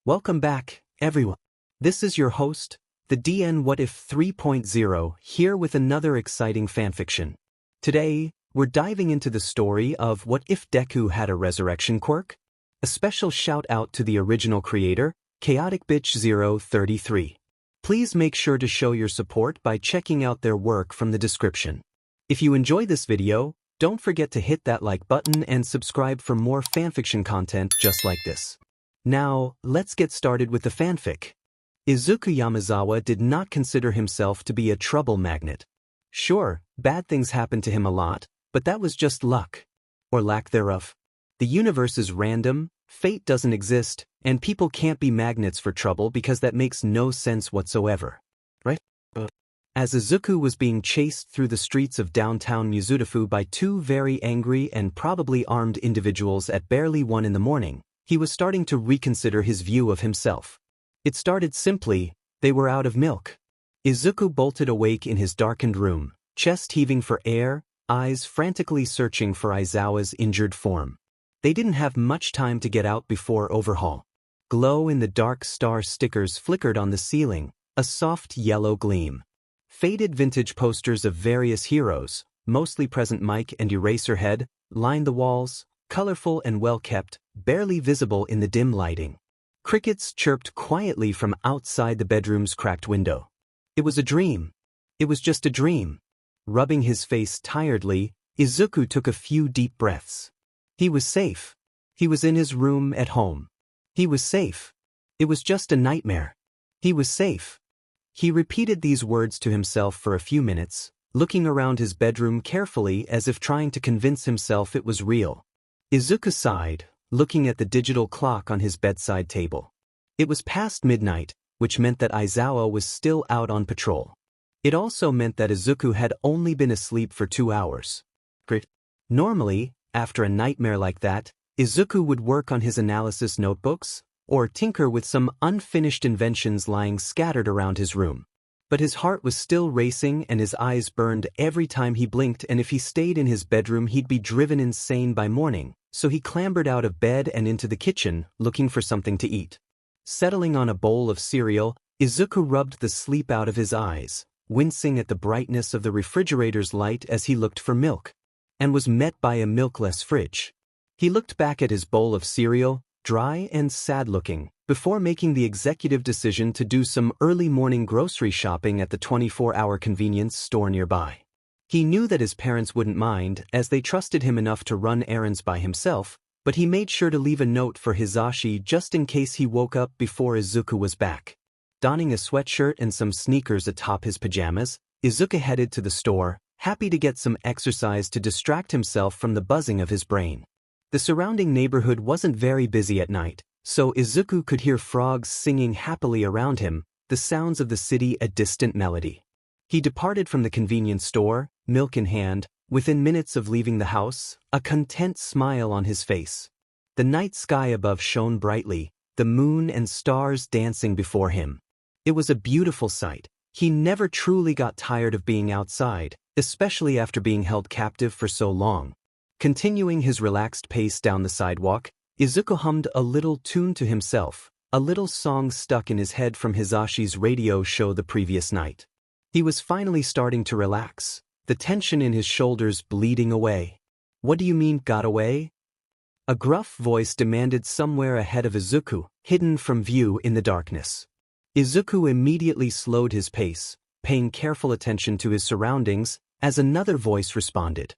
Welcome back, everyone. This is your host, the DN WhatIf 3.0, here with another exciting fanfiction. Today, we're diving into the story of What If Deku Had a Resurrection Quirk? A special shout out to the original creator, Chaotic Bitch 033. Please make sure to show your support by checking out their work from the description. If you enjoy this video, don't forget to hit that like button and subscribe for more fanfiction content just like this. Now, let's get started with the fanfic. Izuku Yamazawa did not consider himself to be a trouble magnet. Sure, bad things happened to him a lot, but that was just luck. Or lack thereof. The universe is random, fate doesn't exist, and people can't be magnets for trouble because that makes no sense whatsoever. Right? As Izuku was being chased through the streets of downtown Mizudafu by two very angry and probably armed individuals at barely 1 in the morning, he was starting to reconsider his view of himself. It started simply, they were out of milk. Izuku bolted awake in his darkened room, chest heaving for air, eyes frantically searching for Aizawa's injured form. They didn't have much time to get out before overhaul. Glow-in-the-dark star stickers flickered on the ceiling, a soft yellow gleam. Faded vintage posters of various heroes, mostly present Mike and Eraserhead, lined the walls, colorful and well-kept, barely visible in the dim lighting. Crickets chirped quietly from outside the bedroom's cracked window. It was a dream. It was just a dream. Rubbing his face tiredly, Izuku took a few deep breaths. He was safe. He was in his room at home. He was safe. It was just a nightmare. He was safe. He repeated these words to himself for a few minutes, looking around his bedroom carefully as if trying to convince himself it was real. Izuku sighed, looking at the digital clock on his bedside table. It was past midnight, which meant that Aizawa was still out on patrol. It also meant that Izuku had only been asleep for 2 hours. Normally, after a nightmare like that, Izuku would work on his analysis notebooks, or tinker with some unfinished inventions lying scattered around his room. But his heart was still racing and his eyes burned every time he blinked, and if he stayed in his bedroom he'd be driven insane by morning, so he clambered out of bed and into the kitchen, looking for something to eat. Settling on a bowl of cereal, Izuku rubbed the sleep out of his eyes, wincing at the brightness of the refrigerator's light as he looked for milk, and was met by a milkless fridge. He looked back at his bowl of cereal, dry and sad-looking, before making the executive decision to do some early morning grocery shopping at the 24-hour convenience store nearby. He knew that his parents wouldn't mind, as they trusted him enough to run errands by himself, but he made sure to leave a note for Hizashi just in case he woke up before Izuku was back. Donning a sweatshirt and some sneakers atop his pajamas, Izuku headed to the store, happy to get some exercise to distract himself from the buzzing of his brain. The surrounding neighborhood wasn't very busy at night, so Izuku could hear frogs singing happily around him, the sounds of the city a distant melody. He departed from the convenience store, milk in hand, within minutes of leaving the house, a content smile on his face. The night sky above shone brightly, the moon and stars dancing before him. It was a beautiful sight. He never truly got tired of being outside, especially after being held captive for so long. Continuing his relaxed pace down the sidewalk, Izuku hummed a little tune to himself, a little song stuck in his head from Hizashi's radio show the previous night. He was finally starting to relax, the tension in his shoulders bleeding away. "What do you mean, got away?" A gruff voice demanded somewhere ahead of Izuku, hidden from view in the darkness. Izuku immediately slowed his pace, paying careful attention to his surroundings, as another voice responded.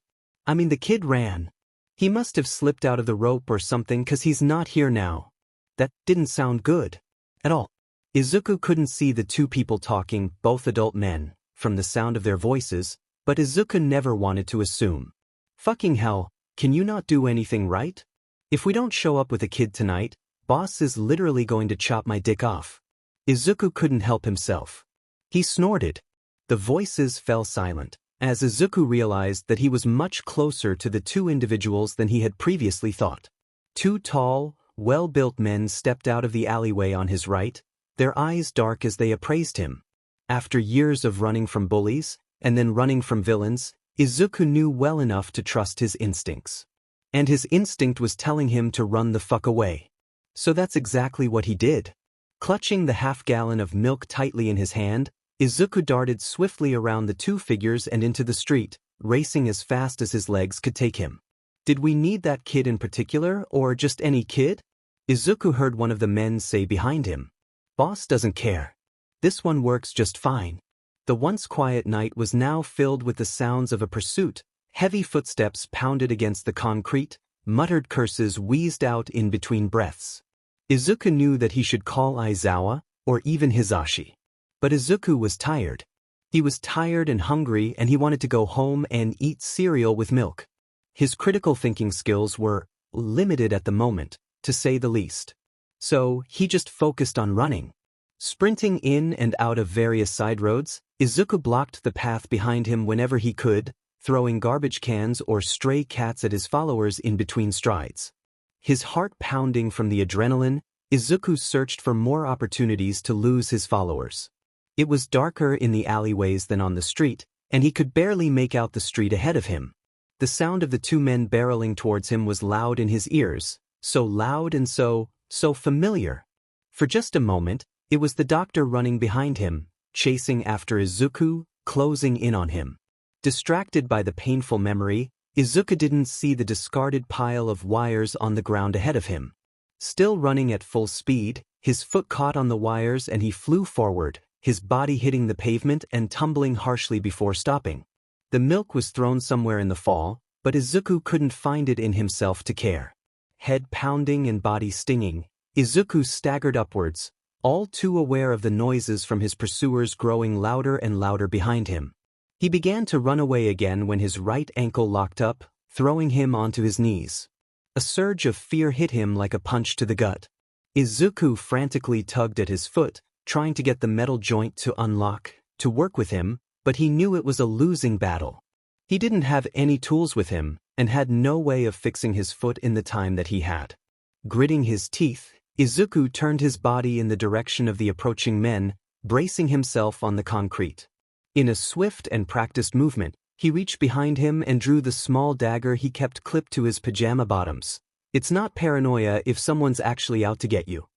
"I mean, the kid ran. He must have slipped out of the rope or something, 'cause he's not here now." That didn't sound good. At all. Izuku couldn't see the two people talking, both adult men, from the sound of their voices, but Izuku never wanted to assume. "Fucking hell, can you not do anything right? If we don't show up with a kid tonight, boss is literally going to chop my dick off." Izuku couldn't help himself. He snorted. The voices fell silent, as Izuku realized that he was much closer to the two individuals than he had previously thought. Two tall, well-built men stepped out of the alleyway on his right, their eyes dark as they appraised him. After years of running from bullies, and then running from villains, Izuku knew well enough to trust his instincts. And his instinct was telling him to run the fuck away. So that's exactly what he did. Clutching the half-gallon of milk tightly in his hand, Izuku darted swiftly around the two figures and into the street, racing as fast as his legs could take him. Did we need that kid in particular, or just any kid? Izuku heard one of the men say behind him. Boss doesn't care. This one works just fine. The once quiet night was now filled with the sounds of a pursuit. Heavy footsteps pounded against the concrete, muttered curses wheezed out in between breaths. Izuku knew that he should call Aizawa, or even Hisashi. But Izuku was tired. He was tired and hungry, and he wanted to go home and eat cereal with milk. His critical thinking skills were limited at the moment, to say the least. So he just focused on running. Sprinting in and out of various side roads, Izuku blocked the path behind him whenever he could, throwing garbage cans or stray cats at his followers in between strides. His heart pounding from the adrenaline, Izuku searched for more opportunities to lose his followers. It was darker in the alleyways than on the street, and he could barely make out the street ahead of him. The sound of the two men barreling towards him was loud in his ears, so loud and so familiar. For just a moment, it was the doctor running behind him, chasing after Izuku, closing in on him. Distracted by the painful memory, Izuku didn't see the discarded pile of wires on the ground ahead of him. Still running at full speed, his foot caught on the wires and he flew forward, his body hitting the pavement and tumbling harshly before stopping. The milk was thrown somewhere in the fall, but Izuku couldn't find it in himself to care. Head pounding and body stinging, Izuku staggered upwards, all too aware of the noises from his pursuers growing louder and louder behind him. He began to run away again when his right ankle locked up, throwing him onto his knees. A surge of fear hit him like a punch to the gut. Izuku frantically tugged at his foot, trying to get the metal joint to unlock, to work with him, but he knew it was a losing battle. He didn't have any tools with him, and had no way of fixing his foot in the time that he had. Gritting his teeth, Izuku turned his body in the direction of the approaching men, bracing himself on the concrete. In a swift and practiced movement, he reached behind him and drew the small dagger he kept clipped to his pajama bottoms. It's not paranoia if someone's actually out to get you.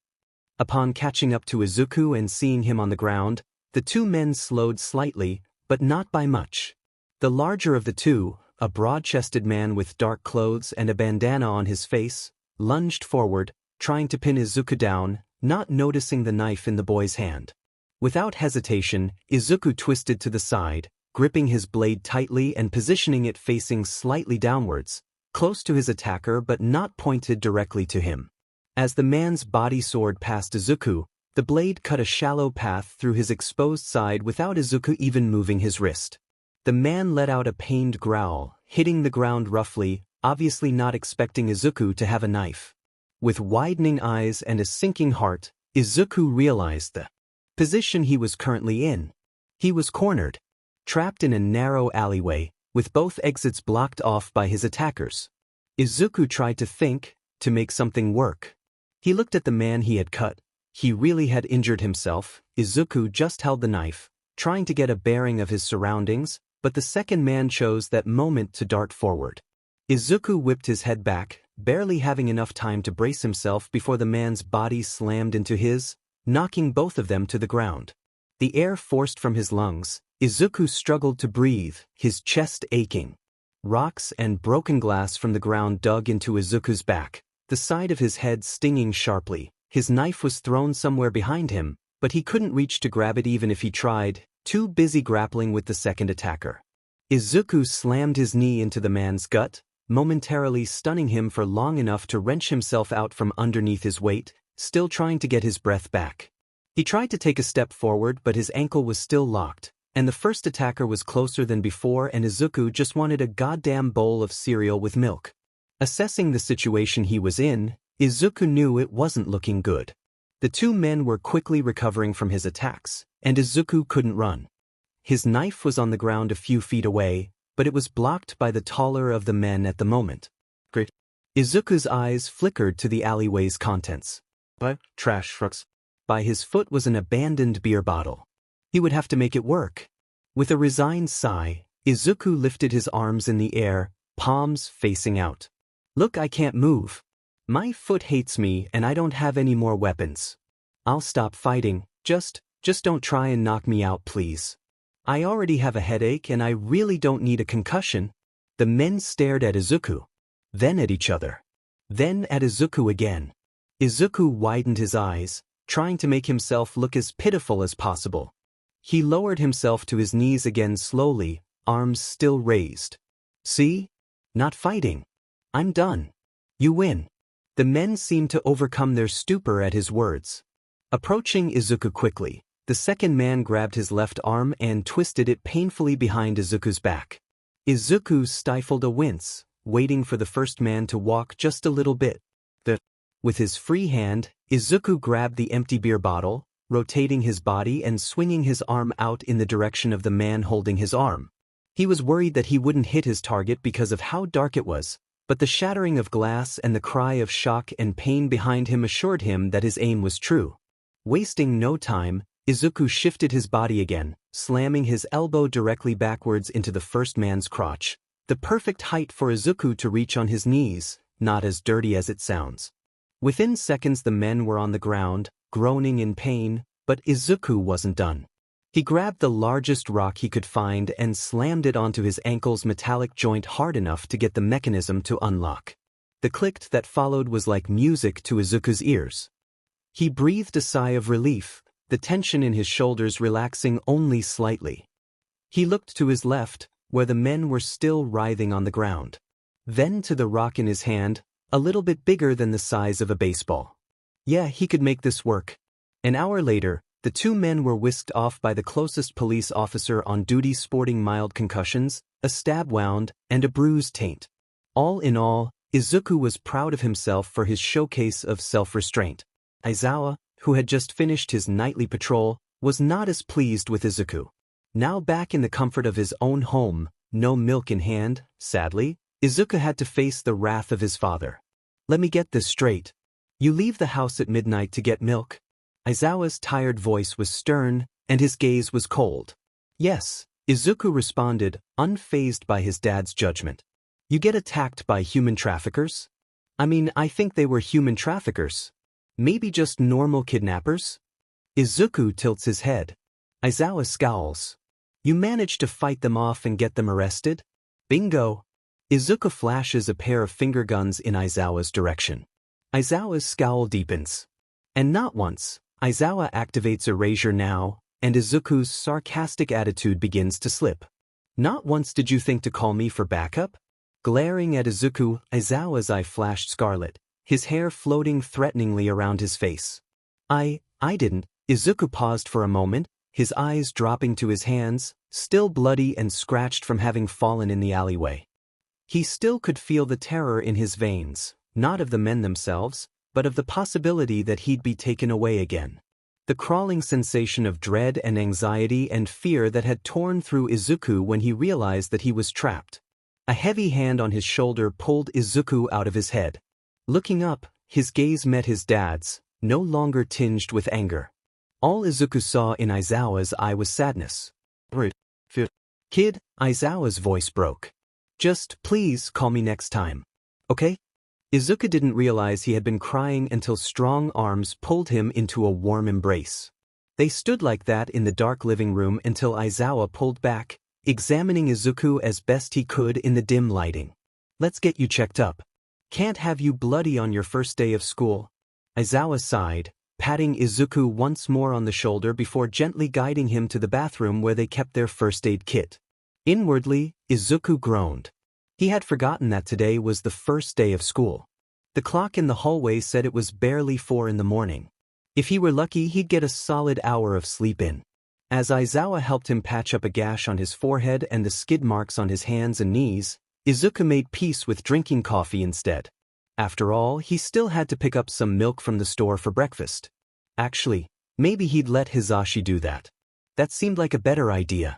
Upon catching up to Izuku and seeing him on the ground, the two men slowed slightly, but not by much. The larger of the two, a broad-chested man with dark clothes and a bandana on his face, lunged forward, trying to pin Izuku down, not noticing the knife in the boy's hand. Without hesitation, Izuku twisted to the side, gripping his blade tightly and positioning it facing slightly downwards, close to his attacker but not pointed directly to him. As the man's body soared past Izuku, the blade cut a shallow path through his exposed side without Izuku even moving his wrist. The man let out a pained growl, hitting the ground roughly, obviously not expecting Izuku to have a knife. With widening eyes and a sinking heart, Izuku realized the position he was currently in. He was cornered, trapped in a narrow alleyway, with both exits blocked off by his attackers. Izuku tried to think, to make something work. He looked at the man he had cut. He really had injured himself. Izuku just held the knife, trying to get a bearing of his surroundings, but the second man chose that moment to dart forward. Izuku whipped his head back, barely having enough time to brace himself before the man's body slammed into his, knocking both of them to the ground. The air forced from his lungs, Izuku struggled to breathe, his chest aching. Rocks and broken glass from the ground dug into Izuku's back, the side of his head stinging sharply. His knife was thrown somewhere behind him, but he couldn't reach to grab it even if he tried, too busy grappling with the second attacker. Izuku slammed his knee into the man's gut, momentarily stunning him for long enough to wrench himself out from underneath his weight, still trying to get his breath back. He tried to take a step forward, but his ankle was still locked, and the first attacker was closer than before, and Izuku just wanted a goddamn bowl of cereal with milk. Assessing the situation he was in, Izuku knew it wasn't looking good. The two men were quickly recovering from his attacks, and Izuku couldn't run. His knife was on the ground a few feet away, but it was blocked by the taller of the men at the moment. Great. Izuku's eyes flickered to the alleyway's contents. But trash trucks. By his foot was an abandoned beer bottle. He would have to make it work. With a resigned sigh, Izuku lifted his arms in the air, palms facing out. Look, I can't move. My foot hates me and I don't have any more weapons. I'll stop fighting, just don't try and knock me out, please. I already have a headache and I really don't need a concussion. The men stared at Izuku, then at each other, then at Izuku again. Izuku widened his eyes, trying to make himself look as pitiful as possible. He lowered himself to his knees again slowly, arms still raised. See? Not fighting. I'm done. You win. The men seemed to overcome their stupor at his words. Approaching Izuku quickly, the second man grabbed his left arm and twisted it painfully behind Izuku's back. Izuku stifled a wince, waiting for the first man to walk just a little bit. With his free hand, Izuku grabbed the empty beer bottle, rotating his body and swinging his arm out in the direction of the man holding his arm. He was worried that he wouldn't hit his target because of how dark it was, but the shattering of glass and the cry of shock and pain behind him assured him that his aim was true. Wasting no time, Izuku shifted his body again, slamming his elbow directly backwards into the first man's crotch, the perfect height for Izuku to reach on his knees, not as dirty as it sounds. Within seconds the men were on the ground, groaning in pain, but Izuku wasn't done. He grabbed the largest rock he could find and slammed it onto his ankle's metallic joint hard enough to get the mechanism to unlock. The click that followed was like music to Izuku's ears. He breathed a sigh of relief, the tension in his shoulders relaxing only slightly. He looked to his left, where the men were still writhing on the ground. Then to the rock in his hand, a little bit bigger than the size of a baseball. Yeah, he could make this work. An hour later, the two men were whisked off by the closest police officer on duty sporting mild concussions, a stab wound, and a bruised taint. All in all, Izuku was proud of himself for his showcase of self-restraint. Aizawa, who had just finished his nightly patrol, was not as pleased with Izuku. Now back in the comfort of his own home, no milk in hand, sadly, Izuku had to face the wrath of his father. Let me get this straight. You leave the house at midnight to get milk? Aizawa's tired voice was stern, and his gaze was cold. Yes, Izuku responded, unfazed by his dad's judgment. You get attacked by human traffickers? I mean, I think they were human traffickers. Maybe just normal kidnappers? Izuku tilts his head. Aizawa scowls. You managed to fight them off and get them arrested? Bingo! Izuku flashes a pair of finger guns in Aizawa's direction. Aizawa's scowl deepens. And not once, Aizawa activates Erasure now, and Izuku's sarcastic attitude begins to slip. Not once did you think to call me for backup? Glaring at Izuku, Aizawa's eye flashed scarlet, his hair floating threateningly around his face. I didn't. Izuku paused for a moment, his eyes dropping to his hands, still bloody and scratched from having fallen in the alleyway. He still could feel the terror in his veins, not of the men themselves, but of the possibility that he'd be taken away again. The crawling sensation of dread and anxiety and fear that had torn through Izuku when he realized that he was trapped. A heavy hand on his shoulder pulled Izuku out of his head. Looking up, his gaze met his dad's, no longer tinged with anger. All Izuku saw in Aizawa's eye was sadness. Kid, Aizawa's voice broke. Just please call me next time. Okay? Izuku didn't realize he had been crying until strong arms pulled him into a warm embrace. They stood like that in the dark living room until Aizawa pulled back, examining Izuku as best he could in the dim lighting. Let's get you checked up. Can't have you bloody on your first day of school. Aizawa sighed, patting Izuku once more on the shoulder before gently guiding him to the bathroom where they kept their first aid kit. Inwardly, Izuku groaned. He had forgotten that today was the first day of school. The clock in the hallway said it was barely 4 in the morning. If he were lucky, he'd get a solid hour of sleep in. As Aizawa helped him patch up a gash on his forehead and the skid marks on his hands and knees, Izuku made peace with drinking coffee instead. After all, he still had to pick up some milk from the store for breakfast. Actually, maybe he'd let Hisashi do that. That seemed like a better idea.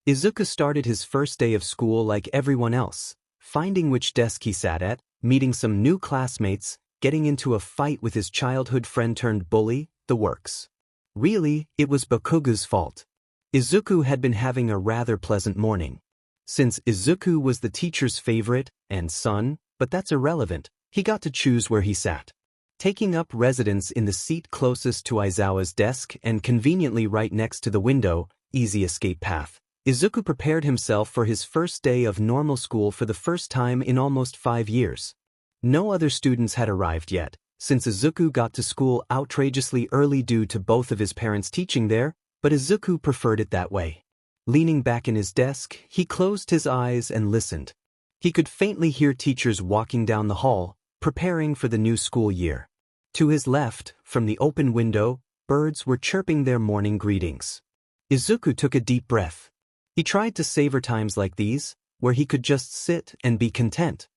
Izuku started his first day of school like everyone else, finding which desk he sat at, meeting some new classmates, getting into a fight with his childhood friend-turned-bully, the works. Really, it was Bakugo's fault. Izuku had been having a rather pleasant morning. Since Izuku was the teacher's favorite and son, but that's irrelevant, he got to choose where he sat. Taking up residence in the seat closest to Aizawa's desk and conveniently right next to the window, easy escape path, Izuku prepared himself for his first day of normal school for the first time in almost 5 years. No other students had arrived yet, since Izuku got to school outrageously early due to both of his parents teaching there, but Izuku preferred it that way. Leaning back in his desk, he closed his eyes and listened. He could faintly hear teachers walking down the hall, preparing for the new school year. To his left, from the open window, birds were chirping their morning greetings. Izuku took a deep breath. He tried to savor times like these, where he could just sit and be content.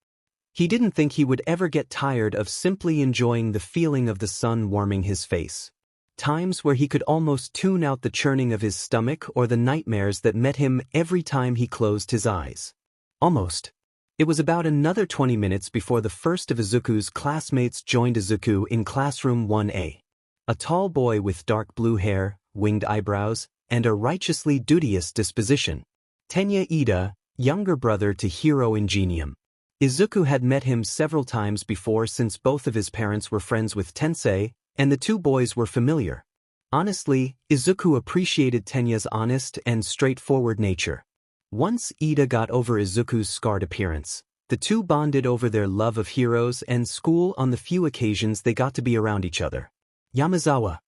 He didn't think he would ever get tired of simply enjoying the feeling of the sun warming his face. Times where he could almost tune out the churning of his stomach or the nightmares that met him every time he closed his eyes. Almost. It was about another 20 minutes before the first of Izuku's classmates joined Izuku in classroom 1A. A tall boy with dark blue hair, winged eyebrows, and a righteously duteous disposition. Tenya Ida, younger brother to Hero Ingenium. Izuku had met him several times before since both of his parents were friends with Tensei, and the two boys were familiar. Honestly, Izuku appreciated Tenya's honest and straightforward nature. Once Ida got over Izuku's scarred appearance, the two bonded over their love of heroes and school on the few occasions they got to be around each other. Yamazawa.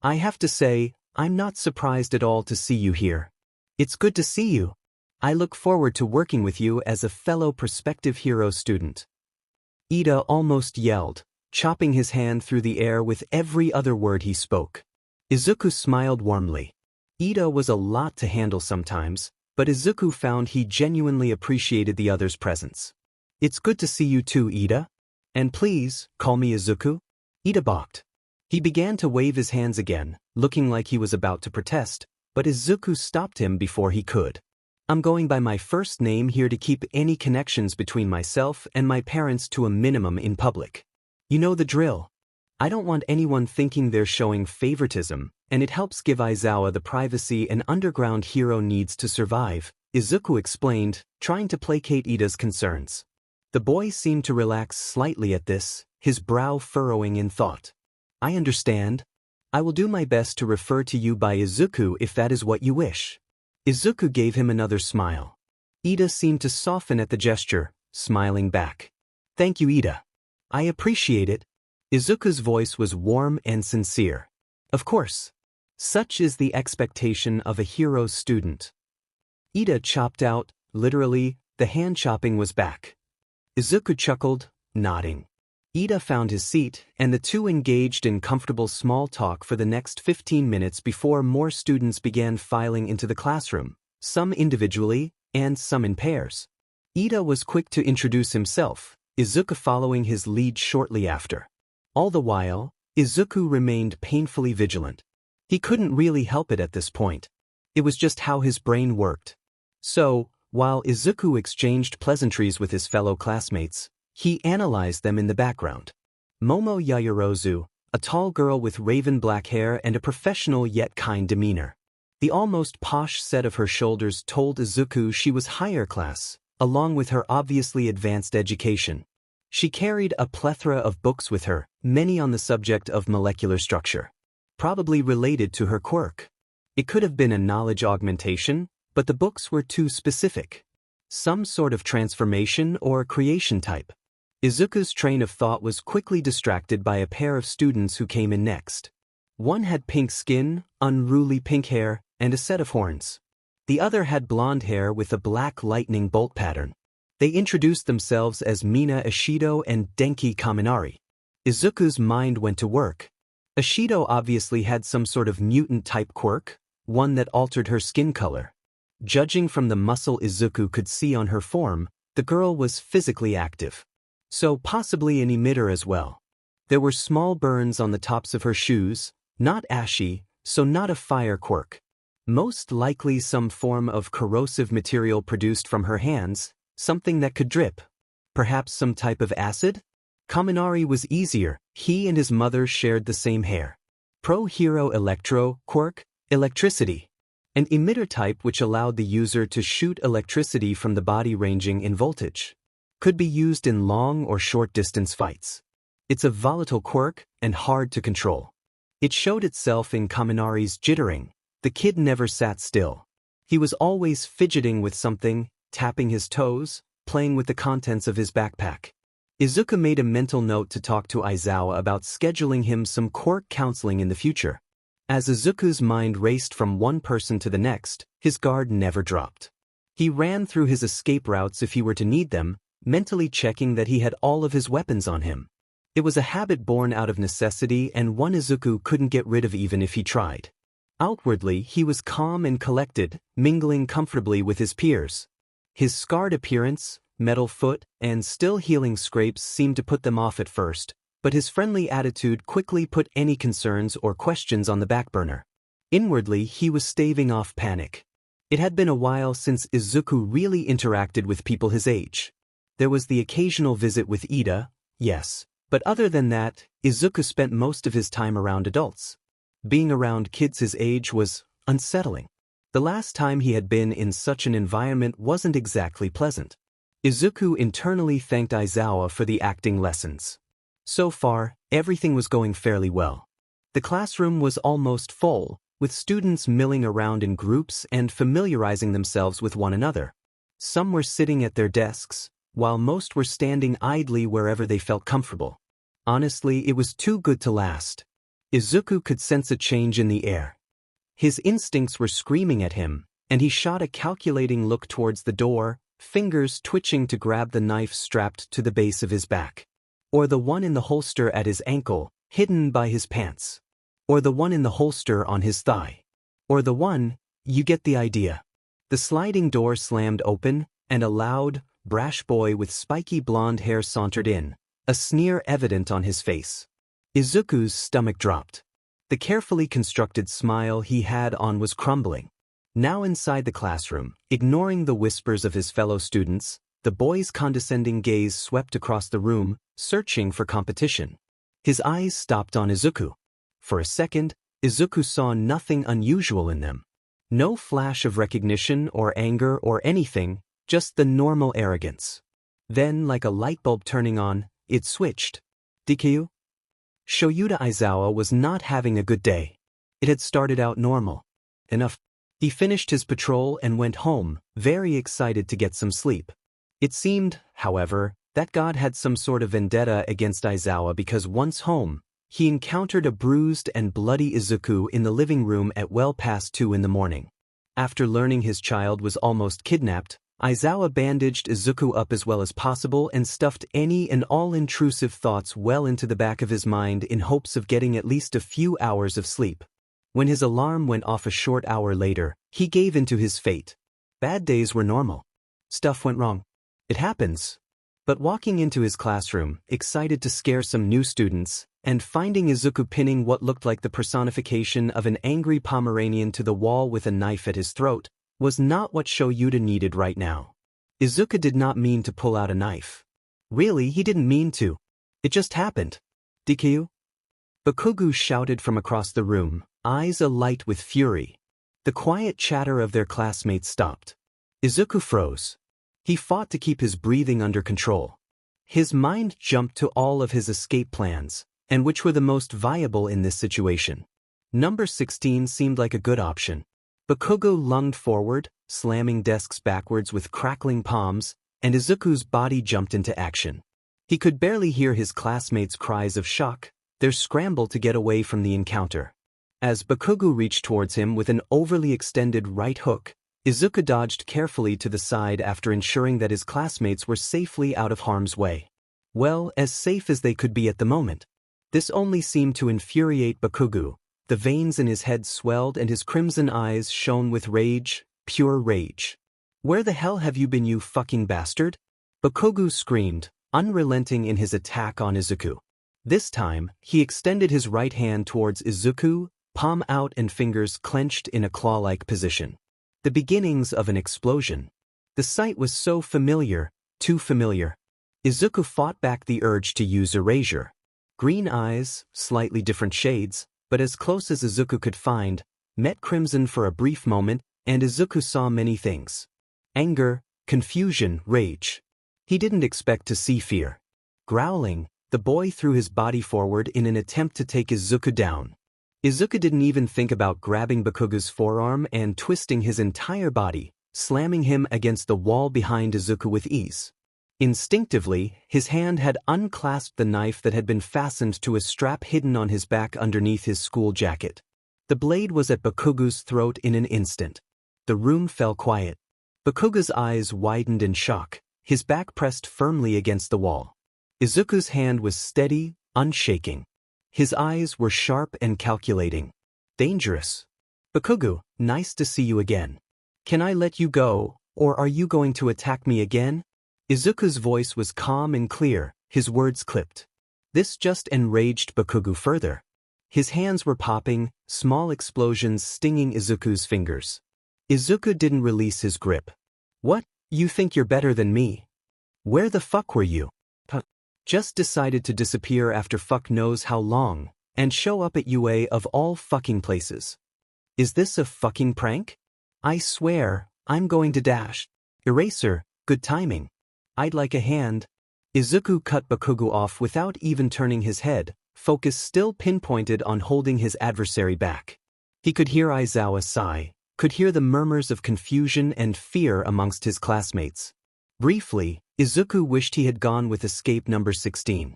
I have to say, I'm not surprised at all to see you here. It's good to see you. I look forward to working with you as a fellow prospective hero student. Ida almost yelled, chopping his hand through the air with every other word he spoke. Izuku smiled warmly. Ida was a lot to handle sometimes, but Izuku found he genuinely appreciated the other's presence. It's good to see you too, Ida. And please, call me Izuku. Ida balked. He began to wave his hands again, looking like he was about to protest, but Izuku stopped him before he could. I'm going by my first name here to keep any connections between myself and my parents to a minimum in public. You know the drill. I don't want anyone thinking they're showing favoritism, and it helps give Aizawa the privacy an underground hero needs to survive, Izuku explained, trying to placate Ida's concerns. The boy seemed to relax slightly at this, his brow furrowing in thought. I understand. I will do my best to refer to you by Izuku if that is what you wish. Izuku gave him another smile. Ida seemed to soften at the gesture, smiling back. Thank you, Ida. I appreciate it. Izuku's voice was warm and sincere. Of course. Such is the expectation of a hero student. Ida chopped out, literally, the hand chopping was back. Izuku chuckled, nodding. Ida found his seat, and the two engaged in comfortable small talk for the next 15 minutes before more students began filing into the classroom, some individually, and some in pairs. Ida was quick to introduce himself, Izuku following his lead shortly after. All the while, Izuku remained painfully vigilant. He couldn't really help it at this point. It was just how his brain worked. So, while Izuku exchanged pleasantries with his fellow classmates, he analyzed them in the background. Momo Yaoyorozu, a tall girl with raven black hair and a professional yet kind demeanor. The almost posh set of her shoulders told Izuku she was higher class, along with her obviously advanced education. She carried a plethora of books with her, many on the subject of molecular structure. Probably related to her quirk. It could have been a knowledge augmentation, but the books were too specific. Some sort of transformation or creation type. Izuku's train of thought was quickly distracted by a pair of students who came in next. One had pink skin, unruly pink hair, and a set of horns. The other had blonde hair with a black lightning bolt pattern. They introduced themselves as Mina Ishido and Denki Kaminari. Izuku's mind went to work. Ishido obviously had some sort of mutant-type quirk, one that altered her skin color. Judging from the muscle Izuku could see on her form, the girl was physically active. So possibly an emitter as well. There were small burns on the tops of her shoes, not ashy, so not a fire quirk. Most likely some form of corrosive material produced from her hands, something that could drip. Perhaps some type of acid? Kaminari was easier, he and his mother shared the same hair. Pro-hero electro, quirk, electricity. An emitter type which allowed the user to shoot electricity from the body ranging in voltage. Could be used in long or short distance fights. It's a volatile quirk and hard to control. It showed itself in Kaminari's jittering. The kid never sat still. He was always fidgeting with something, tapping his toes, playing with the contents of his backpack. Izuku made a mental note to talk to Aizawa about scheduling him some quirk counseling in the future. As Izuku's mind raced from one person to the next, his guard never dropped. He ran through his escape routes if he were to need them, mentally checking that he had all of his weapons on him. It was a habit born out of necessity and one Izuku couldn't get rid of even if he tried. Outwardly, he was calm and collected, mingling comfortably with his peers. His scarred appearance, metal foot, and still healing scrapes seemed to put them off at first, but his friendly attitude quickly put any concerns or questions on the back burner. Inwardly, he was staving off panic. It had been a while since Izuku really interacted with people his age. There was the occasional visit with Ida, yes, but other than that, Izuku spent most of his time around adults. Being around kids his age was unsettling. The last time he had been in such an environment wasn't exactly pleasant. Izuku internally thanked Aizawa for the acting lessons. So far, everything was going fairly well. The classroom was almost full, with students milling around in groups and familiarizing themselves with one another. Some were sitting at their desks, while most were standing idly wherever they felt comfortable. Honestly, it was too good to last. Izuku could sense a change in the air. His instincts were screaming at him, and he shot a calculating look towards the door, fingers twitching to grab the knife strapped to the base of his back. Or the one in the holster at his ankle, hidden by his pants. Or the one in the holster on his thigh. Or the one, you get the idea. The sliding door slammed open, and a loud, brash boy with spiky blonde hair sauntered in, a sneer evident on his face. Izuku's stomach dropped. The carefully constructed smile he had on was crumbling. Now inside the classroom, ignoring the whispers of his fellow students, the boy's condescending gaze swept across the room, searching for competition. His eyes stopped on Izuku. For a second, Izuku saw nothing unusual in them. No flash of recognition or anger or anything, just the normal arrogance. Then, like a light bulb turning on, it switched. Deku? Shoyuda Aizawa was not having a good day. It had started out normal. Enough. He finished his patrol and went home, very excited to get some sleep. It seemed, however, that God had some sort of vendetta against Aizawa because once home, he encountered a bruised and bloody Izuku in the living room at well past 2 in the morning. After learning his child was almost kidnapped, Aizawa bandaged Izuku up as well as possible and stuffed any and all intrusive thoughts well into the back of his mind in hopes of getting at least a few hours of sleep. When his alarm went off a short hour later, he gave in to his fate. Bad days were normal. Stuff went wrong. It happens. But walking into his classroom, excited to scare some new students, and finding Izuku pinning what looked like the personification of an angry Pomeranian to the wall with a knife at his throat, was not what Shoyuda needed right now. Izuku did not mean to pull out a knife. Really, he didn't mean to. It just happened. Deku? Bakugo shouted from across the room, eyes alight with fury. The quiet chatter of their classmates stopped. Izuku froze. He fought to keep his breathing under control. His mind jumped to all of his escape plans, and which were the most viable in this situation. Number 16 seemed like a good option. Bakugo lunged forward, slamming desks backwards with crackling palms, and Izuku's body jumped into action. He could barely hear his classmates' cries of shock, their scramble to get away from the encounter. As Bakugo reached towards him with an overly extended right hook, Izuku dodged carefully to the side after ensuring that his classmates were safely out of harm's way. Well, as safe as they could be at the moment. This only seemed to infuriate Bakugo. The veins in his head swelled and his crimson eyes shone with rage, pure rage. "Where the hell have you been, you fucking bastard?" Bakugo screamed, unrelenting in his attack on Izuku. This time, he extended his right hand towards Izuku, palm out and fingers clenched in a claw-like position. The beginnings of an explosion. The sight was so familiar, too familiar. Izuku fought back the urge to use erasure. Green eyes, slightly different shades, but as close as Izuku could find, met crimson for a brief moment, and Izuku saw many things. Anger, confusion, rage. He didn't expect to see fear. Growling, The boy threw his body forward in an attempt to take Izuku down. Izuku didn't even think about grabbing Bakugo's forearm and twisting his entire body, slamming him against the wall behind Izuku with ease. Instinctively, his hand had unclasped the knife that had been fastened to a strap hidden on his back underneath his school jacket. The blade was at Bakugo's throat in an instant. The room fell quiet. Bakugo's eyes widened in shock, his back pressed firmly against the wall. Izuku's hand was steady, unshaking. His eyes were sharp and calculating. Dangerous. Bakugo, nice to see you again. Can I let you go, or are you going to attack me again? Izuku's voice was calm and clear, his words clipped. This just enraged Bakugo further. His hands were popping, small explosions stinging Izuku's fingers. Izuku didn't release his grip. What, you think you're better than me? Where the fuck were you? Just decided to disappear after fuck knows how long, and show up at UA of all fucking places. Is this a fucking prank? I swear, I'm going to dash. Eraser, good timing. I'd like a hand. Izuku cut Bakugo off without even turning his head, focus still pinpointed on holding his adversary back. He could hear Aizawa sigh, could hear the murmurs of confusion and fear amongst his classmates. Briefly, Izuku wished he had gone with escape number 16.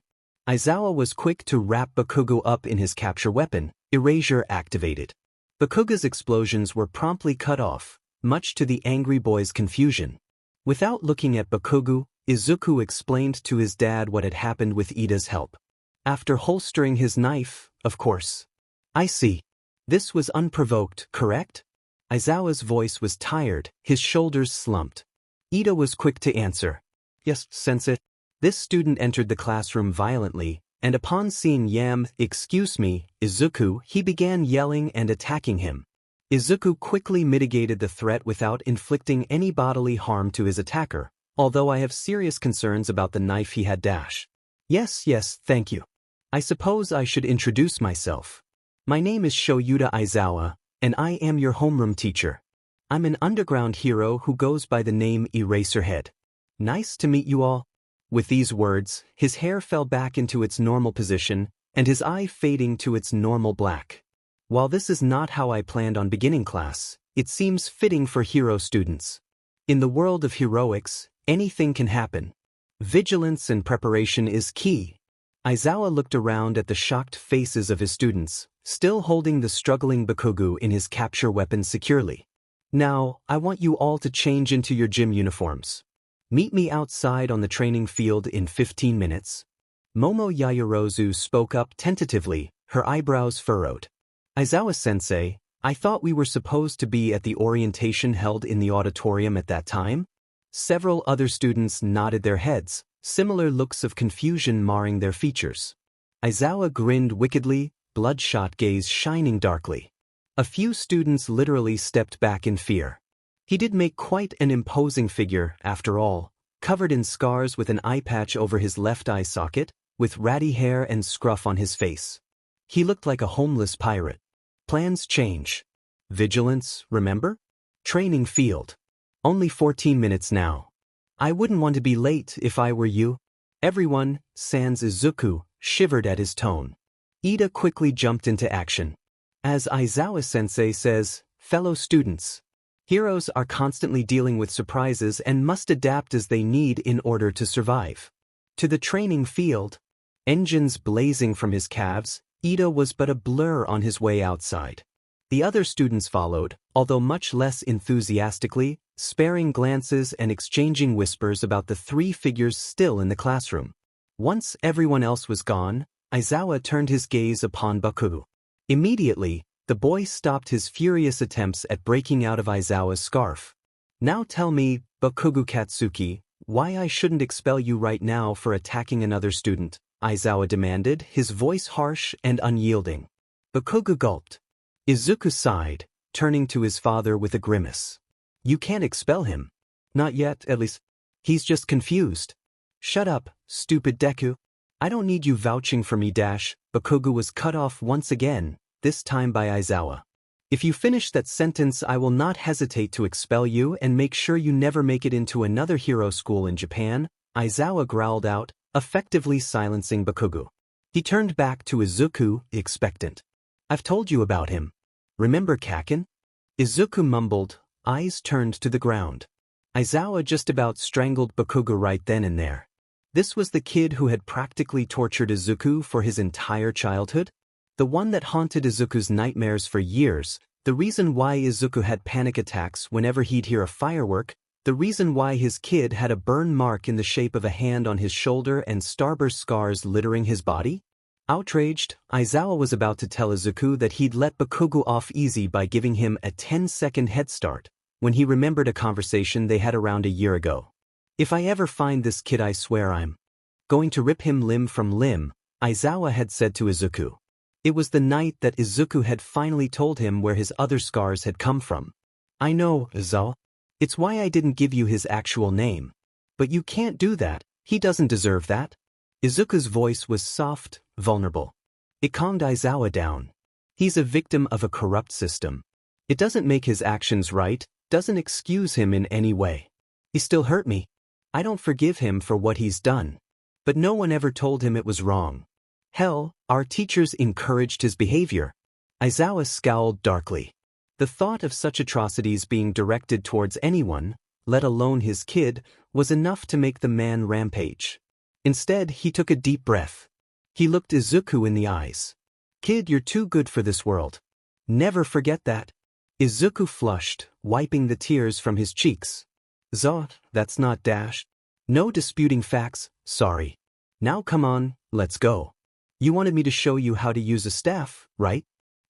Aizawa was quick to wrap Bakugo up in his capture weapon, erasure activated. Bakugo's explosions were promptly cut off, much to the angry boy's confusion. Without looking at Bakugo, Izuku explained to his dad what had happened with Ida's help. After holstering his knife, of course. I see. This was unprovoked, correct? Aizawa's voice was tired, his shoulders slumped. Ida was quick to answer. Yes, sensei. This student entered the classroom violently, and upon seeing excuse me, Izuku, he began yelling and attacking him. Izuku quickly mitigated the threat without inflicting any bodily harm to his attacker, although I have serious concerns about the knife he had dash. Yes, thank you. I suppose I should introduce myself. My name is Shoyuta Aizawa, and I am your homeroom teacher. I'm an underground hero who goes by the name Eraserhead. Nice to meet you all. With these words, his hair fell back into its normal position, and his eye fading to its normal black. While this is not how I planned on beginning class, it seems fitting for hero students. In the world of heroics, anything can happen. Vigilance and preparation is key. Aizawa looked around at the shocked faces of his students, still holding the struggling Bakugo in his capture weapon securely. Now, I want you all to change into your gym uniforms. Meet me outside on the training field in 15 minutes. Momo Yaoyorozu spoke up tentatively, her eyebrows furrowed. Aizawa-sensei, I thought we were supposed to be at the orientation held in the auditorium at that time? Several other students nodded their heads, similar looks of confusion marring their features. Aizawa grinned wickedly, bloodshot gaze shining darkly. A few students literally stepped back in fear. He did make quite an imposing figure, after all, covered in scars with an eye patch over his left eye socket, with ratty hair and scruff on his face. He looked like a homeless pirate. Plans change. Vigilance, remember? Training field. Only 14 minutes now. I wouldn't want to be late if I were you. Everyone, sans Izuku, shivered at his tone. Ida quickly jumped into action. As Aizawa-sensei says, fellow students, heroes are constantly dealing with surprises and must adapt as they need in order to survive. To the training field, engines blazing from his calves, Ida was but a blur on his way outside. The other students followed, although much less enthusiastically, sparing glances and exchanging whispers about the three figures still in the classroom. Once everyone else was gone, Aizawa turned his gaze upon Bakugo. Immediately, the boy stopped his furious attempts at breaking out of Aizawa's scarf. Now tell me, Bakugo Katsuki, why I shouldn't expel you right now for attacking another student, Aizawa demanded, his voice harsh and unyielding. Bakugo gulped. Izuku sighed, turning to his father with a grimace. You can't expel him. Not yet, at least. He's just confused. Shut up, stupid Deku. I don't need you vouching for me. Bakugo was cut off once again, this time by Aizawa. If you finish that sentence, I will not hesitate to expel you and make sure you never make it into another hero school in Japan, Aizawa growled out, effectively silencing Bakugo. He turned back to Izuku, expectant. "I've told you about him. Remember Kakin?" Izuku mumbled, eyes turned to the ground. Aizawa just about strangled Bakugo right then and there. This was the kid who had practically tortured Izuku for his entire childhood? The one that haunted Izuku's nightmares for years, the reason why Izuku had panic attacks whenever he'd hear a firework, the reason why his kid had a burn mark in the shape of a hand on his shoulder and starburst scars littering his body? Outraged, Aizawa was about to tell Izuku that he'd let Bakugo off easy by giving him a 10-second head start, when he remembered a conversation they had around a year ago. "If I ever find this kid, I swear I'm going to rip him limb from limb," Aizawa had said to Izuku. It was the night that Izuku had finally told him where his other scars had come from. "I know, Aizawa. It's why I didn't give you his actual name. But you can't do that, he doesn't deserve that." Izuku's voice was soft, vulnerable. It calmed Aizawa down. He's a victim of a corrupt system. It doesn't make his actions right, doesn't excuse him in any way. He still hurt me. I don't forgive him for what he's done. But no one ever told him it was wrong. Hell, our teachers encouraged his behavior. Aizawa scowled darkly. The thought of such atrocities being directed towards anyone, let alone his kid, was enough to make the man rampage. Instead, he took a deep breath. He looked Izuku in the eyes. "Kid, you're too good for this world. Never forget that." Izuku flushed, wiping the tears from his cheeks. "Zot, that's not dash. No disputing facts, sorry. Now come on, let's go. You wanted me to show you how to use a staff, right?"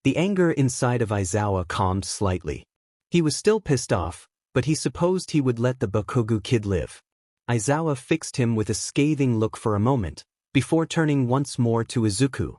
The anger inside of Aizawa calmed slightly. He was still pissed off, but he supposed he would let the Bakugo kid live. Aizawa fixed him with a scathing look for a moment, before turning once more to Izuku.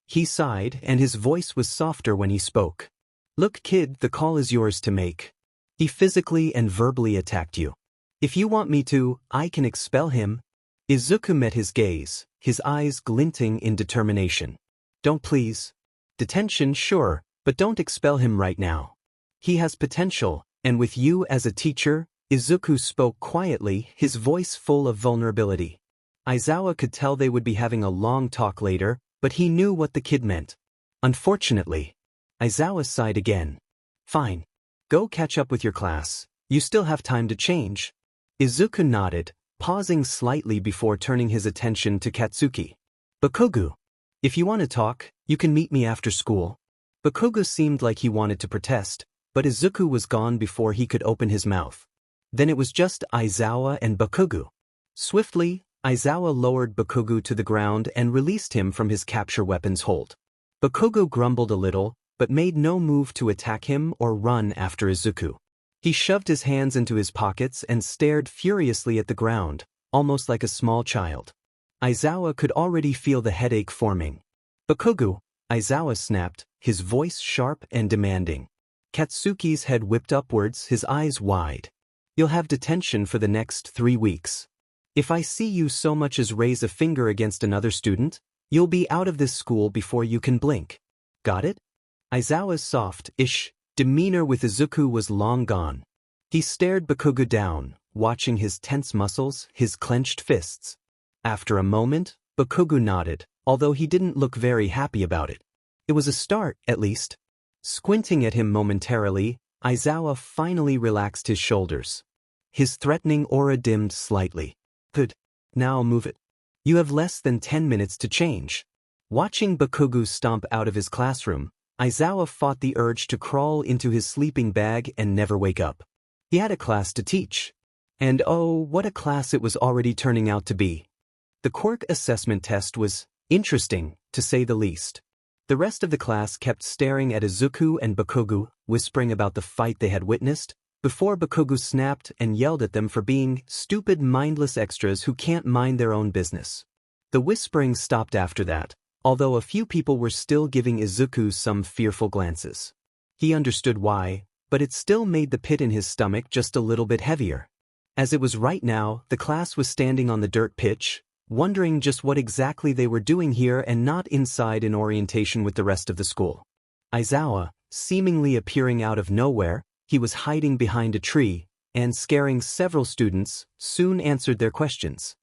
He sighed, and his voice was softer when he spoke. "Look, kid, the call is yours to make. He physically and verbally attacked you. If you want me to, I can expel him." Izuku met his gaze, his eyes glinting in determination. "Don't please. Detention, sure, but don't expel him right now. He has potential, and with you as a teacher," Izuku spoke quietly, his voice full of vulnerability. Aizawa could tell they would be having a long talk later, but he knew what the kid meant. Unfortunately. Aizawa sighed again. "Fine. Go catch up with your class. You still have time to change." Izuku nodded, pausing slightly before turning his attention to Katsuki. "Bakugo, if you want to talk, you can meet me after school." Bakugo seemed like he wanted to protest, but Izuku was gone before he could open his mouth. Then it was just Aizawa and Bakugo. Swiftly, Aizawa lowered Bakugo to the ground and released him from his capture weapon's hold. Bakugo grumbled a little, but made no move to attack him or run after Izuku. He shoved his hands into his pockets and stared furiously at the ground, almost like a small child. Aizawa could already feel the headache forming. "Bakugo," Aizawa snapped, his voice sharp and demanding. Katsuki's head whipped upwards, his eyes wide. "You'll have detention for the next 3 weeks. If I see you so much as raise a finger against another student, you'll be out of this school before you can blink. Got it?" Aizawa's soft-ish demeanor with Izuku was long gone. He stared Bakugo down, watching his tense muscles, his clenched fists. After a moment, Bakugo nodded, although he didn't look very happy about it. It was a start, at least. Squinting at him momentarily, Aizawa finally relaxed his shoulders. His threatening aura dimmed slightly. "Good. Now move it. You have less than 10 minutes to change." Watching Bakugo stomp out of his classroom, Aizawa fought the urge to crawl into his sleeping bag and never wake up. He had a class to teach. And oh, what a class it was already turning out to be. The Quirk assessment test was interesting, to say the least. The rest of the class kept staring at Izuku and Bakugo, whispering about the fight they had witnessed, before Bakugo snapped and yelled at them for being stupid, mindless extras who can't mind their own business. The whispering stopped after that, although a few people were still giving Izuku some fearful glances. He understood why, but it still made the pit in his stomach just a little bit heavier. As it was right now, the class was standing on the dirt pitch, wondering just what exactly they were doing here and not inside in orientation with the rest of the school. Aizawa, seemingly appearing out of nowhere, he was hiding behind a tree, and scaring several students, soon answered their questions.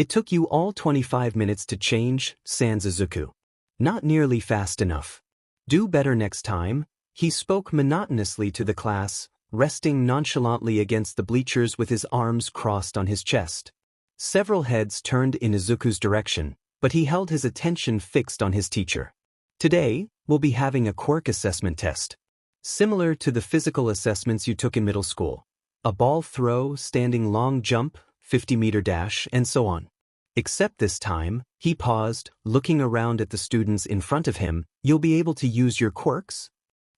It took you all 25 minutes to change, sans Izuku. Not nearly fast enough. Do better next time. He spoke monotonously to the class, resting nonchalantly against the bleachers with his arms crossed on his chest. Several heads turned in Izuku's direction, but he held his attention fixed on his teacher. Today, we'll be having a quirk assessment test. Similar to the physical assessments you took in middle school. A ball throw, standing long jump, 50-meter dash, and so on. Except this time, he paused, looking around at the students in front of him. You'll be able to use your quirks?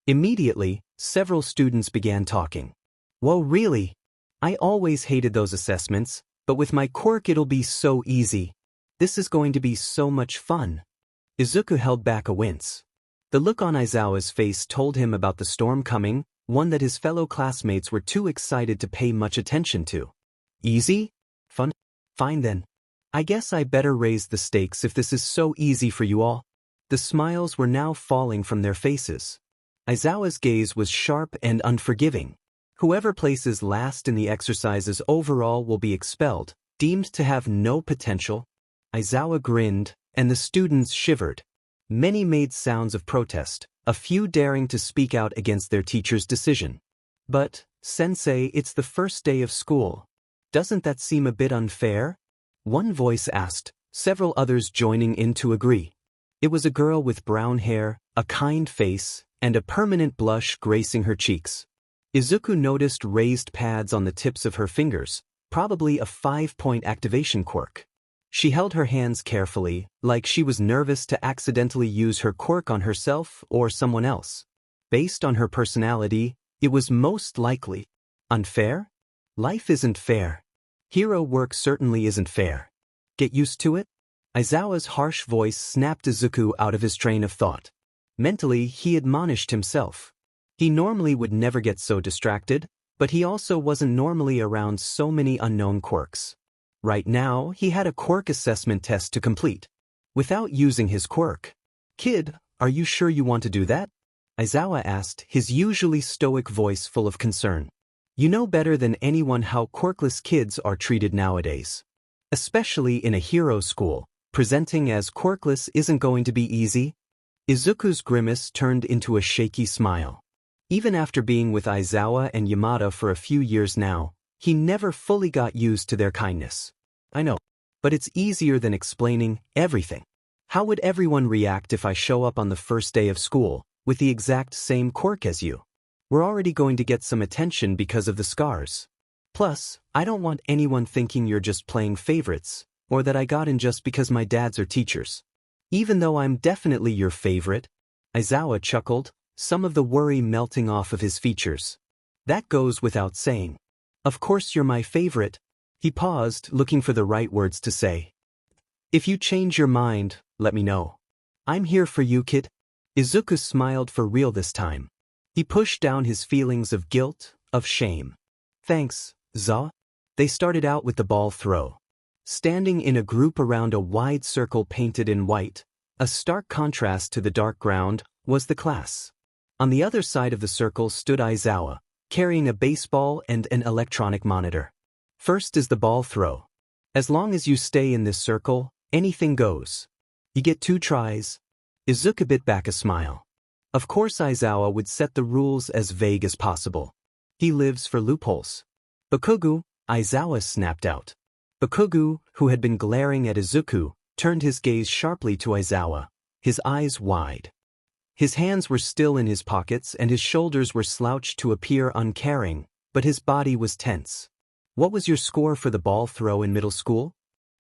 Immediately, several students began talking. Whoa, really? I always hated those assessments, but with my quirk it'll be so easy. This is going to be so much fun. Izuku held back a wince. The look on Aizawa's face told him about the storm coming, one that his fellow classmates were too excited to pay much attention to. Easy? Fun? Fine then. I guess I better raise the stakes if this is so easy for you all. The smiles were now falling from their faces. Aizawa's gaze was sharp and unforgiving. Whoever places last in the exercises overall will be expelled, deemed to have no potential. Aizawa grinned, and the students shivered. Many made sounds of protest, a few daring to speak out against their teacher's decision. But, Sensei, it's the first day of school. Doesn't that seem a bit unfair? One voice asked, several others joining in to agree. It was a girl with brown hair, a kind face, and a permanent blush gracing her cheeks. Izuku noticed raised pads on the tips of her fingers, probably a 5-point activation quirk. She held her hands carefully, like she was nervous to accidentally use her quirk on herself or someone else. Based on her personality, it was most likely. Unfair? Life isn't fair. Hero work certainly isn't fair. Get used to it? Aizawa's harsh voice snapped Izuku out of his train of thought. Mentally, he admonished himself. He normally would never get so distracted, but he also wasn't normally around so many unknown quirks. Right now, he had a quirk assessment test to complete. Without using his quirk. Kid, are you sure you want to do that? Aizawa asked, his usually stoic voice full of concern. You know better than anyone how quirkless kids are treated nowadays. Especially in a hero school, presenting as quirkless isn't going to be easy. Izuku's grimace turned into a shaky smile. Even after being with Aizawa and Yamada for a few years now, he never fully got used to their kindness. I know, but it's easier than explaining everything. How would everyone react if I show up on the first day of school, with the exact same quirk as you? We're already going to get some attention because of the scars. Plus, I don't want anyone thinking you're just playing favorites, or that I got in just because my dads are teachers. Even though I'm definitely your favorite, Aizawa chuckled, some of the worry melting off of his features. That goes without saying. Of course you're my favorite. He paused, looking for the right words to say. If you change your mind, let me know. I'm here for you, kid. Izuku smiled for real this time. He pushed down his feelings of guilt, of shame. Thanks, Za. They started out with the ball throw. Standing in a group around a wide circle painted in white, a stark contrast to the dark ground, was the class. On the other side of the circle stood Aizawa, carrying a baseball and an electronic monitor. First is the ball throw. As long as you stay in this circle, anything goes. You get 2 tries. Izuku bit back a smile. Of course Aizawa would set the rules as vague as possible. He lives for loopholes. Bakugo, Aizawa snapped out. Bakugo, who had been glaring at Izuku, turned his gaze sharply to Aizawa, his eyes wide. His hands were still in his pockets and his shoulders were slouched to appear uncaring, but his body was tense. What was your score for the ball throw in middle school?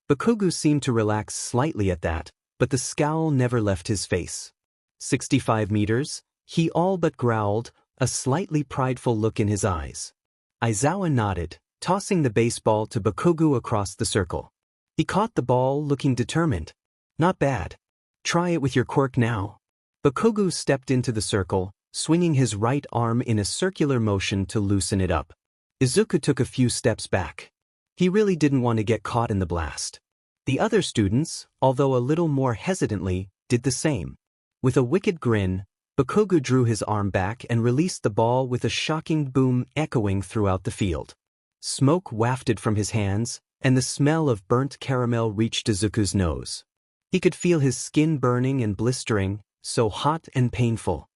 Bakugo seemed to relax slightly at that, but the scowl never left his face. 65 meters, he all but growled, a slightly prideful look in his eyes. Aizawa nodded, tossing the baseball to Bakugo across the circle. He caught the ball, looking determined. Not bad. Try it with your quirk now. Bakugo stepped into the circle, swinging his right arm in a circular motion to loosen it up. Izuku took a few steps back. He really didn't want to get caught in the blast. The other students, although a little more hesitantly, did the same. With a wicked grin, Bakugo drew his arm back and released the ball with a shocking boom echoing throughout the field. Smoke wafted from his hands, and the smell of burnt caramel reached Izuku's nose. He could feel his skin burning and blistering, so hot and painful.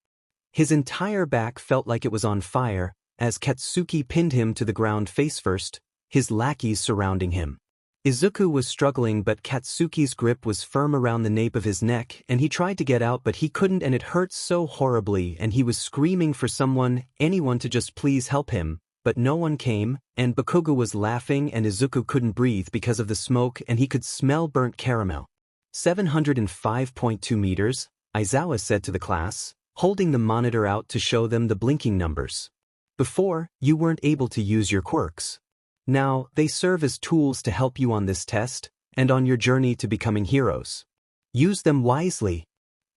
His entire back felt like it was on fire, as Katsuki pinned him to the ground face first, his lackeys surrounding him. Izuku was struggling, but Katsuki's grip was firm around the nape of his neck, and he tried to get out but he couldn't, and it hurt so horribly, and he was screaming for anyone to just please help him, but no one came, and Bakugo was laughing and Izuku couldn't breathe because of the smoke and he could smell burnt caramel. 705.2 meters, Aizawa said to the class, holding the monitor out to show them the blinking numbers. Before, you weren't able to use your quirks. Now, they serve as tools to help you on this test, and on your journey to becoming heroes. Use them wisely.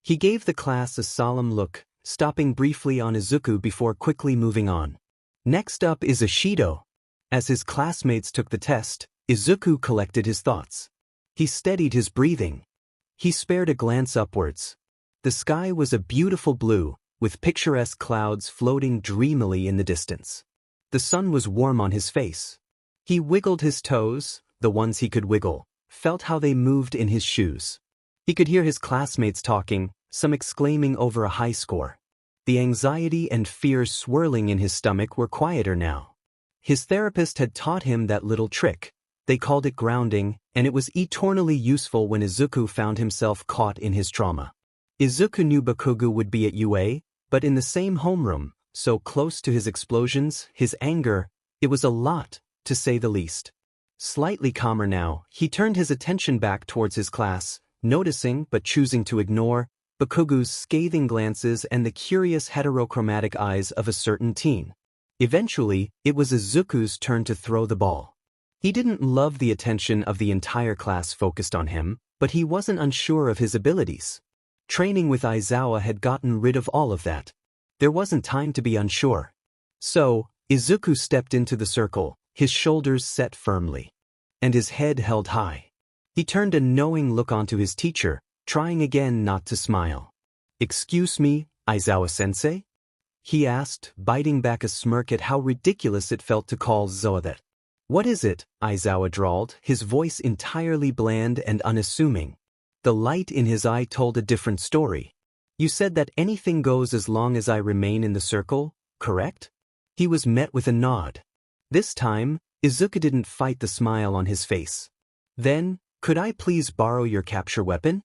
He gave the class a solemn look, stopping briefly on Izuku before quickly moving on. Next up is Ishido. As his classmates took the test, Izuku collected his thoughts. He steadied his breathing. He spared a glance upwards. The sky was a beautiful blue, with picturesque clouds floating dreamily in the distance. The sun was warm on his face. He wiggled his toes, the ones he could wiggle, felt how they moved in his shoes. He could hear his classmates talking, some exclaiming over a high score. The anxiety and fear swirling in his stomach were quieter now. His therapist had taught him that little trick. They called it grounding, and it was eternally useful when Izuku found himself caught in his trauma. Izuku knew Bakugo would be at UA, but in the same homeroom, so close to his explosions, his anger, it was a lot, to say the least. Slightly calmer now, he turned his attention back towards his class, noticing but choosing to ignore Bakugo's scathing glances and the curious heterochromatic eyes of a certain teen. Eventually, it was Izuku's turn to throw the ball. He didn't love the attention of the entire class focused on him, but he wasn't unsure of his abilities. Training with Aizawa had gotten rid of all of that. There wasn't time to be unsure. So, Izuku stepped into the circle, his shoulders set firmly, and his head held high. He turned a knowing look onto his teacher, trying again not to smile. "Excuse me, Aizawa-sensei?" he asked, biting back a smirk at how ridiculous it felt to call Zoa that. "What is it?" Aizawa drawled, his voice entirely bland and unassuming. The light in his eye told a different story. "You said that anything goes as long as I remain in the circle, correct?" He was met with a nod. This time, Izuku didn't fight the smile on his face. "Then, could I please borrow your capture weapon?"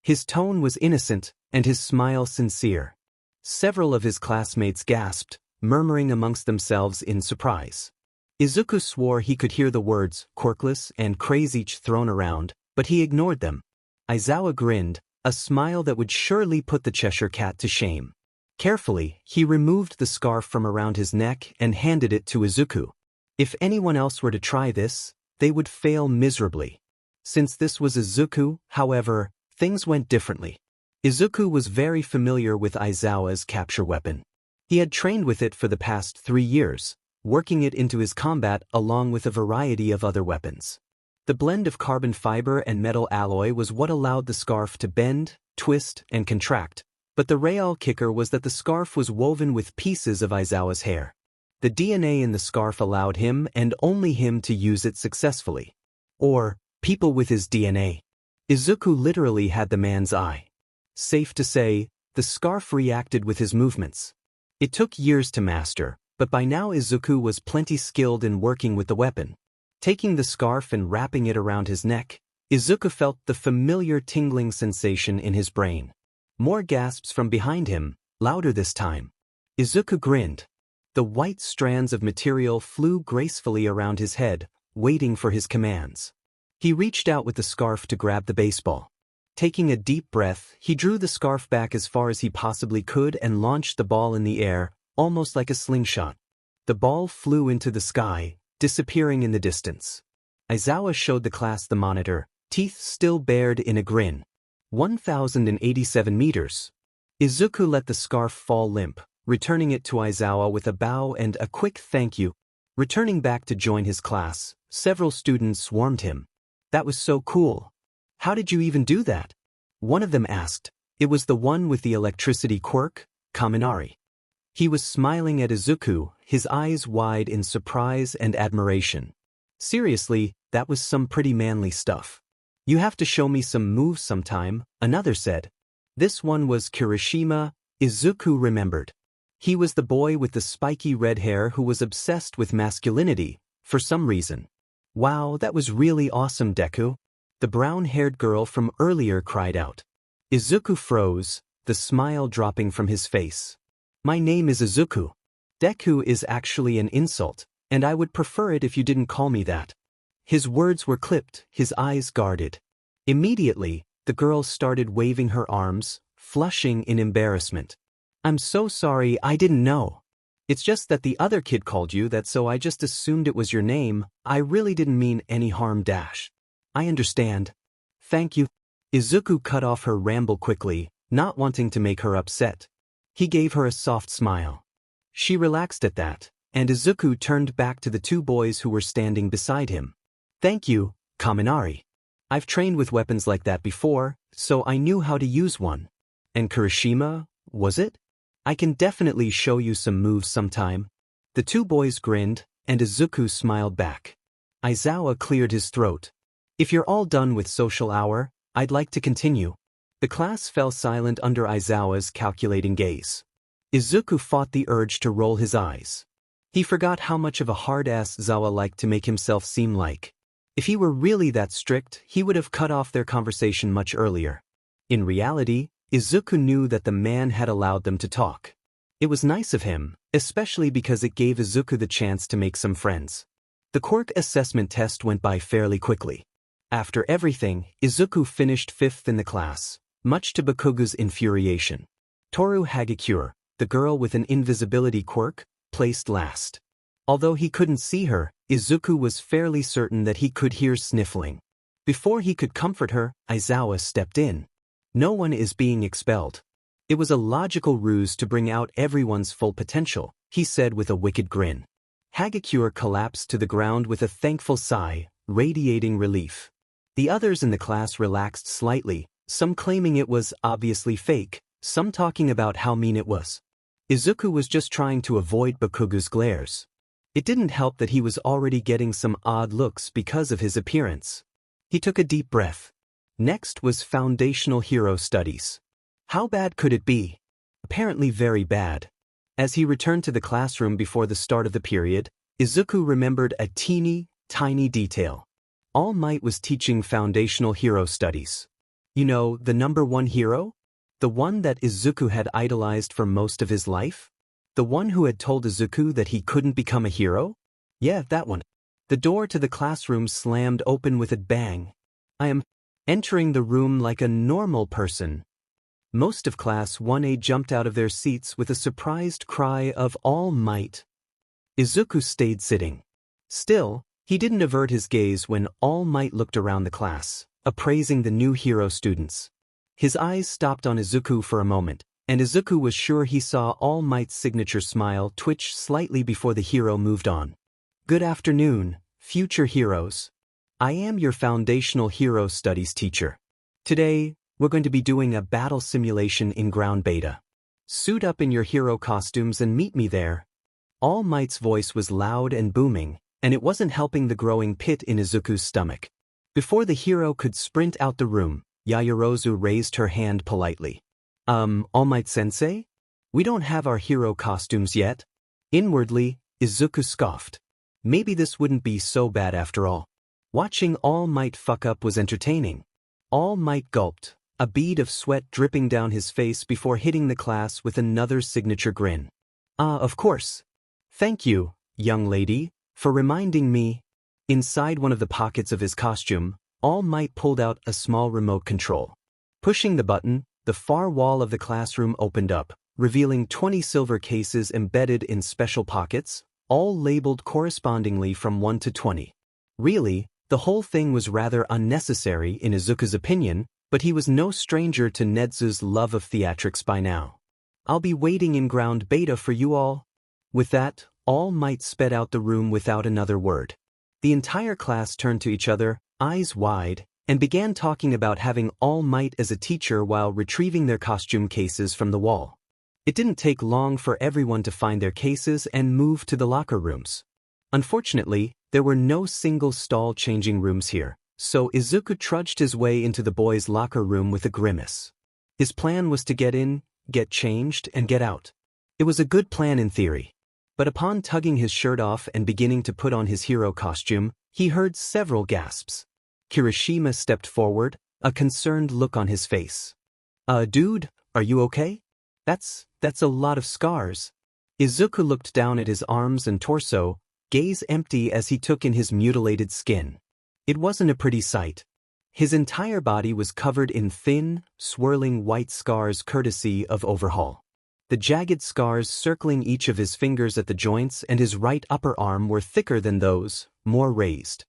His tone was innocent, and his smile sincere. Several of his classmates gasped, murmuring amongst themselves in surprise. Izuku swore he could hear the words quirkless and crazy thrown around, but he ignored them. Aizawa grinned, a smile that would surely put the Cheshire Cat to shame. Carefully, he removed the scarf from around his neck and handed it to Izuku. If anyone else were to try this, they would fail miserably. Since this was Izuku, however, things went differently. Izuku was very familiar with Aizawa's capture weapon. He had trained with it for the past 3 years, working it into his combat along with a variety of other weapons. The blend of carbon fiber and metal alloy was what allowed the scarf to bend, twist, and contract, but the real kicker was that the scarf was woven with pieces of Aizawa's hair. The DNA in the scarf allowed him and only him to use it successfully. Or, people with his DNA. Izuku literally had the man's eye. Safe to say, the scarf reacted with his movements. It took years to master, but by now Izuku was plenty skilled in working with the weapon. Taking the scarf and wrapping it around his neck, Izuku felt the familiar tingling sensation in his brain. More gasps from behind him, louder this time. Izuku grinned. The white strands of material flew gracefully around his head, waiting for his commands. He reached out with the scarf to grab the baseball. Taking a deep breath, he drew the scarf back as far as he possibly could and launched the ball in the air, almost like a slingshot. The ball flew into the sky, disappearing in the distance. Aizawa showed the class the monitor, teeth still bared in a grin. 1,087 meters. Izuku let the scarf fall limp, returning it to Aizawa with a bow and a quick thank you. Returning back to join his class, several students swarmed him. "That was so cool. How did you even do that?" One of them asked. It was the one with the electricity quirk, Kaminari. He was smiling at Izuku, his eyes wide in surprise and admiration. "Seriously, that was some pretty manly stuff. You have to show me some moves sometime, another said. This one was Kirishima, Izuku remembered. He was the boy with the spiky red hair who was obsessed with masculinity, for some reason. Wow, that was really awesome, Deku. The brown-haired girl from earlier cried out. Izuku froze, the smile dropping from his face. My name is Izuku. Deku is actually an insult, and I would prefer it if you didn't call me that. His words were clipped, his eyes guarded. Immediately, the girl started waving her arms, flushing in embarrassment. I'm so sorry, I didn't know. It's just that the other kid called you that, so I just assumed it was your name. I really didn't mean any harm. I understand. Thank you. Izuku cut off her ramble quickly, not wanting to make her upset. He gave her a soft smile. She relaxed at that, and Izuku turned back to the two boys who were standing beside him. Thank you, Kaminari. I've trained with weapons like that before, so I knew how to use one. And Kirishima, was it? I can definitely show you some moves sometime. The two boys grinned, and Izuku smiled back. Aizawa cleared his throat. If you're all done with social hour, I'd like to continue. The class fell silent under Aizawa's calculating gaze. Izuku fought the urge to roll his eyes. He forgot how much of a hard-ass Aizawa liked to make himself seem like. If he were really that strict, he would have cut off their conversation much earlier. In reality, Izuku knew that the man had allowed them to talk. It was nice of him, especially because it gave Izuku the chance to make some friends. The Quirk assessment test went by fairly quickly. After everything, Izuku finished 5th in the class, much to Bakugo's infuriation. Toru Hagakure, the girl with an invisibility quirk, placed last. Although he couldn't see her, Izuku was fairly certain that he could hear sniffling. Before he could comfort her, Aizawa stepped in. No one is being expelled. It was a logical ruse to bring out everyone's full potential, he said with a wicked grin. Hagakure collapsed to the ground with a thankful sigh, radiating relief. The others in the class relaxed slightly, some claiming it was obviously fake, some talking about how mean it was. Izuku was just trying to avoid Bakugo's glares. It didn't help that he was already getting some odd looks because of his appearance. He took a deep breath. Next was Foundational Hero Studies. How bad could it be? Apparently very bad. As he returned to the classroom before the start of the period, Izuku remembered a teeny, tiny detail. All Might was teaching Foundational Hero Studies. You know, the #1 hero? The one that Izuku had idolized for most of his life? The one who had told Izuku that he couldn't become a hero? Yeah, that one. The door to the classroom slammed open with a bang. I am entering the room like a normal person. Most of Class 1A jumped out of their seats with a surprised cry of All Might. Izuku stayed sitting. Still, he didn't avert his gaze when All Might looked around the class, appraising the new hero students. His eyes stopped on Izuku for a moment, and Izuku was sure he saw All Might's signature smile twitch slightly before the hero moved on. Good afternoon, future heroes. I am your Foundational Hero Studies teacher. Today, we're going to be doing a battle simulation in ground beta. Suit up in your hero costumes and meet me there. All Might's voice was loud and booming, and it wasn't helping the growing pit in Izuku's stomach. Before the hero could sprint out the room, Yaoyorozu raised her hand politely. All Might Sensei? We don't have our hero costumes yet. Inwardly, Izuku scoffed. Maybe this wouldn't be so bad after all. Watching All Might fuck up was entertaining. All Might gulped, a bead of sweat dripping down his face before hitting the class with another signature grin. Of course. Thank you, young lady, for reminding me. Inside one of the pockets of his costume, All Might pulled out a small remote control. Pushing the button, the far wall of the classroom opened up, revealing 20 silver cases embedded in special pockets, all labeled correspondingly from 1 to 20. Really, the whole thing was rather unnecessary in Izuku's opinion, but he was no stranger to Nedzu's love of theatrics by now. I'll be waiting in ground beta for you all. With that, All Might sped out the room without another word. The entire class turned to each other, eyes wide, and began talking about having All Might as a teacher while retrieving their costume cases from the wall. It didn't take long for everyone to find their cases and move to the locker rooms. Unfortunately, There were no single stall changing rooms here, so Izuku trudged his way into the boys' locker room with a grimace. His plan was to get in, get changed, and get out. It was a good plan in theory. But upon tugging his shirt off and beginning to put on his hero costume, he heard several gasps. Kirishima stepped forward, a concerned look on his face. Dude, are you okay? That's a lot of scars." Izuku looked down at his arms and torso, gaze empty as he took in his mutilated skin. It wasn't a pretty sight. His entire body was covered in thin, swirling white scars courtesy of overhaul. The jagged scars circling each of his fingers at the joints and his right upper arm were thicker than those, more raised.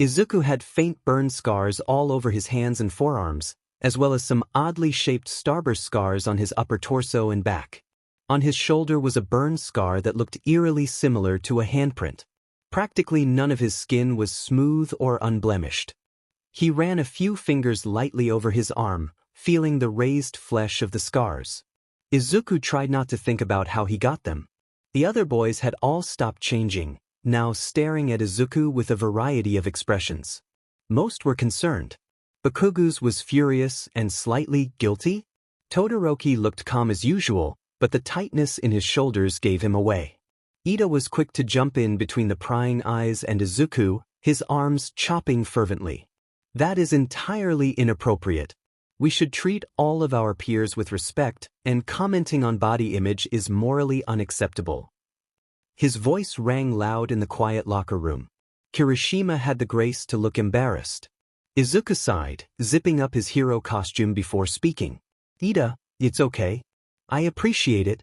Izuku had faint burn scars all over his hands and forearms, as well as some oddly shaped starburst scars on his upper torso and back. On his shoulder was a burn scar that looked eerily similar to a handprint. Practically none of his skin was smooth or unblemished. He ran a few fingers lightly over his arm, feeling the raised flesh of the scars. Izuku tried not to think about how he got them. The other boys had all stopped changing, now staring at Izuku with a variety of expressions. Most were concerned. Bakugo's was furious and slightly guilty. Todoroki looked calm as usual, but the tightness in his shoulders gave him away. Ida was quick to jump in between the prying eyes and Izuku, his arms chopping fervently. "That is entirely inappropriate. We should treat all of our peers with respect, and commenting on body image is morally unacceptable." His voice rang loud in the quiet locker room. Kirishima had the grace to look embarrassed. Izuku sighed, zipping up his hero costume before speaking. "Ida, it's okay. I appreciate it."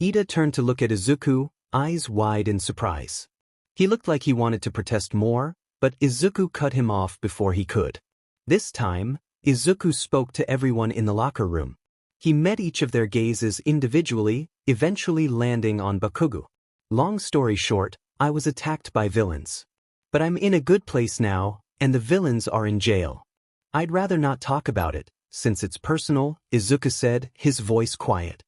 Ida turned to look at Izuku, eyes wide in surprise. He looked like he wanted to protest more, but Izuku cut him off before he could. This time, Izuku spoke to everyone in the locker room. He met each of their gazes individually, eventually landing on Bakugo. "Long story short, I was attacked by villains. But I'm in a good place now, and the villains are in jail. I'd rather not talk about it, since it's personal," Izuku said, his voice quiet.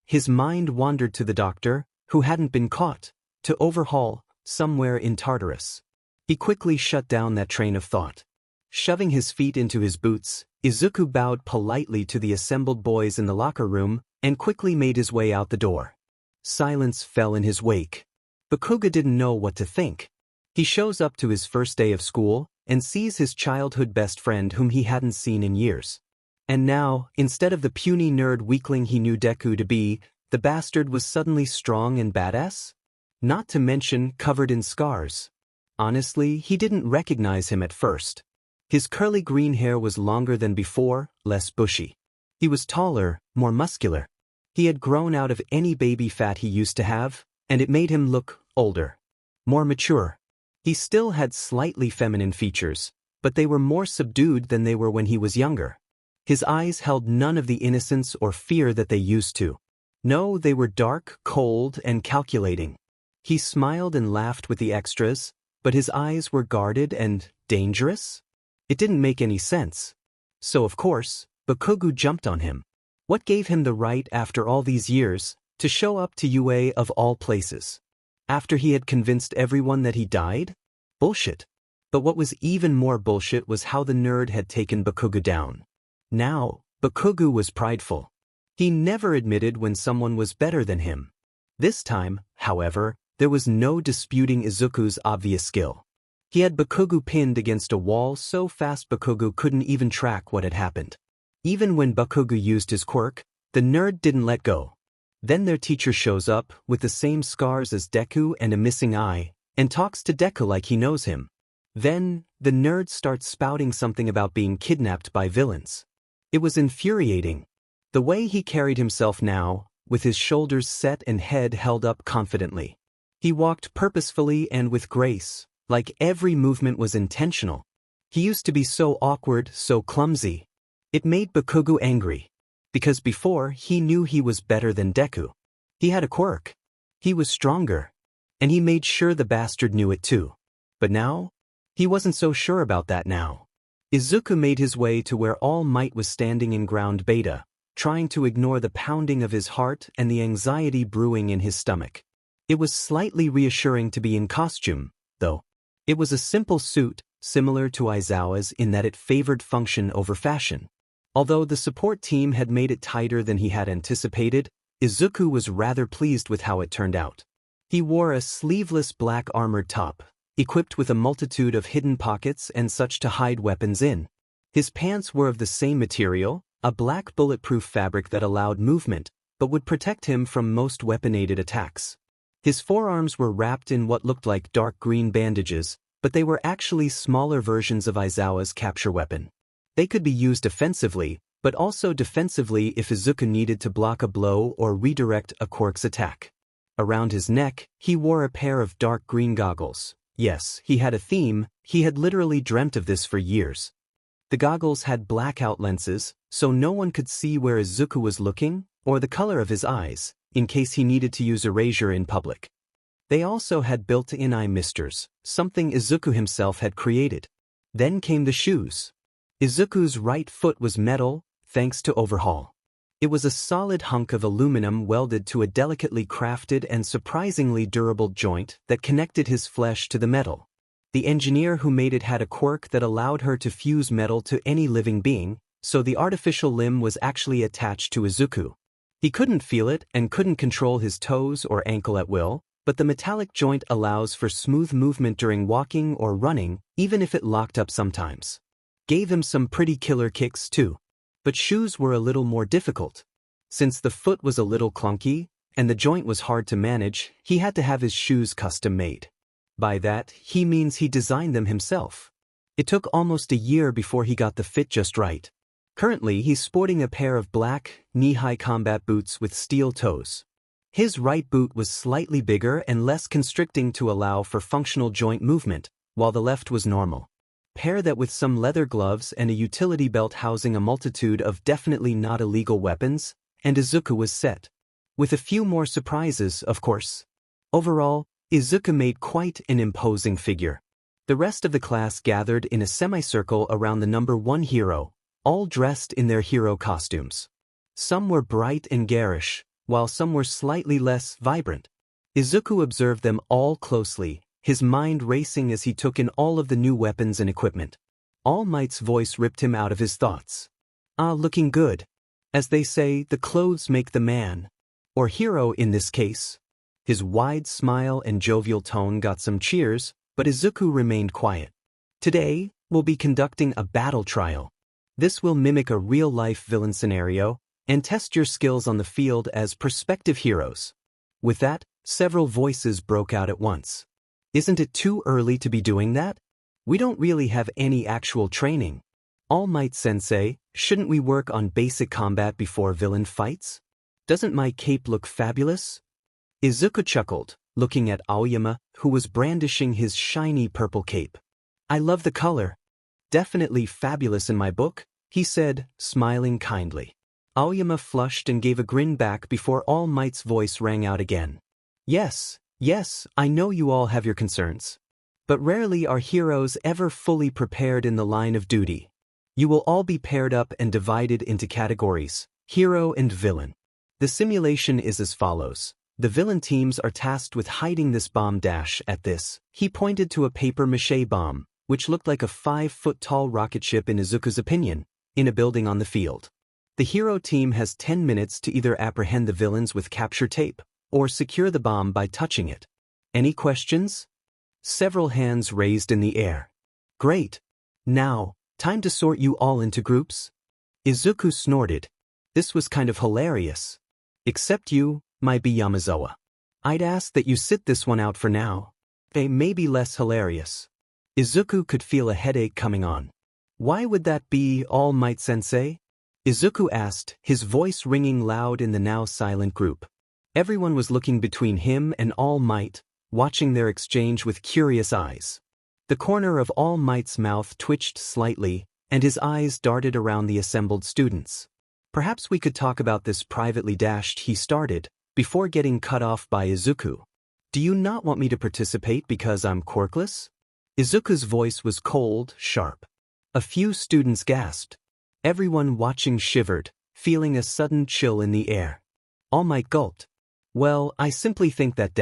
His mind wandered to the doctor, who hadn't been caught, to overhaul, somewhere in Tartarus. He quickly shut down that train of thought. Shoving his feet into his boots, Izuku bowed politely to the assembled boys in the locker room and quickly made his way out the door. Silence fell in his wake. Bakugo didn't know what to think. He shows up to his first day of school and sees his childhood best friend whom he hadn't seen in years. And now, instead of the puny nerd weakling he knew Deku to be, the bastard was suddenly strong and badass? Not to mention covered in scars. Honestly, he didn't recognize him at first. His curly green hair was longer than before, less bushy. He was taller, more muscular. He had grown out of any baby fat he used to have, and it made him look older, more mature. He still had slightly feminine features, but they were more subdued than they were when he was younger. His eyes held none of the innocence or fear that they used to. No, they were dark, cold, and calculating. He smiled and laughed with the extras, but his eyes were guarded and dangerous? It didn't make any sense. So of course, Bakugo jumped on him. What gave him the right after all these years to show up to UA of all places? After he had convinced everyone that he died? Bullshit. But what was even more bullshit was how the nerd had taken Bakugo down. Now, Bakugo was prideful. He never admitted when someone was better than him. This time, however, there was no disputing Izuku's obvious skill. He had Bakugo pinned against a wall so fast Bakugo couldn't even track what had happened. Even when Bakugo used his quirk, the nerd didn't let go. Then their teacher shows up, with the same scars as Deku and a missing eye, and talks to Deku like he knows him. Then, the nerd starts spouting something about being kidnapped by villains. It was infuriating. The way he carried himself now, with his shoulders set and head held up confidently. He walked purposefully and with grace, like every movement was intentional. He used to be so awkward, so clumsy. It made Bakugo angry. Because before, he knew he was better than Deku. He had a quirk. He was stronger. And he made sure the bastard knew it too. But now? He wasn't so sure about that now. Izuku made his way to where All Might was standing in ground beta, trying to ignore the pounding of his heart and the anxiety brewing in his stomach. It was slightly reassuring to be in costume, though. It was a simple suit, similar to Aizawa's in that it favored function over fashion. Although the support team had made it tighter than he had anticipated, Izuku was rather pleased with how it turned out. He wore a sleeveless black armored top, equipped with a multitude of hidden pockets and such to hide weapons in. His pants were of the same material, a black bulletproof fabric that allowed movement, but would protect him from most weapon-aided attacks. His forearms were wrapped in what looked like dark green bandages, but they were actually smaller versions of Aizawa's capture weapon. They could be used offensively, but also defensively if Izuku needed to block a blow or redirect a Quirk's attack. Around his neck, he wore a pair of dark green goggles. Yes, he had a theme, he had literally dreamt of this for years. The goggles had blackout lenses, so no one could see where Izuku was looking, or the color of his eyes, in case he needed to use erasure in public. They also had built-in eye misters, something Izuku himself had created. Then came the shoes. Izuku's right foot was metal, thanks to overhaul. It was a solid hunk of aluminum welded to a delicately crafted and surprisingly durable joint that connected his flesh to the metal. The engineer who made it had a quirk that allowed her to fuse metal to any living being, so the artificial limb was actually attached to Izuku. He couldn't feel it and couldn't control his toes or ankle at will, but the metallic joint allows for smooth movement during walking or running, even if it locked up sometimes. Gave him some pretty killer kicks too. But shoes were a little more difficult. Since the foot was a little clunky, and the joint was hard to manage, he had to have his shoes custom made. By that, he means he designed them himself. It took almost a year before he got the fit just right. Currently, he's sporting a pair of black, knee-high combat boots with steel toes. His right boot was slightly bigger and less constricting to allow for functional joint movement, while the left was normal. Pair that with some leather gloves and a utility belt housing a multitude of definitely not illegal weapons, and Izuku was set. With a few more surprises, of course. Overall, Izuku made quite an imposing figure. The rest of the class gathered in a semicircle around the number 1 hero, all dressed in their hero costumes. Some were bright and garish, while some were slightly less vibrant. Izuku observed them all closely, his mind racing as he took in all of the new weapons and equipment. All Might's voice ripped him out of his thoughts. "Ah, looking good. As they say, the clothes make the man. Or hero in this case." His wide smile and jovial tone got some cheers, but Izuku remained quiet. "Today, we'll be conducting a battle trial. This will mimic a real-life villain scenario, and test your skills on the field as prospective heroes." With that, several voices broke out at once. "Isn't it too early to be doing that? We don't really have any actual training. All Might Sensei, shouldn't we work on basic combat before villain fights? Doesn't my cape look fabulous?" Izuku chuckled, looking at Aoyama, who was brandishing his shiny purple cape. "I love the color. Definitely fabulous in my book," he said, smiling kindly. Aoyama flushed and gave a grin back before All Might's voice rang out again. Yes, I know you all have your concerns. But rarely are heroes ever fully prepared in the line of duty. You will all be paired up and divided into categories, hero and villain. The simulation is as follows. The villain teams are tasked with hiding this bomb at this. He pointed to a paper-mache bomb, which looked like a 5-foot-tall rocket ship in Izuku's opinion, in a building on the field. The hero team has 10 minutes to either apprehend the villains with capture tape, or secure the bomb by touching it. Any questions? Several hands raised in the air. Great. Now, time to sort you all into groups? Izuku snorted. This was kind of hilarious. Except you, my Yamazawa. I'd ask that you sit this one out for now. They may be less hilarious. Izuku could feel a headache coming on. Why would that be, All Might Sensei? Izuku asked, his voice ringing loud in the now silent group. Everyone was looking between him and All Might, watching their exchange with curious eyes. The corner of All Might's mouth twitched slightly, and his eyes darted around the assembled students. Perhaps we could talk about this privately, he started, before getting cut off by Izuku. Do you not want me to participate because I'm quirkless? Izuku's voice was cold, sharp. A few students gasped. Everyone watching shivered, feeling a sudden chill in the air. All Might gulped. Well, I simply think that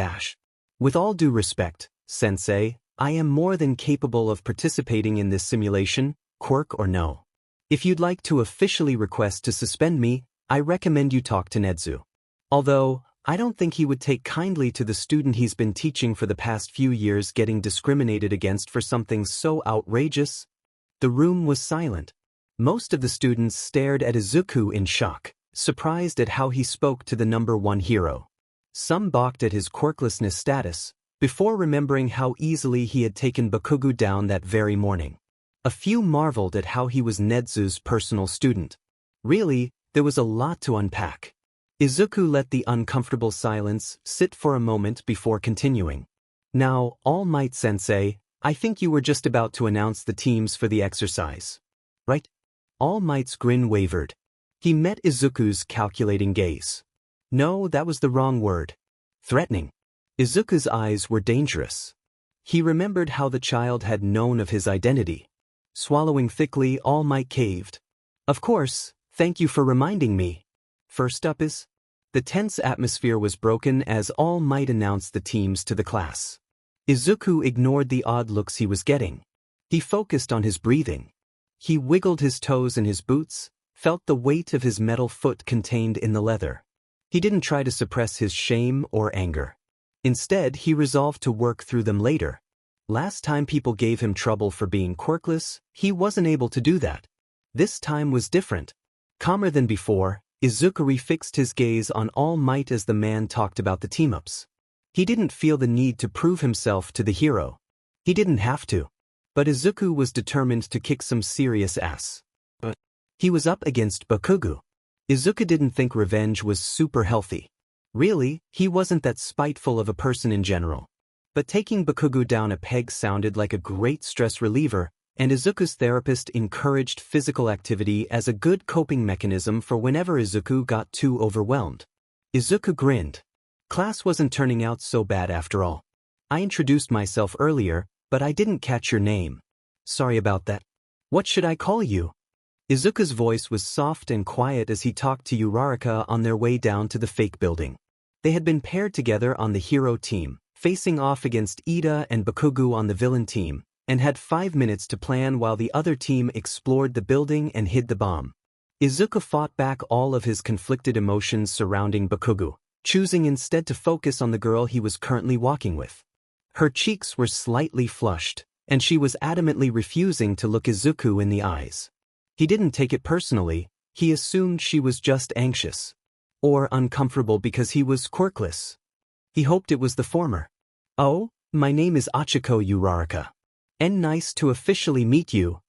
With all due respect, Sensei, I am more than capable of participating in this simulation, Quirk or no. If you'd like to officially request to suspend me, I recommend you talk to Nedzu. Although, I don't think he would take kindly to the student he's been teaching for the past few years getting discriminated against for something so outrageous. The room was silent. Most of the students stared at Izuku in shock, surprised at how he spoke to the number one hero. Some balked at his quirklessness status, before remembering how easily he had taken Bakugo down that very morning. A few marveled at how he was Nedzu's personal student. Really, there was a lot to unpack. Izuku let the uncomfortable silence sit for a moment before continuing. Now, All Might Sensei, I think you were just about to announce the teams for the exercise. Right? All Might's grin wavered. He met Izuku's calculating gaze. No, that was the wrong word. Threatening. Izuku's eyes were dangerous. He remembered how the child had known of his identity. Swallowing thickly, All Might caved. Of course, thank you for reminding me. First up is... The tense atmosphere was broken as All Might announced the teams to the class. Izuku ignored the odd looks he was getting. He focused on his breathing. He wiggled his toes in his boots, felt the weight of his metal foot contained in the leather. He didn't try to suppress his shame or anger. Instead, he resolved to work through them later. Last time people gave him trouble for being quirkless, he wasn't able to do that. This time was different. Calmer than before, Izuku fixed his gaze on All Might as the man talked about the team-ups. He didn't feel the need to prove himself to the hero. He didn't have to. But Izuku was determined to kick some serious ass. But he was up against Bakugo. Izuku didn't think revenge was super healthy. Really, he wasn't that spiteful of a person in general. But taking Bakugo down a peg sounded like a great stress reliever, and Izuku's therapist encouraged physical activity as a good coping mechanism for whenever Izuku got too overwhelmed. Izuku grinned. Class wasn't turning out so bad after all. I introduced myself earlier, but I didn't catch your name. Sorry about that. What should I call you? Izuku's voice was soft and quiet as he talked to Uraraka on their way down to the fake building. They had been paired together on the hero team, facing off against Ida and Bakugo on the villain team, and had 5 minutes to plan while the other team explored the building and hid the bomb. Izuku fought back all of his conflicted emotions surrounding Bakugo, choosing instead to focus on the girl he was currently walking with. Her cheeks were slightly flushed, and she was adamantly refusing to look Izuku in the eyes. He didn't take it personally, he assumed she was just anxious. Or uncomfortable because he was quirkless. He hoped it was the former. Oh, my name is Achiko Uraraka. And nice to officially meet you.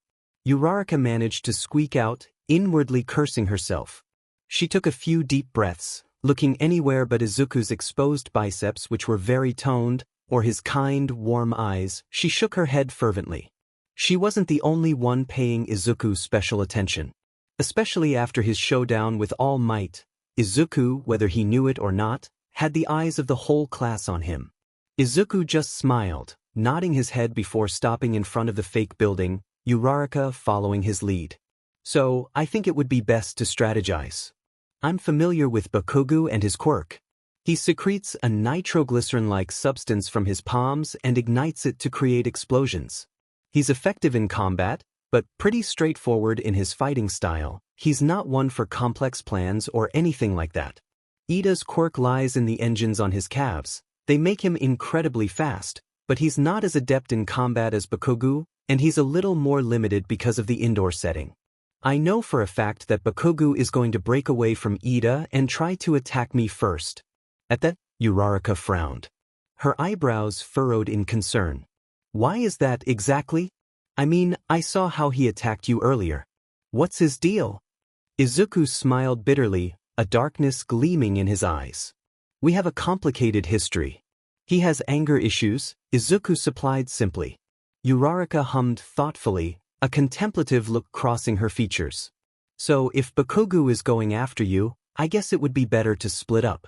Uraraka managed to squeak out, inwardly cursing herself. She took a few deep breaths, looking anywhere but Izuku's exposed biceps which were very toned, or his kind, warm eyes. She shook her head fervently. She wasn't the only one paying Izuku special attention. Especially after his showdown with All Might, Izuku, whether he knew it or not, had the eyes of the whole class on him. Izuku just smiled, nodding his head before stopping in front of the fake building, Uraraka following his lead. So, I think it would be best to strategize. I'm familiar with Bakugo and his quirk. He secretes a nitroglycerin-like substance from his palms and ignites it to create explosions. He's effective in combat, but pretty straightforward in his fighting style. He's not one for complex plans or anything like that. Ida's quirk lies in the engines on his calves. They make him incredibly fast, but he's not as adept in combat as Bakugo, and he's a little more limited because of the indoor setting. I know for a fact that Bakugo is going to break away from Ida and try to attack me first. At that, Uraraka frowned. Her eyebrows furrowed in concern. Why is that exactly? I mean, I saw how he attacked you earlier. What's his deal? Izuku smiled bitterly, a darkness gleaming in his eyes. We have a complicated history. He has anger issues, Izuku supplied simply. Uraraka hummed thoughtfully, a contemplative look crossing her features. So if Bakugo is going after you, I guess it would be better to split up.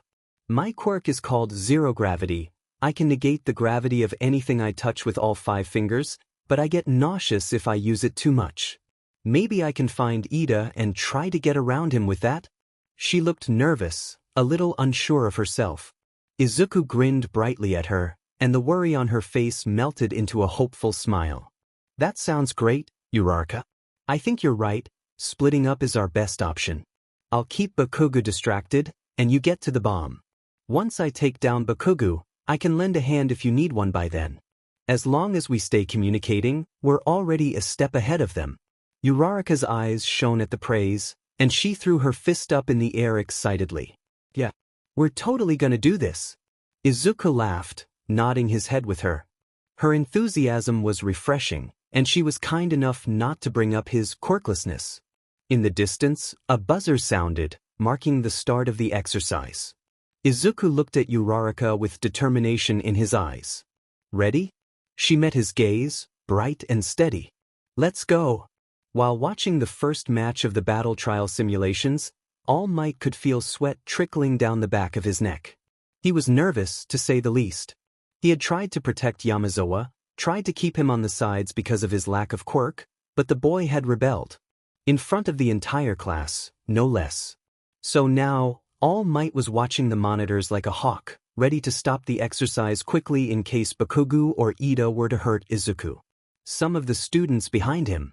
My quirk is called zero gravity. I can negate the gravity of anything I touch with all 5 fingers, but I get nauseous if I use it too much. Maybe I can find Ida and try to get around him with that? She looked nervous, a little unsure of herself. Izuku grinned brightly at her, and the worry on her face melted into a hopeful smile. That sounds great, Uraraka. I think you're right, splitting up is our best option. I'll keep Bakugo distracted, and you get to the bomb. Once I take down Bakugo, I can lend a hand if you need one by then. As long as we stay communicating, we're already a step ahead of them. Uraraka's eyes shone at the praise, and she threw her fist up in the air excitedly. Yeah, we're totally gonna do this. Izuku laughed, nodding his head with her. Her enthusiasm was refreshing, and she was kind enough not to bring up his quirklessness. In the distance, a buzzer sounded, marking the start of the exercise. Izuku looked at Uraraka with determination in his eyes. Ready? She met his gaze, bright and steady. Let's go. While watching the first match of the battle trial simulations, All Might could feel sweat trickling down the back of his neck. He was nervous, to say the least. He had tried to protect Yamazawa, tried to keep him on the sides because of his lack of quirk, but the boy had rebelled. In front of the entire class, no less. So now, All Might was watching the monitors like a hawk, ready to stop the exercise quickly in case Bakugo or Ida were to hurt Izuku. Some of the students behind him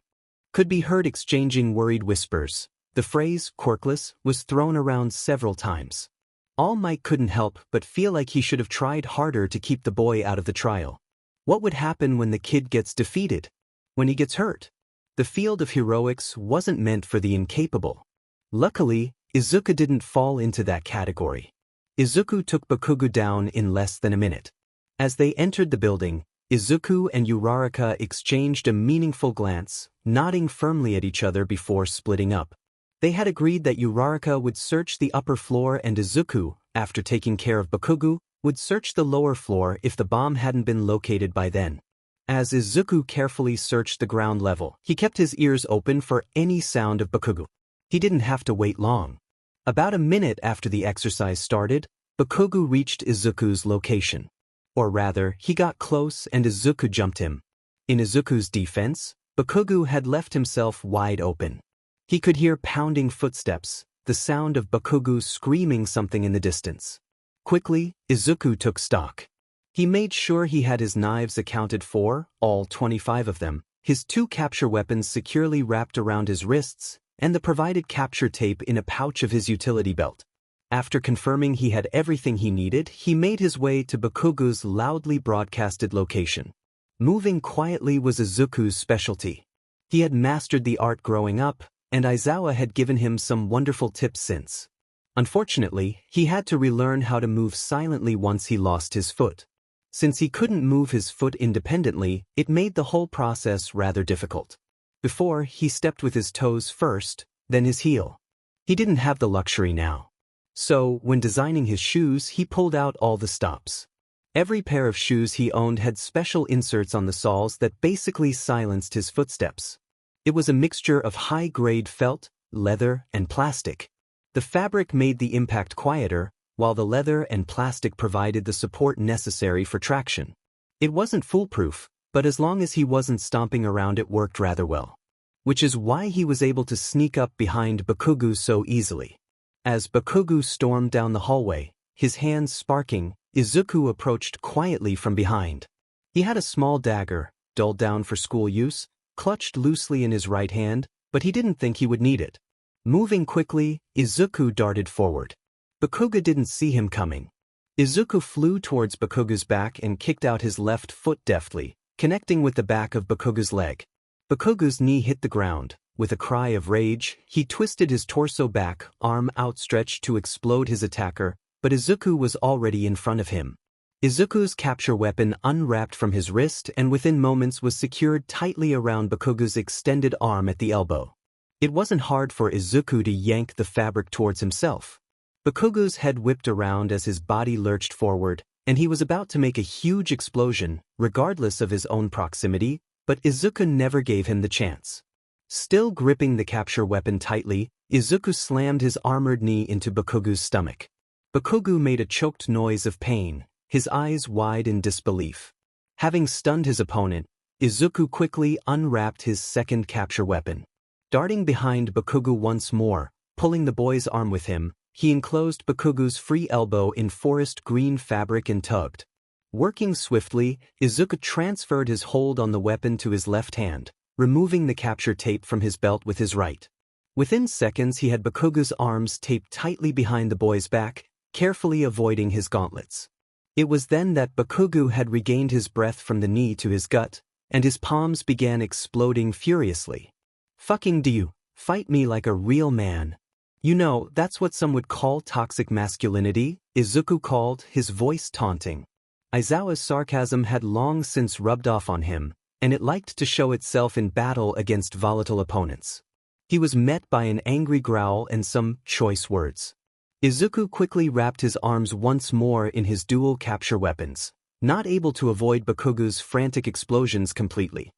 could be heard exchanging worried whispers. The phrase, quirkless, was thrown around several times. All Might couldn't help but feel like he should have tried harder to keep the boy out of the trial. What would happen when the kid gets defeated? When he gets hurt? The field of heroics wasn't meant for the incapable. Luckily, Izuku didn't fall into that category. Izuku took Bakugo down in less than a minute. As they entered the building, Izuku and Uraraka exchanged a meaningful glance, nodding firmly at each other before splitting up. They had agreed that Uraraka would search the upper floor and Izuku, after taking care of Bakugo, would search the lower floor if the bomb hadn't been located by then. As Izuku carefully searched the ground level, he kept his ears open for any sound of Bakugo. He didn't have to wait long. About a minute after the exercise started, Bakugo reached Izuku's location. Or rather, he got close and Izuku jumped him. In Izuku's defense, Bakugo had left himself wide open. He could hear pounding footsteps, the sound of Bakugo screaming something in the distance. Quickly, Izuku took stock. He made sure he had his knives accounted for, all 25 of them, his 2 capture weapons securely wrapped around his wrists, and the provided capture tape in a pouch of his utility belt. After confirming he had everything he needed, he made his way to Bakugo's loudly broadcasted location. Moving quietly was Izuku's specialty. He had mastered the art growing up, and Aizawa had given him some wonderful tips since. Unfortunately, he had to relearn how to move silently once he lost his foot. Since he couldn't move his foot independently, it made the whole process rather difficult. Before, he stepped with his toes first, then his heel. He didn't have the luxury now. So, when designing his shoes, he pulled out all the stops. Every pair of shoes he owned had special inserts on the soles that basically silenced his footsteps. It was a mixture of high-grade felt, leather, and plastic. The fabric made the impact quieter, while the leather and plastic provided the support necessary for traction. It wasn't foolproof, but as long as he wasn't stomping around it worked rather well. Which is why he was able to sneak up behind Bakugo so easily. As Bakugo stormed down the hallway, his hands sparking, Izuku approached quietly from behind. He had a small dagger, dulled down for school use, clutched loosely in his right hand, but he didn't think he would need it. Moving quickly, Izuku darted forward. Bakugo didn't see him coming. Izuku flew towards Bakugo's back and kicked out his left foot deftly, connecting with the back of Bakugo's leg. Bakugo's knee hit the ground. With a cry of rage, he twisted his torso back, arm outstretched to explode his attacker, but Izuku was already in front of him. Izuku's capture weapon unwrapped from his wrist and within moments was secured tightly around Bakugo's extended arm at the elbow. It wasn't hard for Izuku to yank the fabric towards himself. Bakugo's head whipped around as his body lurched forward, and he was about to make a huge explosion, regardless of his own proximity, but Izuku never gave him the chance. Still gripping the capture weapon tightly, Izuku slammed his armored knee into Bakugo's stomach. Bakugo made a choked noise of pain, his eyes wide in disbelief. Having stunned his opponent, Izuku quickly unwrapped his second capture weapon. Darting behind Bakugo once more, pulling the boy's arm with him, he enclosed Bakugo's free elbow in forest green fabric and tugged. Working swiftly, Izuku transferred his hold on the weapon to his left hand, removing the capture tape from his belt with his right. Within seconds he had Bakugo's arms taped tightly behind the boy's back, carefully avoiding his gauntlets. It was then that Bakugo had regained his breath from the knee to his gut, and his palms began exploding furiously. "Fucking do you fight me like a real man? You know, that's what some would call toxic masculinity," Izuku called, his voice taunting. Aizawa's sarcasm had long since rubbed off on him, and it liked to show itself in battle against volatile opponents. He was met by an angry growl and some choice words. Izuku quickly wrapped his arms once more in his dual capture weapons, not able to avoid Bakugo's frantic explosions completely.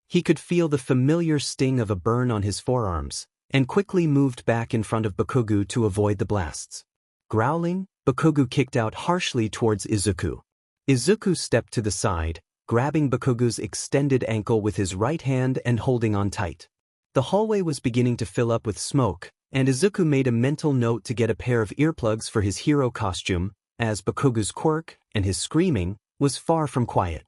He could feel the familiar sting of a burn on his forearms, and quickly moved back in front of Bakugo to avoid the blasts. Growling, Bakugo kicked out harshly towards Izuku. Izuku stepped to the side, grabbing Bakugo's extended ankle with his right hand and holding on tight. The hallway was beginning to fill up with smoke, and Izuku made a mental note to get a pair of earplugs for his hero costume, as Bakugo's quirk, and his screaming, was far from quiet.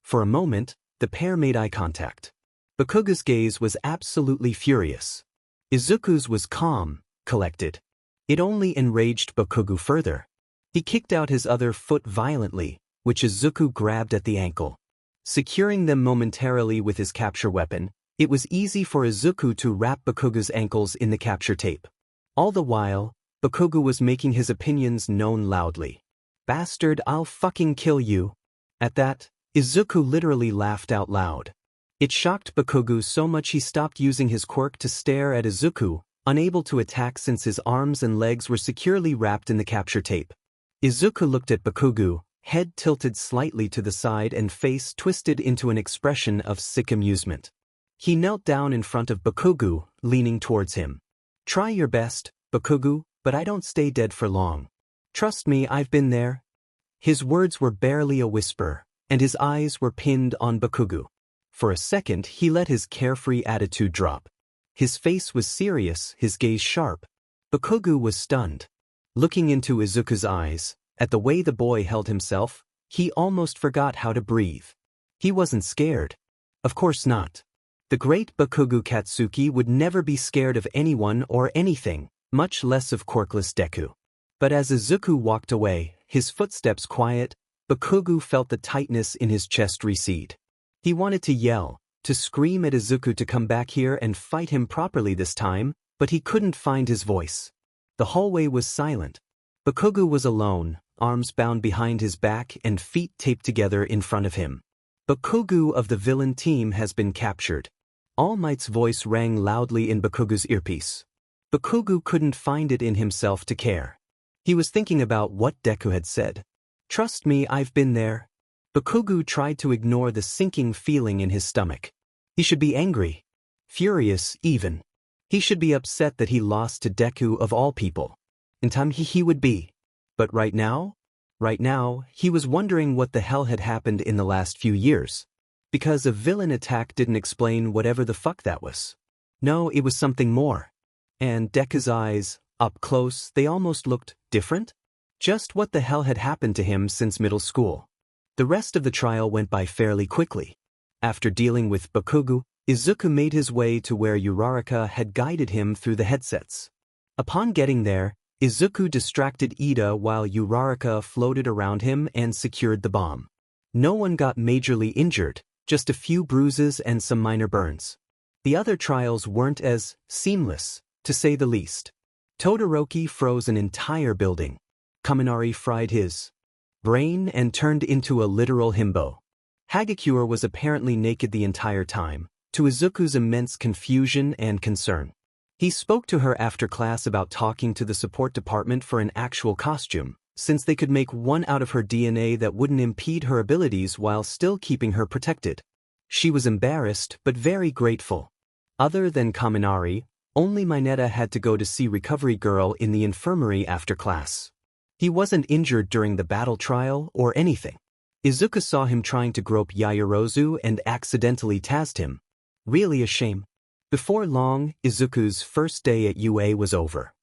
For a moment, the pair made eye contact. Bakugo's gaze was absolutely furious. Izuku's was calm, collected. It only enraged Bakugo further. He kicked out his other foot violently, which Izuku grabbed at the ankle. Securing them momentarily with his capture weapon, it was easy for Izuku to wrap Bakugo's ankles in the capture tape. All the while, Bakugo was making his opinions known loudly. "Bastard, I'll fucking kill you." At that, Izuku literally laughed out loud. It shocked Bakugo so much he stopped using his quirk to stare at Izuku, unable to attack since his arms and legs were securely wrapped in the capture tape. Izuku looked at Bakugo, head tilted slightly to the side and face twisted into an expression of sick amusement. He knelt down in front of Bakugo, leaning towards him. "Try your best, Bakugo, but I don't stay dead for long. Trust me, I've been there." His words were barely a whisper, and his eyes were pinned on Bakugo. For a second he let his carefree attitude drop. His face was serious, his gaze sharp. Bakugo was stunned. Looking into Izuku's eyes, at the way the boy held himself, he almost forgot how to breathe. He wasn't scared. Of course not. The great Bakugo Katsuki would never be scared of anyone or anything, much less of quirkless Deku. But as Izuku walked away, his footsteps quiet, Bakugo felt the tightness in his chest recede. He wanted to yell, to scream at Izuku to come back here and fight him properly this time, but he couldn't find his voice. The hallway was silent. Bakugo was alone, arms bound behind his back and feet taped together in front of him. "Bakugo of the villain team has been captured." All Might's voice rang loudly in Bakugo's earpiece. Bakugo couldn't find it in himself to care. He was thinking about what Deku had said. "Trust me, I've been there." Bakugo tried to ignore the sinking feeling in his stomach. He should be angry. Furious, even. He should be upset that he lost to Deku of all people. In time he would be. But right now, he was wondering what the hell had happened in the last few years. Because a villain attack didn't explain whatever the fuck that was. No, it was something more. And Deku's eyes, up close, they almost looked different? Just what the hell had happened to him since middle school? The rest of the trial went by fairly quickly. After dealing with Bakugo, Izuku made his way to where Uraraka had guided him through the headsets. Upon getting there, Izuku distracted Ida while Uraraka floated around him and secured the bomb. No one got majorly injured, just a few bruises and some minor burns. The other trials weren't as seamless, to say the least. Todoroki froze an entire building. Kaminari fried his brain and turned into a literal himbo. Hagakure was apparently naked the entire time, to Izuku's immense confusion and concern. He spoke to her after class about talking to the support department for an actual costume, since they could make one out of her DNA that wouldn't impede her abilities while still keeping her protected. She was embarrassed but very grateful. Other than Kaminari, only Mineta had to go to see Recovery Girl in the infirmary after class. He wasn't injured during the battle trial or anything. Izuku saw him trying to grope Yaoyorozu and accidentally tazzed him. Really a shame. Before long, Izuku's first day at UA was over.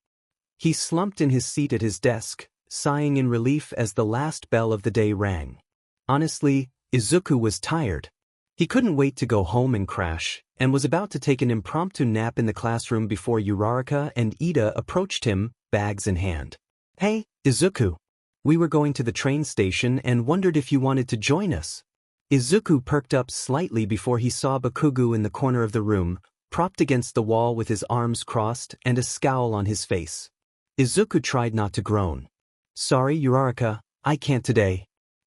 He slumped in his seat at his desk, sighing in relief as the last bell of the day rang. Honestly, Izuku was tired. He couldn't wait to go home and crash, and was about to take an impromptu nap in the classroom before Uraraka and Ida approached him, bags in hand. Hey, Izuku. We were going to the train station and wondered if you wanted to join us. Izuku perked up slightly before he saw Bakugo in the corner of the room, propped against the wall with his arms crossed and a scowl on his face. Izuku tried not to groan. Sorry, Uraraka, I can't today.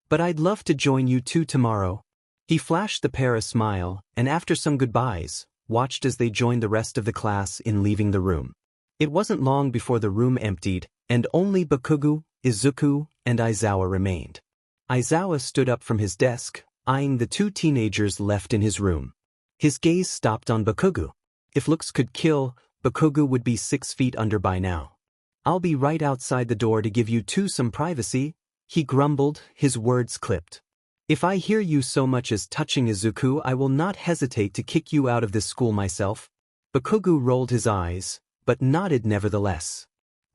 But I'd love to join you two tomorrow. He flashed the pair a smile, and after some goodbyes, watched as they joined the rest of the class in leaving the room. It wasn't long before the room emptied, and only Bakugo, Izuku, and Aizawa remained. Aizawa stood up from his desk, eyeing the two teenagers left in his room. His gaze stopped on Bakugo. If looks could kill, Bakugo would be 6 feet under by now. I'll be right outside the door to give you two some privacy, he grumbled, his words clipped. If I hear you so much as touching Izuku, I will not hesitate to kick you out of this school myself. Bakugo rolled his eyes, but nodded nevertheless.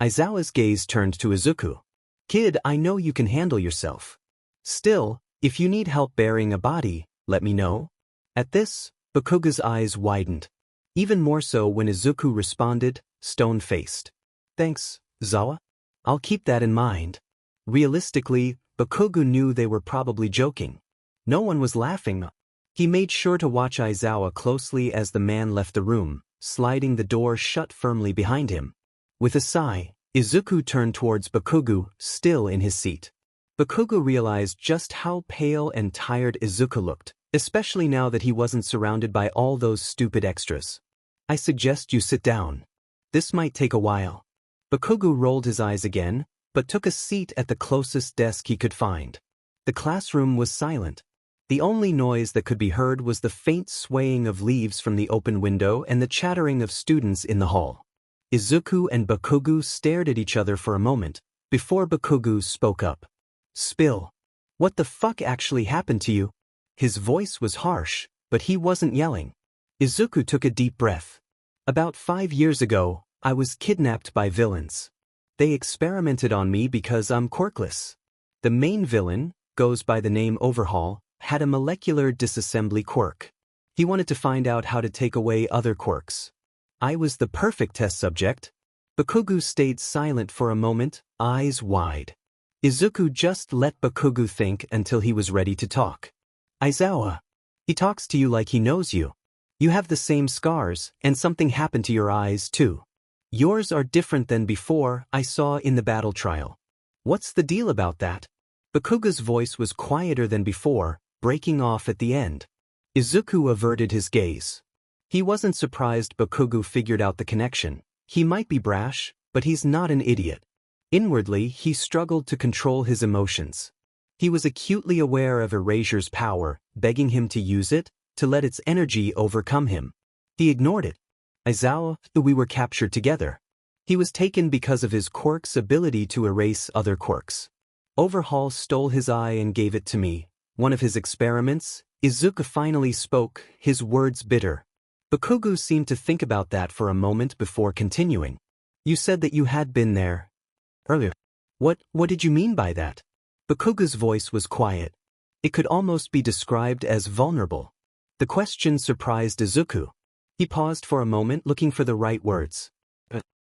Aizawa's gaze turned to Izuku. Kid, I know you can handle yourself. Still, if you need help burying a body, let me know. At this, Bakugo's eyes widened. Even more so when Izuku responded, stone-faced. Thanks, Zawa. I'll keep that in mind. Realistically, Bakugo knew they were probably joking. No one was laughing. He made sure to watch Aizawa closely as the man left the room, sliding the door shut firmly behind him. With a sigh, Izuku turned towards Bakugo, still in his seat. Bakugo realized just how pale and tired Izuku looked, especially now that he wasn't surrounded by all those stupid extras. I suggest you sit down. This might take a while. Bakugo rolled his eyes again, but took a seat at the closest desk he could find. The classroom was silent. The only noise that could be heard was the faint swaying of leaves from the open window and the chattering of students in the hall. Izuku and Bakugo stared at each other for a moment, before Bakugo spoke up. Spill. What the fuck actually happened to you? His voice was harsh, but he wasn't yelling. Izuku took a deep breath. About 5 years ago, I was kidnapped by villains. They experimented on me because I'm quirkless. The main villain, goes by the name Overhaul, had a molecular disassembly quirk. He wanted to find out how to take away other quirks. I was the perfect test subject. Bakugo stayed silent for a moment, eyes wide. Izuku just let Bakugo think until he was ready to talk. Aizawa. He talks to you like he knows you. You have the same scars, and something happened to your eyes too. Yours are different than before, I saw in the battle trial. What's the deal about that? Bakugo's voice was quieter than before, breaking off at the end. Izuku averted his gaze. He wasn't surprised Bakugo figured out the connection. He might be brash, but he's not an idiot. Inwardly, he struggled to control his emotions. He was acutely aware of Erasure's power, begging him to use it, to let its energy overcome him. He ignored it. Aizawa, we were captured together. He was taken because of his quirk's ability to erase other quirks. Overhaul stole his eye and gave it to me. One of his experiments. Izuku finally spoke, his words bitter. Bakugo seemed to think about that for a moment before continuing. You said that you had been there earlier. What did you mean by that? Bakugo's voice was quiet. It could almost be described as vulnerable. The question surprised Izuku. He paused for a moment looking for the right words.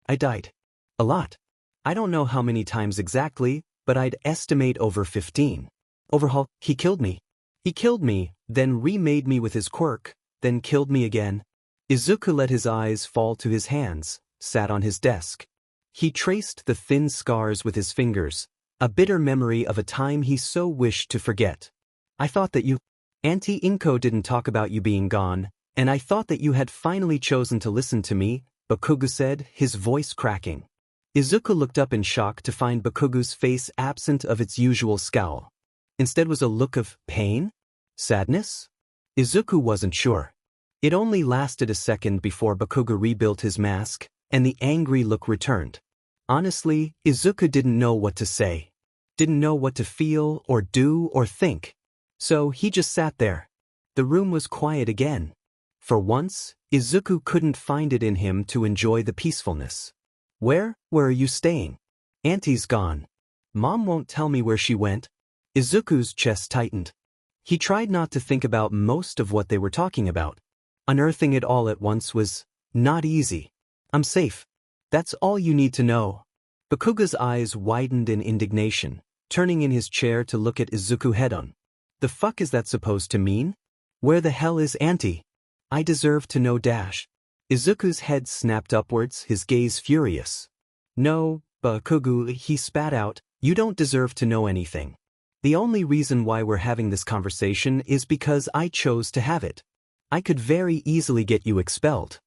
I died. A lot. I don't know how many times exactly, but I'd estimate over 15. Overhaul, he killed me. He killed me, then remade me with his quirk, then killed me again. Izuku let his eyes fall to his hands, sat on his desk. He traced the thin scars with his fingers, a bitter memory of a time he so wished to forget. I thought that you... Auntie Inko didn't talk about you being gone, and I thought that you had finally chosen to listen to me, Bakugo said, his voice cracking. Izuku looked up in shock to find Bakugo's face absent of its usual scowl. Instead was a look of pain? Sadness? Izuku wasn't sure. It only lasted a second before Bakugo rebuilt his mask, and the angry look returned. Honestly, Izuku didn't know what to say. Didn't know what to feel, or do, or think. So he just sat there. The room was quiet again. For once, Izuku couldn't find it in him to enjoy the peacefulness. Where are you staying? Auntie's gone. Mom won't tell me where she went. Izuku's chest tightened. He tried not to think about most of what they were talking about. Unearthing it all at once was not easy. I'm safe. That's all you need to know. Bakugo's eyes widened in indignation, turning in his chair to look at Izuku head-on. The fuck is that supposed to mean? Where the hell is Auntie? I deserve to know dash. Izuku's head snapped upwards, his gaze furious. No, Bakugo, he spat out, you don't deserve to know anything. The only reason why we're having this conversation is because I chose to have it. I could very easily get you expelled.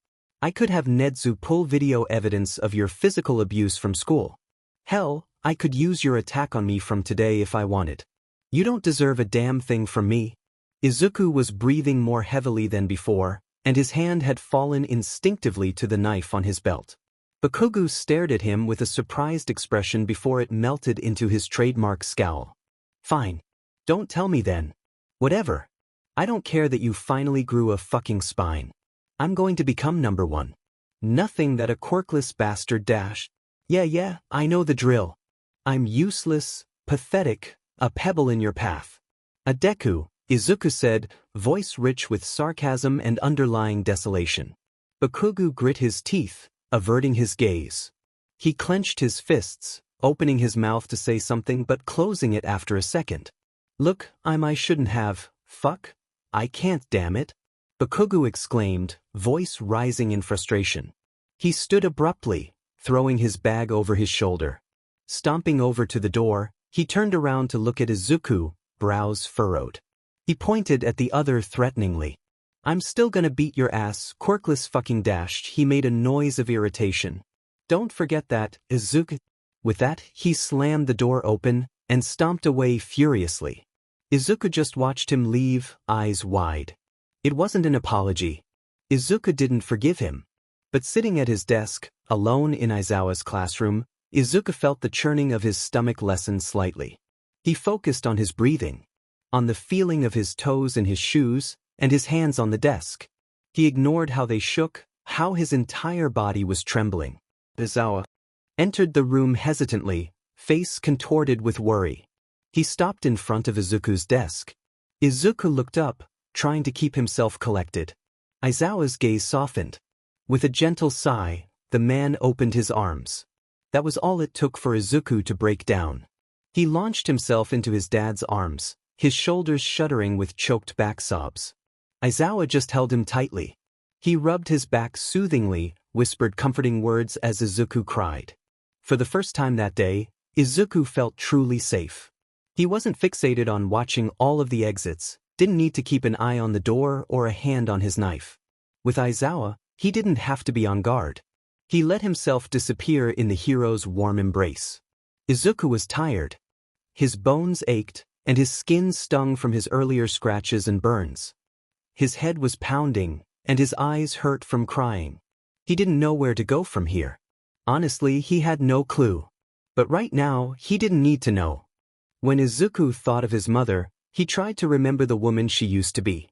I could have Nedzu pull video evidence of your physical abuse from school. Hell, I could use your attack on me from today if I wanted. You don't deserve a damn thing from me. Izuku was breathing more heavily than before, and his hand had fallen instinctively to the knife on his belt. Bakugo stared at him with a surprised expression before it melted into his trademark scowl. Fine. Don't tell me then. Whatever. I don't care that you finally grew a fucking spine. I'm going to become number one. Nothing that a quirkless bastard dash. Yeah, I know the drill. I'm useless, pathetic, a pebble in your path. A Deku, Izuku said, voice rich with sarcasm and underlying desolation. Bakugo grit his teeth, averting his gaze. He clenched his fists, opening his mouth to say something but closing it after a second. Look, I shouldn't have, fuck, I can't damn it. Bakugo exclaimed, voice rising in frustration. He stood abruptly, throwing his bag over his shoulder. Stomping over to the door, he turned around to look at Izuku, brows furrowed. He pointed at the other threateningly. I'm still gonna beat your ass, quirkless fucking dashed. He made a noise of irritation. Don't forget that, Izuku. With that, he slammed the door open and stomped away furiously. Izuku just watched him leave, eyes wide. It wasn't an apology. Izuku didn't forgive him. But sitting at his desk, alone in Aizawa's classroom, Izuku felt the churning of his stomach lessen slightly. He focused on his breathing, on the feeling of his toes in his shoes, and his hands on the desk. He ignored how they shook, how his entire body was trembling. Aizawa entered the room hesitantly, face contorted with worry. He stopped in front of Izuku's desk. Izuku looked up, trying to keep himself collected. Aizawa's gaze softened. With a gentle sigh, the man opened his arms. That was all it took for Izuku to break down. He launched himself into his dad's arms, his shoulders shuddering with choked back sobs. Aizawa just held him tightly. He rubbed his back soothingly, whispered comforting words as Izuku cried. For the first time that day, Izuku felt truly safe. He wasn't fixated on watching all of the exits, didn't need to keep an eye on the door or a hand on his knife. With Aizawa, he didn't have to be on guard. He let himself disappear in the hero's warm embrace. Izuku was tired. His bones ached, and his skin stung from his earlier scratches and burns. His head was pounding, and his eyes hurt from crying. He didn't know where to go from here. Honestly, he had no clue. But right now, he didn't need to know. When Izuku thought of his mother, he tried to remember the woman she used to be.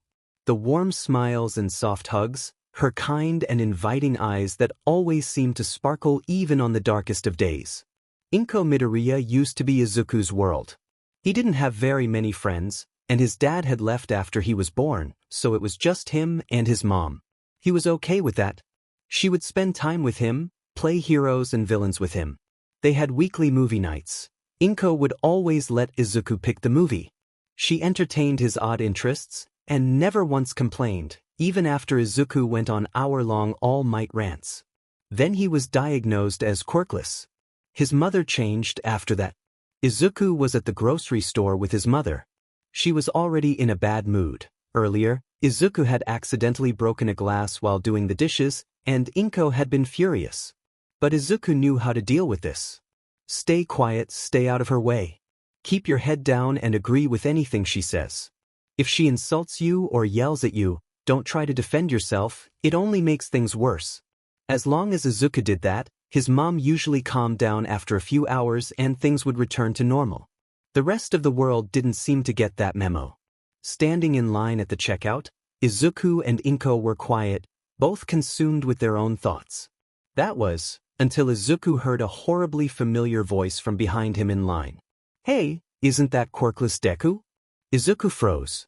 The warm smiles and soft hugs, her kind and inviting eyes that always seemed to sparkle even on the darkest of days. Inko Midoriya used to be Izuku's world. He didn't have very many friends, and his dad had left after he was born, so it was just him and his mom. He was okay with that. She would spend time with him, play heroes and villains with him. They had weekly movie nights. Inko would always let Izuku pick the movie. She entertained his odd interests, and never once complained, even after Izuku went on hour-long all-might rants. Then he was diagnosed as quirkless. His mother changed after that. Izuku was at the grocery store with his mother. She was already in a bad mood. Earlier, Izuku had accidentally broken a glass while doing the dishes, and Inko had been furious. But Izuku knew how to deal with this. Stay quiet, stay out of her way. Keep your head down and agree with anything she says. If she insults you or yells at you, don't try to defend yourself, it only makes things worse. As long as Izuku did that, his mom usually calmed down after a few hours and things would return to normal. The rest of the world didn't seem to get that memo. Standing in line at the checkout, Izuku and Inko were quiet, both consumed with their own thoughts. That was, until Izuku heard a horribly familiar voice from behind him in line. Hey, Isn't that quirkless Deku? Izuku froze.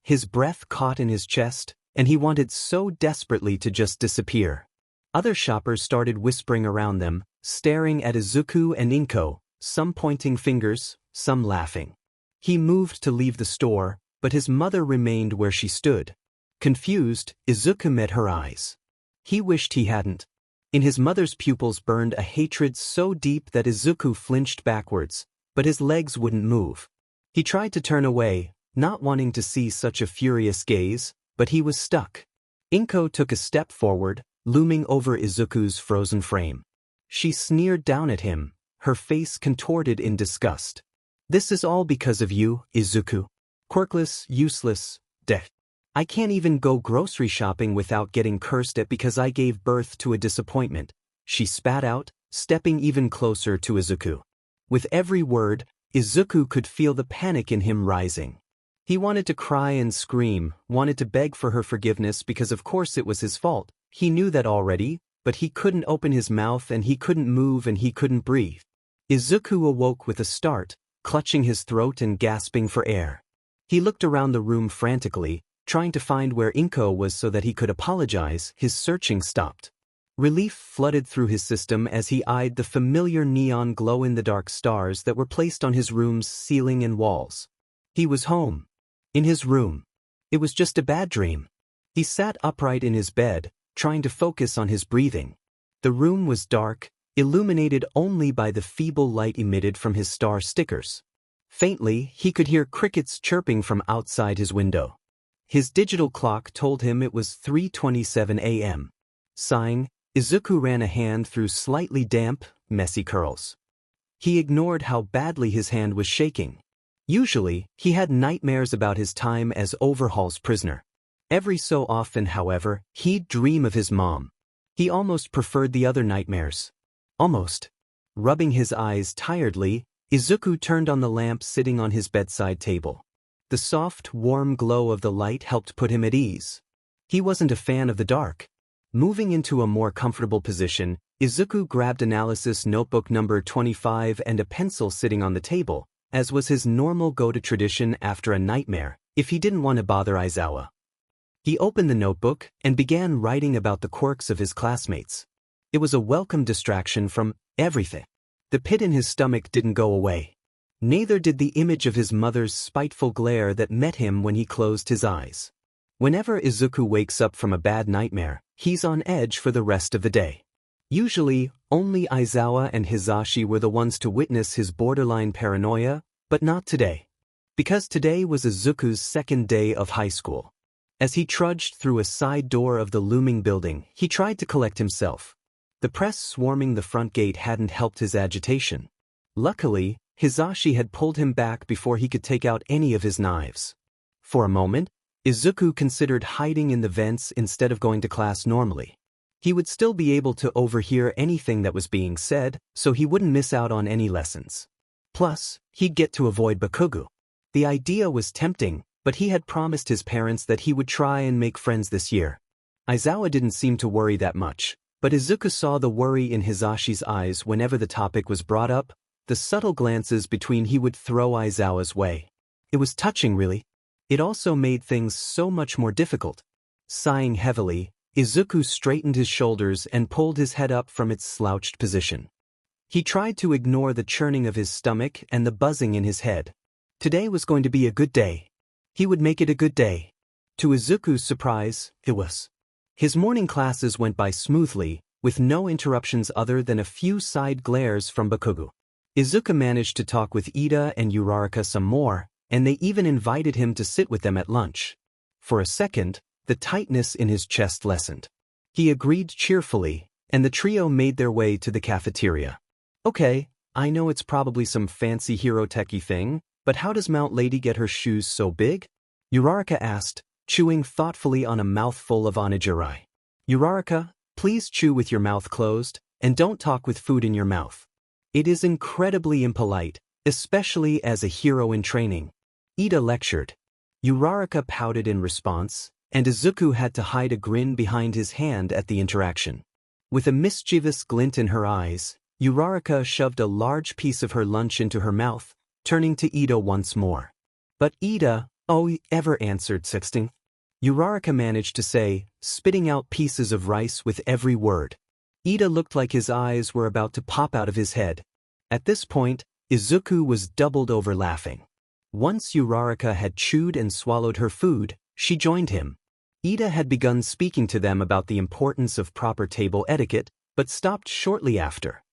His breath caught in his chest, and he wanted so desperately to just disappear. Other shoppers started whispering around them, staring at Izuku and Inko, some pointing fingers, some laughing. He moved to leave the store, but his mother remained where she stood. Confused, Izuku met her eyes. He wished he hadn't. In his mother's pupils burned a hatred so deep that Izuku flinched backwards, but his legs wouldn't move. He tried to turn away, not wanting to see such a furious gaze, but he was stuck. Inko took a step forward, looming over Izuku's frozen frame. She sneered down at him, her face contorted in disgust. This is all because of you, Izuku. Quirkless, useless, deaf. I can't even go grocery shopping without getting cursed at because I gave birth to a disappointment, she spat out, stepping even closer to Izuku. With every word, Izuku could feel the panic in him rising. He wanted to cry and scream, wanted to beg for her forgiveness because of course it was his fault. He knew that already, but he couldn't open his mouth and he couldn't move and he couldn't breathe. Izuku awoke with a start, clutching his throat and gasping for air. He looked around the room frantically, trying to find where Inko was so that he could apologize. His searching stopped. Relief flooded through his system as he eyed the familiar neon glow-in-the-dark stars that were placed on his room's ceiling and walls. He was home. In his room. It was just a bad dream. He sat upright in his bed, trying to focus on his breathing. The room was dark, illuminated only by the feeble light emitted from his star stickers. Faintly, he could hear crickets chirping from outside his window. His digital clock told him it was 3:27 a.m. Sighing, Izuku ran a hand through slightly damp, messy curls. He ignored how badly his hand was shaking. Usually, he had nightmares about his time as Overhaul's prisoner. Every so often, however, he'd dream of his mom. He almost preferred the other nightmares. Almost. Rubbing his eyes tiredly, Izuku turned on the lamp sitting on his bedside table. The soft, warm glow of the light helped put him at ease. He wasn't a fan of the dark. Moving into a more comfortable position, Izuku grabbed analysis notebook number 25 and a pencil sitting on the table, as was his normal go-to tradition after a nightmare, if he didn't want to bother Aizawa. He opened the notebook and began writing about the quirks of his classmates. It was a welcome distraction from everything. The pit in his stomach didn't go away. Neither did the image of his mother's spiteful glare that met him when he closed his eyes. Whenever Izuku wakes up from a bad nightmare, he's on edge for the rest of the day. Usually, only Aizawa and Hisashi were the ones to witness his borderline paranoia, but not today. Because today was Izuku's second day of high school. As he trudged through a side door of the looming building, he tried to collect himself. The press swarming the front gate hadn't helped his agitation. Luckily, Hisashi had pulled him back before he could take out any of his knives. For a moment, Izuku considered hiding in the vents instead of going to class normally. He would still be able to overhear anything that was being said, so he wouldn't miss out on any lessons. Plus, he'd get to avoid Bakugo. The idea was tempting, but he had promised his parents that he would try and make friends this year. Aizawa didn't seem to worry that much, but Izuku saw the worry in Hisashi's eyes whenever the topic was brought up, the subtle glances between he would throw Aizawa's way. It was touching, really. It also made things so much more difficult. Sighing heavily, Izuku straightened his shoulders and pulled his head up from its slouched position. He tried to ignore the churning of his stomach and the buzzing in his head. Today was going to be a good day. He would make it a good day. To Izuku's surprise, it was. His morning classes went by smoothly, with no interruptions other than a few side glares from Bakugo. Izuku managed to talk with Ida and Uraraka some more, and they even invited him to sit with them at lunch. For a second, the tightness in his chest lessened. He agreed cheerfully, and the trio made their way to the cafeteria. Okay, I know it's probably some fancy hero-techy thing, but how does Mount Lady get her shoes so big? Uraraka asked, chewing thoughtfully on a mouthful of onigiri. Uraraka, please chew with your mouth closed, and don't talk with food in your mouth. It is incredibly impolite, especially as a hero in training. Ida lectured. Uraraka pouted in response, and Izuku had to hide a grin behind his hand at the interaction. With a mischievous glint in her eyes, Uraraka shoved a large piece of her lunch into her mouth, turning to Ida once more. But Ida, ever answered sexting. Uraraka managed to say, spitting out pieces of rice with every word. Ida looked like his eyes were about to pop out of his head. At this point, Izuku was doubled over laughing. Once Uraraka had chewed and swallowed her food, she joined him. Ida had begun speaking to them about the importance of proper table etiquette, but stopped shortly after.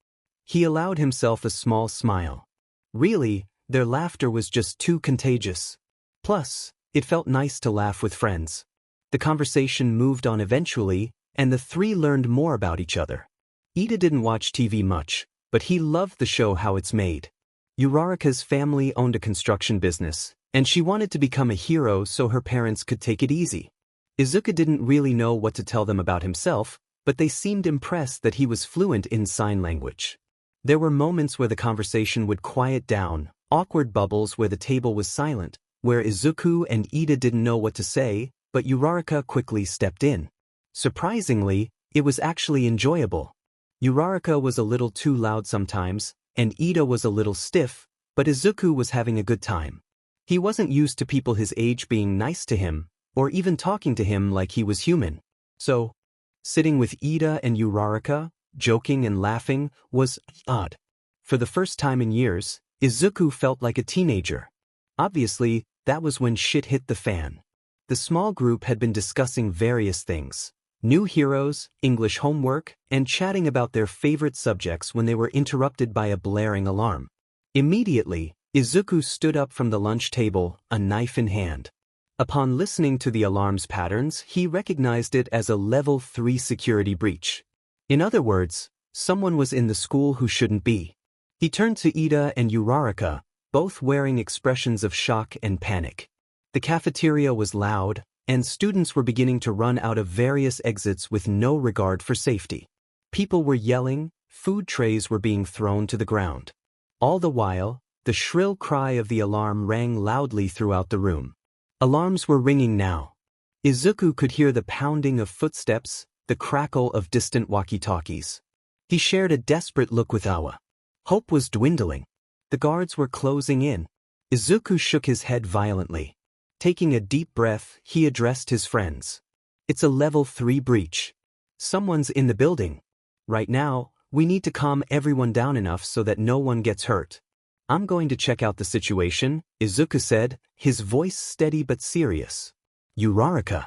He allowed himself a small smile. Really, their laughter was just too contagious. Plus, it felt nice to laugh with friends. The conversation moved on eventually, and the three learned more about each other. Ida didn't watch TV much, but he loved the show How It's Made. Uraraka's family owned a construction business, and she wanted to become a hero so her parents could take it easy. Izuku didn't really know what to tell them about himself, but they seemed impressed that he was fluent in sign language. There were moments where the conversation would quiet down, awkward bubbles where the table was silent, where Izuku and Ida didn't know what to say, but Uraraka quickly stepped in. Surprisingly, it was actually enjoyable. Uraraka was a little too loud sometimes, and Ida was a little stiff, but Izuku was having a good time. He wasn't used to people his age being nice to him, or even talking to him like he was human. So, sitting with Ida and Uraraka, joking and laughing, was odd. For the first time in years, Izuku felt like a teenager. Obviously, that was when shit hit the fan. The small group had been discussing various things. New heroes, English homework, and chatting about their favorite subjects when they were interrupted by a blaring alarm. Immediately, Izuku stood up from the lunch table, a knife in hand. Upon listening to the alarm's patterns, he recognized it as a level 3 security breach. In other words, someone was in the school who shouldn't be. He turned to Ida and Uraraka, both wearing expressions of shock and panic. The cafeteria was loud, and students were beginning to run out of various exits with no regard for safety. People were yelling, food trays were being thrown to the ground. All the while, the shrill cry of the alarm rang loudly throughout the room. Alarms were ringing now. Izuku could hear the pounding of footsteps, the crackle of distant walkie-talkies. He shared a desperate look with Aizawa. Hope was dwindling. The guards were closing in. Izuku shook his head violently. Taking a deep breath, he addressed his friends. It's a level 3 breach. Someone's in the building. Right now, we need to calm everyone down enough so that no one gets hurt. I'm going to check out the situation, Izuku said, his voice steady but serious. Uraraka.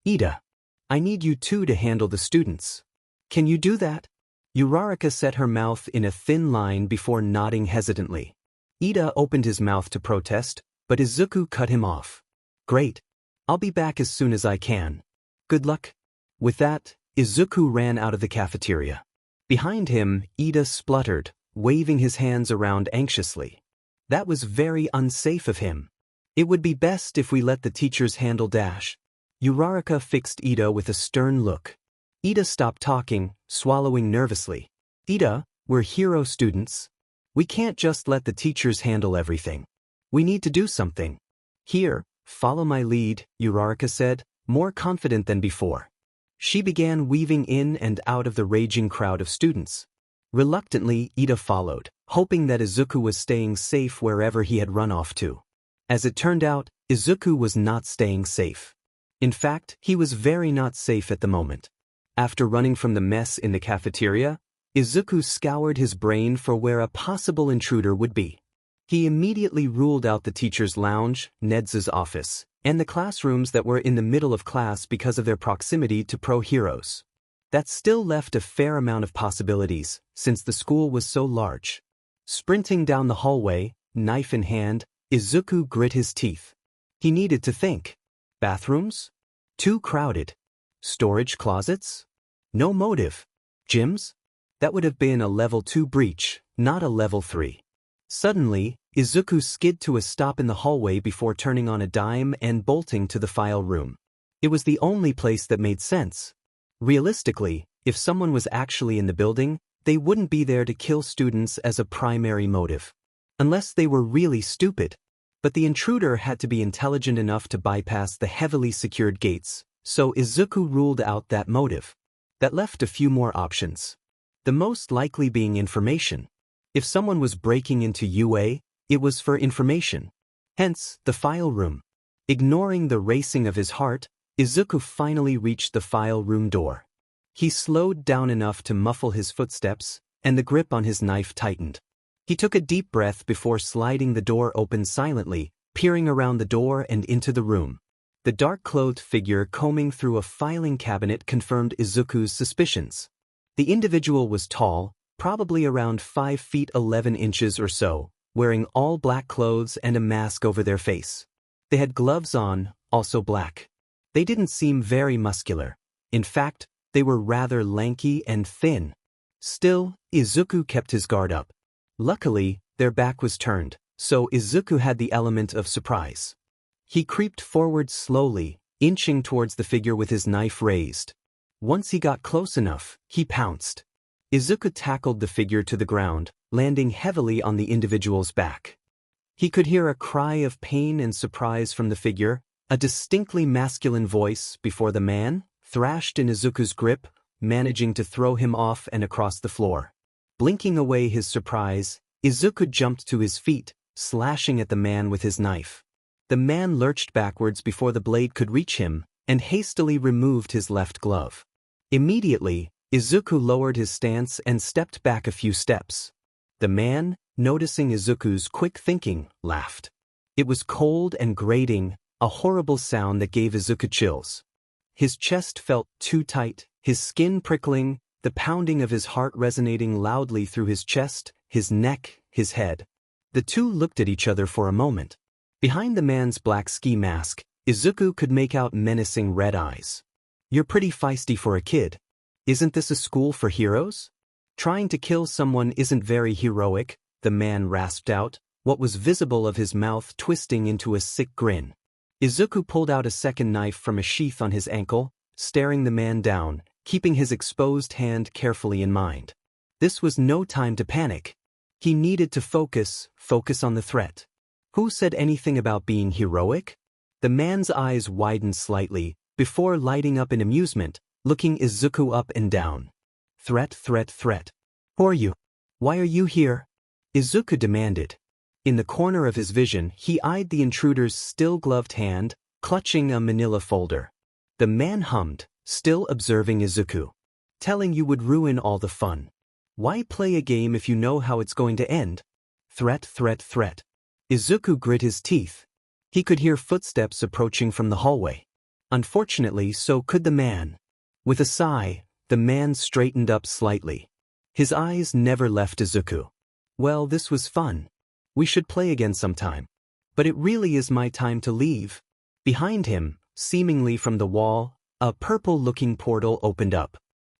Ida. I need you two to handle the students. Can you do that? Uraraka set her mouth in a thin line before nodding hesitantly. Ida opened his mouth to protest, but Izuku cut him off. Great. I'll be back as soon as I can. Good luck. With that, Izuku ran out of the cafeteria. Behind him, Ida spluttered, waving his hands around anxiously. That was very unsafe of him. It would be best if we let the teachers handle Dash. Uraraka fixed Ida with a stern look. Ida stopped talking, swallowing nervously. Ida, we're hero students. We can't just let the teachers handle everything. We need to do something. Here, follow my lead, Uraraka said, more confident than before. She began weaving in and out of the raging crowd of students. Reluctantly, Ida followed, hoping that Izuku was staying safe wherever he had run off to. As it turned out, Izuku was not staying safe. In fact, he was very not safe at the moment. After running from the mess in the cafeteria, Izuku scoured his brain for where a possible intruder would be. He immediately ruled out the teacher's lounge, Nedzu's office, and the classrooms that were in the middle of class because of their proximity to pro-heroes. That still left a fair amount of possibilities, since the school was so large. Sprinting down the hallway, knife in hand, Izuku grit his teeth. He needed to think. Bathrooms? Too crowded. Storage closets? No motive. Gyms? That would have been a level 2 breach, not a level 3. Suddenly, Izuku skid to a stop in the hallway before turning on a dime and bolting to the file room. It was the only place that made sense. Realistically, if someone was actually in the building, they wouldn't be there to kill students as a primary motive. Unless they were really stupid. But the intruder had to be intelligent enough to bypass the heavily secured gates, so Izuku ruled out that motive. That left a few more options. The most likely being information. If someone was breaking into UA, It was for information. Hence, the file room. Ignoring the racing of his heart, Izuku finally reached the file room door. He slowed down enough to muffle his footsteps, and the grip on his knife tightened. He took a deep breath before sliding the door open silently, peering around the door and into the room. The dark-clothed figure combing through a filing cabinet confirmed Izuku's suspicions. The individual was tall, probably around 5 feet 11 inches or so, wearing all black clothes and a mask over their face. They had gloves on, also black. They didn't seem very muscular. In fact, they were rather lanky and thin. Still, Izuku kept his guard up. Luckily, their back was turned, so Izuku had the element of surprise. He creeped forward slowly, inching towards the figure with his knife raised. Once he got close enough, he pounced. Izuku tackled the figure to the ground, landing heavily on the individual's back. He could hear a cry of pain and surprise from the figure, a distinctly masculine voice before the man thrashed in Izuku's grip, managing to throw him off and across the floor. Blinking away his surprise, Izuku jumped to his feet, slashing at the man with his knife. The man lurched backwards before the blade could reach him, and hastily removed his left glove. Immediately, Izuku lowered his stance and stepped back a few steps. The man, noticing Izuku's quick thinking, laughed. It was cold and grating, a horrible sound that gave Izuku chills. His chest felt too tight, his skin prickling, the pounding of his heart resonating loudly through his chest, his neck, his head. The two looked at each other for a moment. Behind the man's black ski mask, Izuku could make out menacing red eyes. "You're pretty feisty for a kid. Isn't this a school for heroes? Trying to kill someone isn't very heroic," the man rasped out, what was visible of his mouth twisting into a sick grin. Izuku pulled out a second knife from a sheath on his ankle, staring the man down, keeping his exposed hand carefully in mind. This was no time to panic. He needed to focus on the threat. Who said anything about being heroic? The man's eyes widened slightly, before lighting up in amusement, looking Izuku up and down. Threat. Who are you? Why are you here? Izuku demanded. In the corner of his vision, he eyed the intruder's still-gloved hand, clutching a manila folder. The man hummed, still observing Izuku. "Telling you would ruin all the fun. Why play a game if you know how it's going to end? Threat. Izuku grit his teeth. He could hear footsteps approaching from the hallway. Unfortunately, so could the man. With a sigh, the man straightened up slightly. His eyes never left Izuku. "Well, this was fun. We should play again sometime. But it really is my time to leave." Behind him, seemingly from the wall, a purple-looking portal opened up.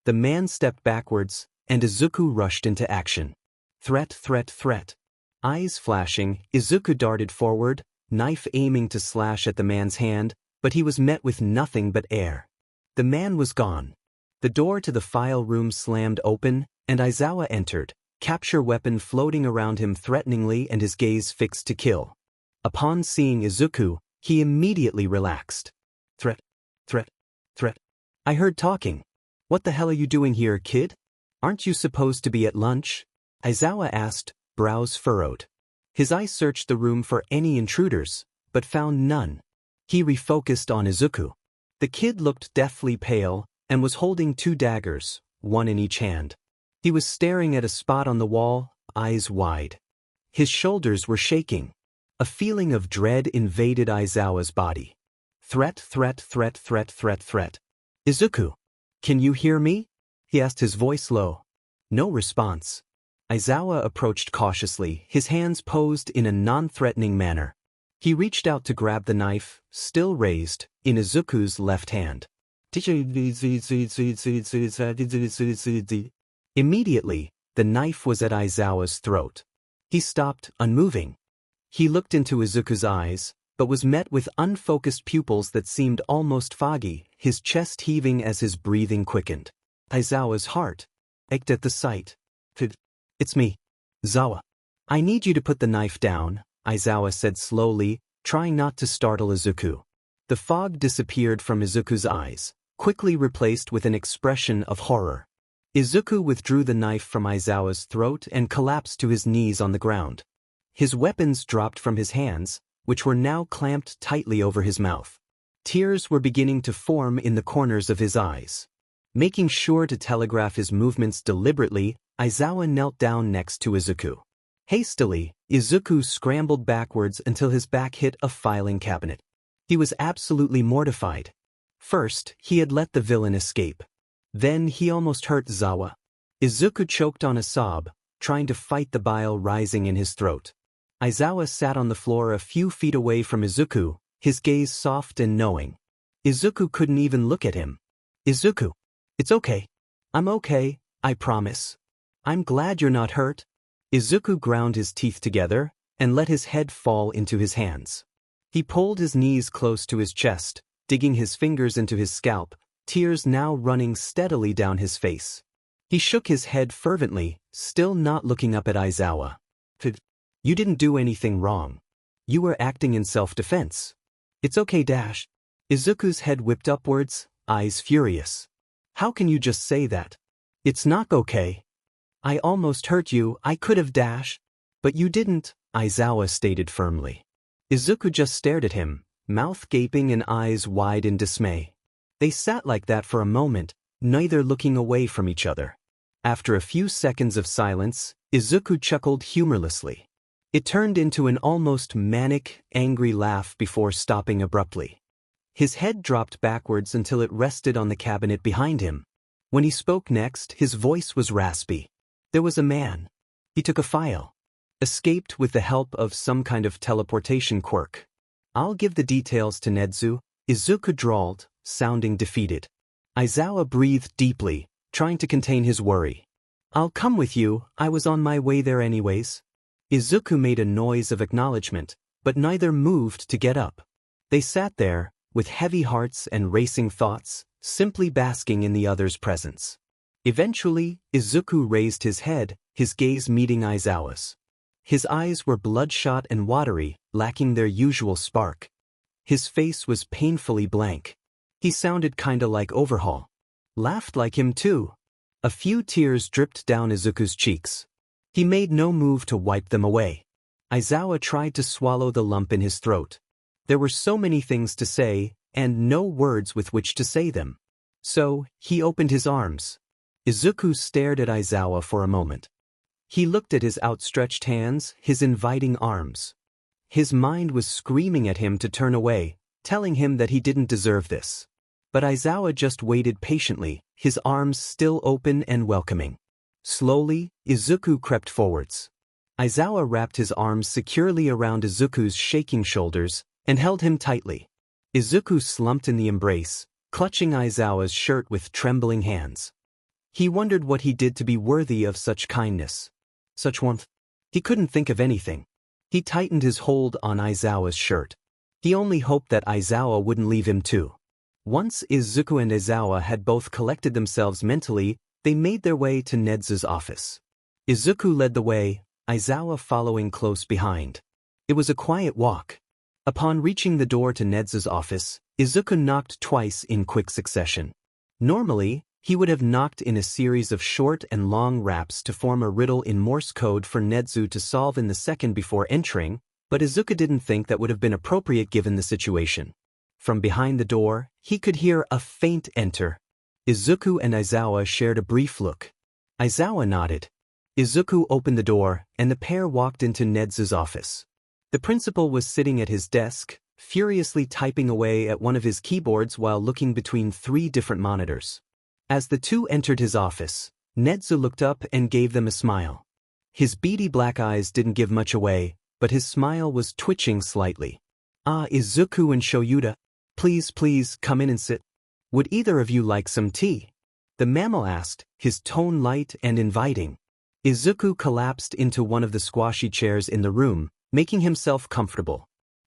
The man stepped backwards, and Izuku rushed into action. Threat. Eyes flashing, Izuku darted forward, knife aiming to slash at the man's hand, but he was met with nothing but air. The man was gone. The door to the file room slammed open, and Aizawa entered, capture weapon floating around him threateningly and his gaze fixed to kill. Upon seeing Izuku, he immediately relaxed. Threat. I heard talking. What the hell are you doing here, kid? Aren't you supposed to be at lunch? Aizawa asked, brows furrowed. His eye searched the room for any intruders, but found none. He refocused on Izuku. The kid looked deathly pale, and was holding 2 daggers, one in each hand. He was staring at a spot on the wall, eyes wide. His shoulders were shaking. A feeling of dread invaded Aizawa's body. Threat. Izuku, can you hear me? He asked, his voice low. No response. Aizawa approached cautiously, his hands posed in a non-threatening manner. He reached out to grab the knife, still raised, in Izuku's left hand. Immediately, the knife was at Aizawa's throat. He stopped, unmoving. He looked into Izuku's eyes, but was met with unfocused pupils that seemed almost foggy, his chest heaving as his breathing quickened. Aizawa's heart ached at the sight. It's me, Zawa. I need you to put the knife down, Aizawa said slowly, trying not to startle Izuku. The fog disappeared from Izuku's eyes, quickly replaced with an expression of horror. Izuku withdrew the knife from Aizawa's throat and collapsed to his knees on the ground. His weapons dropped from his hands, which were now clamped tightly over his mouth. Tears were beginning to form in the corners of his eyes. Making sure to telegraph his movements deliberately, Aizawa knelt down next to Izuku. Hastily, Izuku scrambled backwards until his back hit a filing cabinet. He was absolutely mortified. First, he had let the villain escape. Then he almost hurt Aizawa. Izuku choked on a sob, trying to fight the bile rising in his throat. Aizawa sat on the floor a few feet away from Izuku, his gaze soft and knowing. Izuku couldn't even look at him. Izuku. It's okay. I'm okay, I promise. I'm glad you're not hurt. Izuku ground his teeth together and let his head fall into his hands. He pulled his knees close to his chest, digging his fingers into his scalp, tears now running steadily down his face. He shook his head fervently, still not looking up at Aizawa. You didn't do anything wrong. You were acting in self-defense. It's okay, Dash. Izuku's head whipped upwards, eyes furious. How can you just say that? It's not okay. I almost hurt you, I could have, Dash. But you didn't, Aizawa stated firmly. Izuku just stared at him, mouth gaping and eyes wide in dismay. They sat like that for a moment, neither looking away from each other. After a few seconds of silence, Izuku chuckled humorlessly. It turned into an almost manic, angry laugh before stopping abruptly. His head dropped backwards until it rested on the cabinet behind him. When he spoke next, his voice was raspy. There was a man. He took a file. Escaped with the help of some kind of teleportation quirk. I'll give the details to Nedzu, Izuku drawled, sounding defeated. Aizawa breathed deeply, trying to contain his worry. I'll come with you, I was on my way there anyways. Izuku made a noise of acknowledgement, but neither moved to get up. They sat there, with heavy hearts and racing thoughts, simply basking in the other's presence. Eventually, Izuku raised his head, his gaze meeting Aizawa's. His eyes were bloodshot and watery, lacking their usual spark. His face was painfully blank. He sounded kinda like Overhaul. Laughed like him too. A few tears dripped down Izuku's cheeks. He made no move to wipe them away. Aizawa tried to swallow the lump in his throat. There were so many things to say, and no words with which to say them. So, he opened his arms. Izuku stared at Aizawa for a moment. He looked at his outstretched hands, his inviting arms. His mind was screaming at him to turn away, telling him that he didn't deserve this. But Aizawa just waited patiently, his arms still open and welcoming. Slowly, Izuku crept forwards. Aizawa wrapped his arms securely around Izuku's shaking shoulders and held him tightly. Izuku slumped in the embrace, clutching Aizawa's shirt with trembling hands. He wondered what he did to be worthy of such kindness, such warmth. He couldn't think of anything. He tightened his hold on Aizawa's shirt. He only hoped that Aizawa wouldn't leave him too. Once Izuku and Aizawa had both collected themselves mentally, they made their way to Nedzu's office. Izuku led the way, Aizawa following close behind. It was a quiet walk. Upon reaching the door to Nedzu's office, Izuku knocked twice in quick succession. Normally, he would have knocked in a series of short and long raps to form a riddle in Morse code for Nedzu to solve in the second before entering, but Izuku didn't think that would have been appropriate given the situation. From behind the door, he could hear a faint enter. Izuku and Aizawa shared a brief look. Aizawa nodded. Izuku opened the door, and the pair walked into Nedzu's office. The principal was sitting at his desk, furiously typing away at one of his keyboards while looking between 3 different monitors. As the two entered his office, Nedzu looked up and gave them a smile. His beady black eyes didn't give much away, but his smile was twitching slightly. Ah, Izuku and Shoyuta, please come in and sit. Would either of you like some tea? The mammal asked, his tone light and inviting. Izuku collapsed into one of the squashy chairs in the room, making himself comfortable.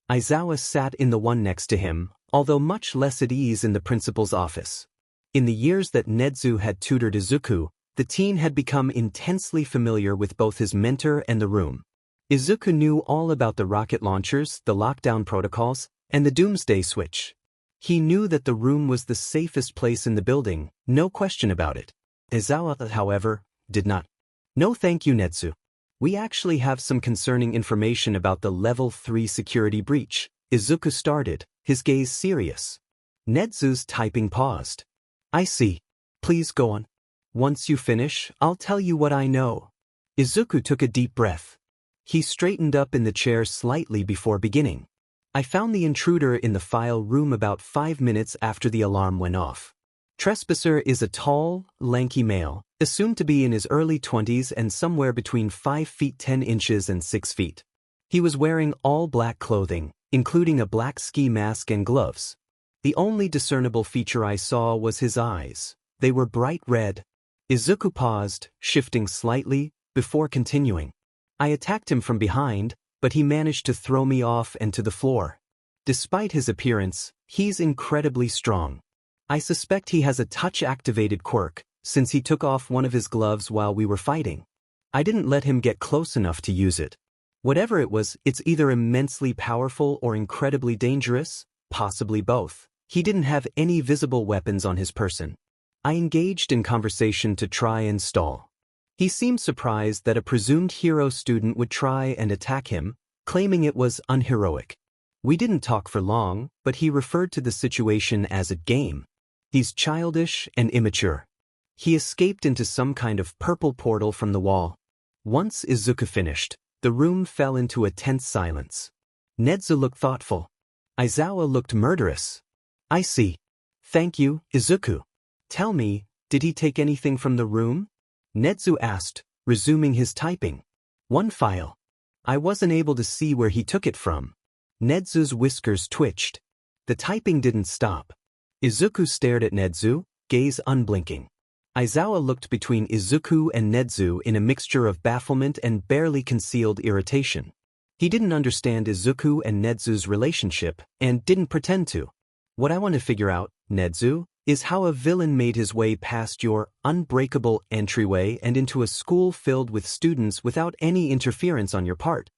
Aizawa sat in the one next to him, although much less at ease in the principal's office. In the years that Nedzu had tutored Izuku, the teen had become intensely familiar with both his mentor and the room. Izuku knew all about the rocket launchers, the lockdown protocols, and the doomsday switch. He knew that the room was the safest place in the building, no question about it. Aizawa, however, did not. No thank you, Nedzu. We actually have some concerning information about the Level 3 security breach. Izuku started, his gaze serious. Nedzu's typing paused. I see. Please go on. Once you finish, I'll tell you what I know. Izuku took a deep breath. He straightened up in the chair slightly before beginning. I found the intruder in the file room about 5 minutes after the alarm went off. Trespasser is a tall, lanky male, assumed to be in his early 20s and somewhere between 5 feet 10 inches and 6 feet. He was wearing all black clothing, including a black ski mask and gloves. The only discernible feature I saw was his eyes. They were bright red. Izuku paused, shifting slightly, before continuing. I attacked him from behind, but he managed to throw me off and to the floor. Despite his appearance, he's incredibly strong. I suspect he has a touch-activated quirk, since he took off one of his gloves while we were fighting. I didn't let him get close enough to use it. Whatever it was, it's either immensely powerful or incredibly dangerous, possibly both. He didn't have any visible weapons on his person. I engaged in conversation to try and stall. He seemed surprised that a presumed hero student would try and attack him, claiming it was unheroic. We didn't talk for long, but he referred to the situation as a game. He's childish and immature. He escaped into some kind of purple portal from the wall. Once Izuku finished, the room fell into a tense silence. Nedzu looked thoughtful. Aizawa looked murderous. I see. Thank you, Izuku. Tell me, did he take anything from the room? Nedzu asked, resuming his typing. One file. I wasn't able to see where he took it from. Nedzu's whiskers twitched. The typing didn't stop. Izuku stared at Nedzu, gaze unblinking. Aizawa looked between Izuku and Nedzu in a mixture of bafflement and barely concealed irritation. He didn't understand Izuku and Nedzu's relationship, and didn't pretend to. What I want to figure out, Nedzu, is how a villain made his way past your unbreakable entryway and into a school filled with students without any interference on your part.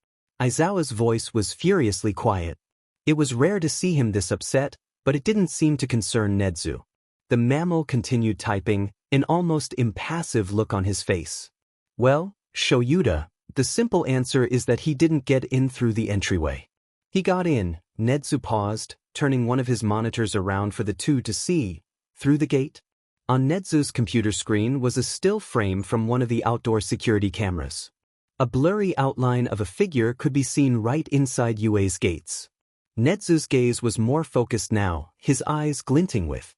Aizawa's voice was furiously quiet. It was rare to see him this upset, but it didn't seem to concern Nedzu. The mammal continued typing, an almost impassive look on his face. Well, Shoyuta, the simple answer is that he didn't get in through the entryway. He got in, Nedzu paused, turning one of his monitors around for the two to see. Through the gate? On Nedzu's computer screen was a still frame from one of the outdoor security cameras. A blurry outline of a figure could be seen right inside UA's gates. Nedzu's gaze was more focused now, his eyes glinting with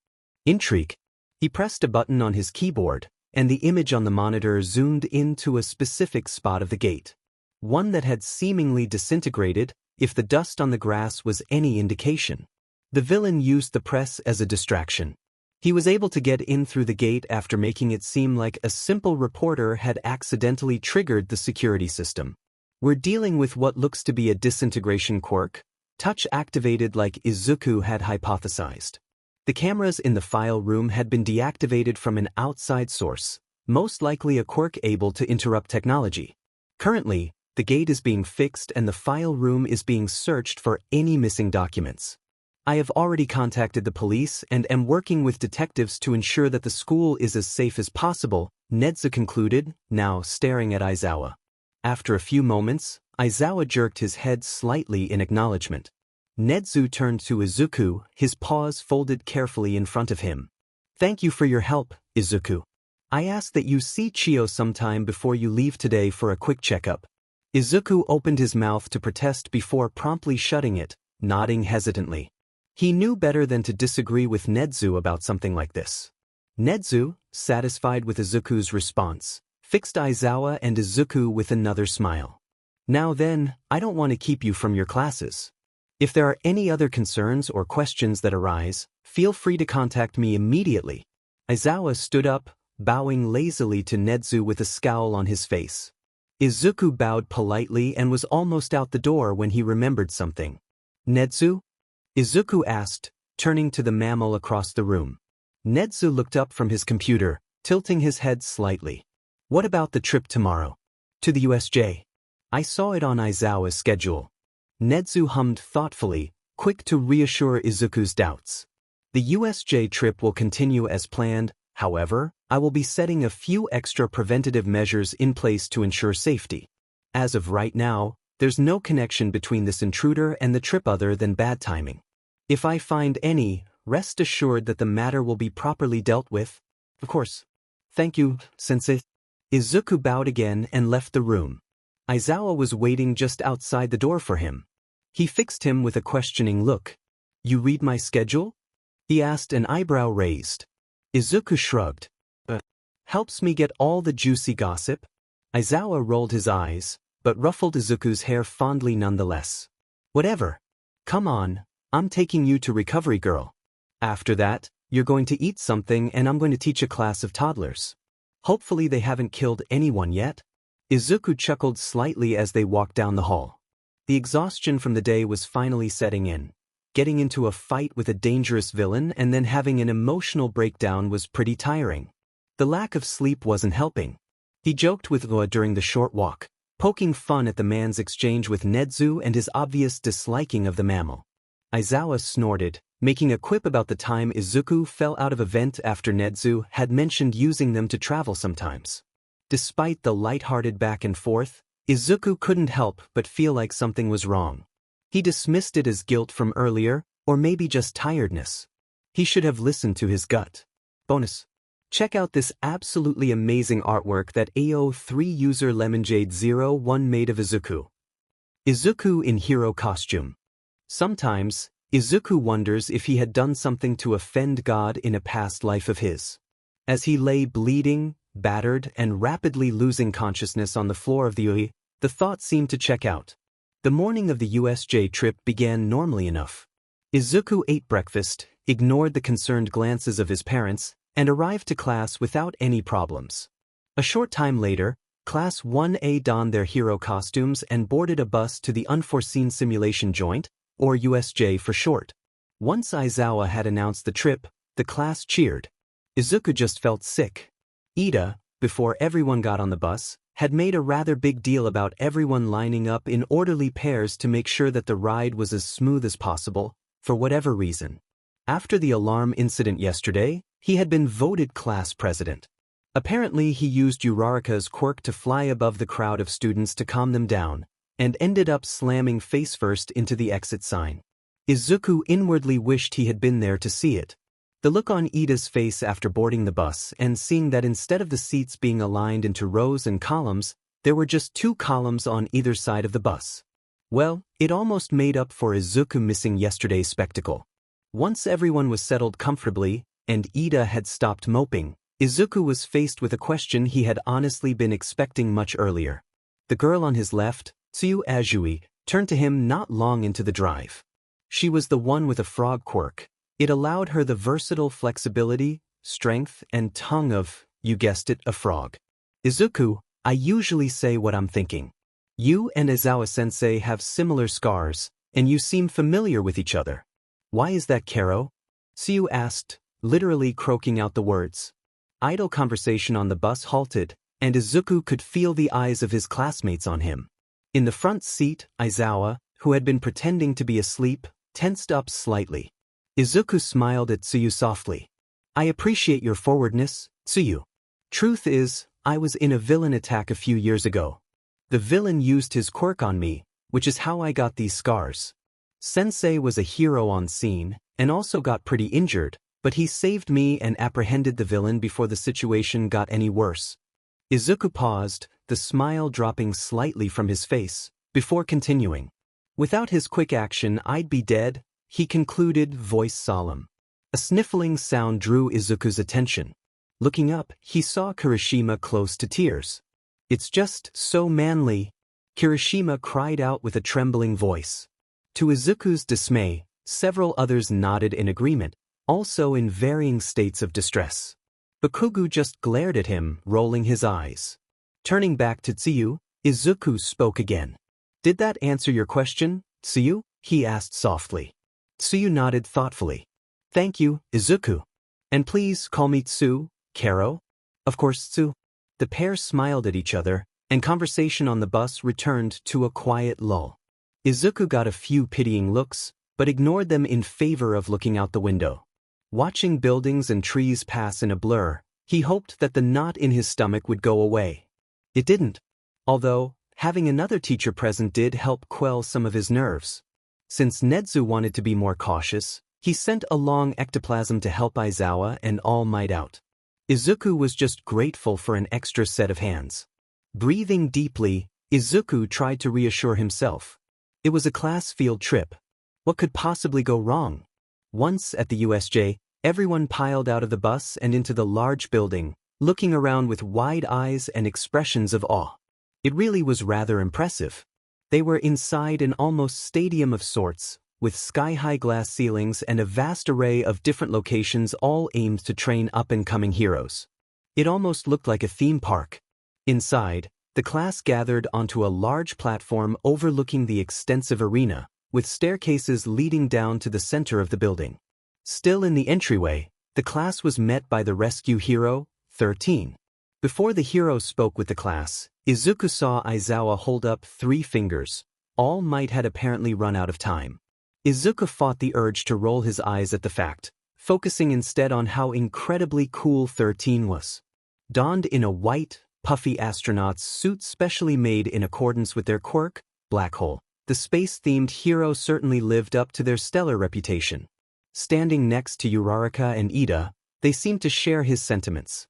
intrigue. He pressed a button on his keyboard, and the image on the monitor zoomed into a specific spot of the gate. One that had seemingly disintegrated, if the dust on the grass was any indication. The villain used the press as a distraction. He was able to get in through the gate after making it seem like a simple reporter had accidentally triggered the security system. We're dealing with what looks to be a disintegration quirk, touch-activated like Izuku had hypothesized. The cameras in the file room had been deactivated from an outside source, most likely a quirk able to interrupt technology. Currently, the gate is being fixed and the file room is being searched for any missing documents. I have already contacted the police and am working with detectives to ensure that the school is as safe as possible, Nedzu concluded, now staring at Aizawa. After a few moments, Aizawa jerked his head slightly in acknowledgement. Nedzu turned to Izuku, his paws folded carefully in front of him. Thank you for your help, Izuku. I ask that you see Chiyo sometime before you leave today for a quick checkup. Izuku opened his mouth to protest before promptly shutting it, nodding hesitantly. He knew better than to disagree with Nedzu about something like this. Nedzu, satisfied with Izuku's response, fixed Aizawa and Izuku with another smile. Now then, I don't want to keep you from your classes. If there are any other concerns or questions that arise, feel free to contact me immediately. Aizawa stood up, bowing lazily to Nedzu with a scowl on his face. Izuku bowed politely and was almost out the door when he remembered something. Nedzu? Izuku asked, turning to the mammal across the room. Nedzu looked up from his computer, tilting his head slightly. What about the trip tomorrow? To the USJ? I saw it on Aizawa's schedule. Nedzu hummed thoughtfully, quick to reassure Izuku's doubts. The USJ trip will continue as planned, however, I will be setting a few extra preventative measures in place to ensure safety. As of right now, there's no connection between this intruder and the trip other than bad timing. If I find any, rest assured that the matter will be properly dealt with. Of course. Thank you, sensei. Izuku bowed again and left the room. Aizawa was waiting just outside the door for him. He fixed him with a questioning look. You read my schedule? He asked, an eyebrow raised. Izuku shrugged. Helps me get all the juicy gossip? Aizawa rolled his eyes, but ruffled Izuku's hair fondly nonetheless. Whatever. Come on, I'm taking you to Recovery Girl. After that, you're going to eat something and I'm going to teach a class of toddlers. Hopefully they haven't killed anyone yet. Izuku chuckled slightly as they walked down the hall. The exhaustion from the day was finally setting in. Getting into a fight with a dangerous villain and then having an emotional breakdown was pretty tiring. The lack of sleep wasn't helping. He joked with Noa during the short walk, poking fun at the man's exchange with Nedzu and his obvious disliking of the mammal. Aizawa snorted, making a quip about the time Izuku fell out of a vent after Nedzu had mentioned using them to travel sometimes. Despite the light-hearted back and forth, Izuku couldn't help but feel like something was wrong. He dismissed it as guilt from earlier, or maybe just tiredness. He should have listened to his gut. Bonus. Check out this absolutely amazing artwork that AO3 user LemonJade01 made of Izuku. Izuku in hero costume. Sometimes, Izuku wonders if he had done something to offend God in a past life of his. As he lay bleeding, battered, and rapidly losing consciousness on the floor of the UI, the thought seemed to check out. The morning of the USJ trip began normally enough. Izuku ate breakfast, ignored the concerned glances of his parents, and arrived to class without any problems. A short time later, Class 1A donned their hero costumes and boarded a bus to the Unforeseen Simulation Joint, or USJ for short. Once Aizawa had announced the trip, the class cheered. Izuku just felt sick. Ida, before everyone got on the bus, had made a rather big deal about everyone lining up in orderly pairs to make sure that the ride was as smooth as possible, for whatever reason. After the alarm incident yesterday, he had been voted class president. Apparently he used Uraraka's quirk to fly above the crowd of students to calm them down, and ended up slamming face first into the exit sign. Izuku inwardly wished he had been there to see it. The look on Ida's face after boarding the bus and seeing that instead of the seats being aligned into rows and columns, there were just 2 columns on either side of the bus. Well, it almost made up for Izuku missing yesterday's spectacle. Once everyone was settled comfortably, and Ida had stopped moping, Izuku was faced with a question he had honestly been expecting much earlier. The girl on his left, Tsuyu Azui, turned to him not long into the drive. She was the one with a frog quirk. It allowed her the versatile flexibility, strength, and tongue of, you guessed it, a frog. Izuku, I usually say what I'm thinking. You and Aizawa-sensei have similar scars, and you seem familiar with each other. Why is that, Kero? Tsuyu asked, literally croaking out the words. Idle conversation on the bus halted, and Izuku could feel the eyes of his classmates on him. In the front seat, Aizawa, who had been pretending to be asleep, tensed up slightly. Izuku smiled at Tsuyu softly. I appreciate your forwardness, Tsuyu. Truth is, I was in a villain attack a few years ago. The villain used his quirk on me, which is how I got these scars. Sensei was a hero on scene, and also got pretty injured, but he saved me and apprehended the villain before the situation got any worse. Izuku paused, the smile dropping slightly from his face, before continuing. Without his quick action I'd be dead, he concluded, voice solemn. A sniffling sound drew Izuku's attention. Looking up, he saw Kirishima close to tears. It's just so manly, Kirishima cried out with a trembling voice. To Izuku's dismay, several others nodded in agreement, also in varying states of distress. Bakugo just glared at him, rolling his eyes. Turning back to Tsuyu, Izuku spoke again. Did that answer your question, Tsuyu? He asked softly. Tsuyu nodded thoughtfully. Thank you, Izuku. And please call me Tsu, Kero? Of course, Tsu. The pair smiled at each other, and conversation on the bus returned to a quiet lull. Izuku got a few pitying looks, but ignored them in favor of looking out the window. Watching buildings and trees pass in a blur, he hoped that the knot in his stomach would go away. It didn't. Although, Having another teacher present did help quell some of his nerves. Since Nedzu wanted to be more cautious, he sent along ectoplasm to help Aizawa and All Might out. Izuku was just grateful for an extra set of hands. Breathing deeply, Izuku tried to reassure himself. It was a class field trip. What could possibly go wrong? Once at the USJ, everyone piled out of the bus and into the large building, looking around with wide eyes and expressions of awe. It really was rather impressive. They were inside an almost stadium of sorts, with sky-high glass ceilings and a vast array of different locations all aimed to train up-and-coming heroes. It almost looked like a theme park. Inside, the class gathered onto a large platform overlooking the extensive arena, with staircases leading down to the center of the building. Still in the entryway, the class was met by the rescue hero, 13. Before the hero spoke with the class, Izuku saw Aizawa hold up 3 fingers. All Might had apparently run out of time. Izuku fought the urge to roll his eyes at the fact, focusing instead on how incredibly cool 13 was. Donned in a white, puffy astronaut's suit specially made in accordance with their quirk, Black Hole, the space-themed hero certainly lived up to their stellar reputation. Standing next to Uraraka and Ida, they seemed to share his sentiments.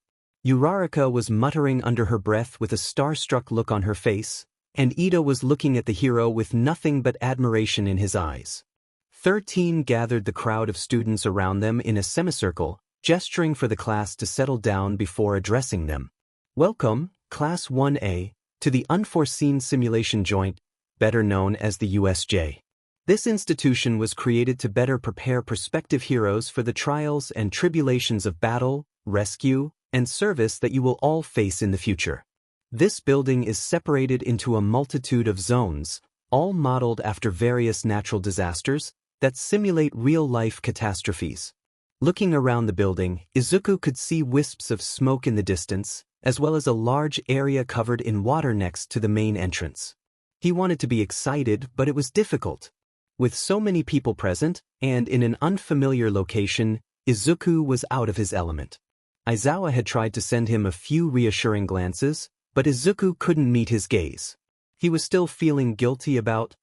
Uraraka was muttering under her breath with a starstruck look on her face, and Ida was looking at the hero with nothing but admiration in his eyes. 13 gathered the crowd of students around them in a semicircle, gesturing for the class to settle down before addressing them. Welcome, Class 1A, to the Unforeseen Simulation Joint, better known as the USJ. This institution was created to better prepare prospective heroes for the trials and tribulations of battle, rescue, and service that you will all face in the future. This building is separated into a multitude of zones, all modeled after various natural disasters that simulate real-life catastrophes. Looking around the building, Izuku could see wisps of smoke in the distance, as well as a large area covered in water next to the main entrance. He wanted to be excited, but it was difficult. With so many people present, and in an unfamiliar location, Izuku was out of his element. Aizawa had tried to send him a few reassuring glances, but Izuku couldn't meet his gaze. He was still feeling guilty about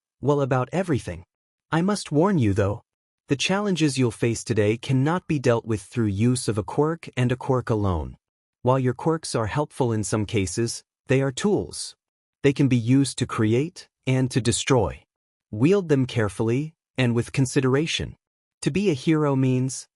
everything. I must warn you though, the challenges you'll face today cannot be dealt with through use of a quirk and a quirk alone. While your quirks are helpful in some cases, they are tools. They can be used to create and to destroy. Wield them carefully and with consideration. To be a hero means...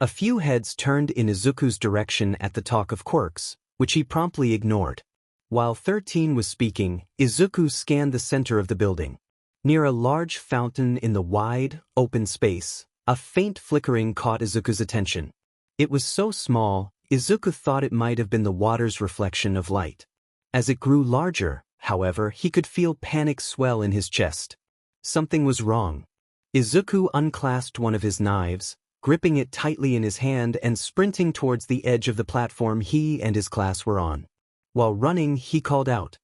A few heads turned in Izuku's direction at the talk of quirks, which he promptly ignored. While 13 was speaking, Izuku scanned the center of the building. Near a large fountain in the wide, open space, a faint flickering caught Izuku's attention. It was so small, Izuku thought it might have been the water's reflection of light. As it grew larger, however, he could feel panic swell in his chest. Something was wrong. Izuku unclasped one of his knives, gripping it tightly in his hand and sprinting towards the edge of the platform he and his class were on. While running, he called out,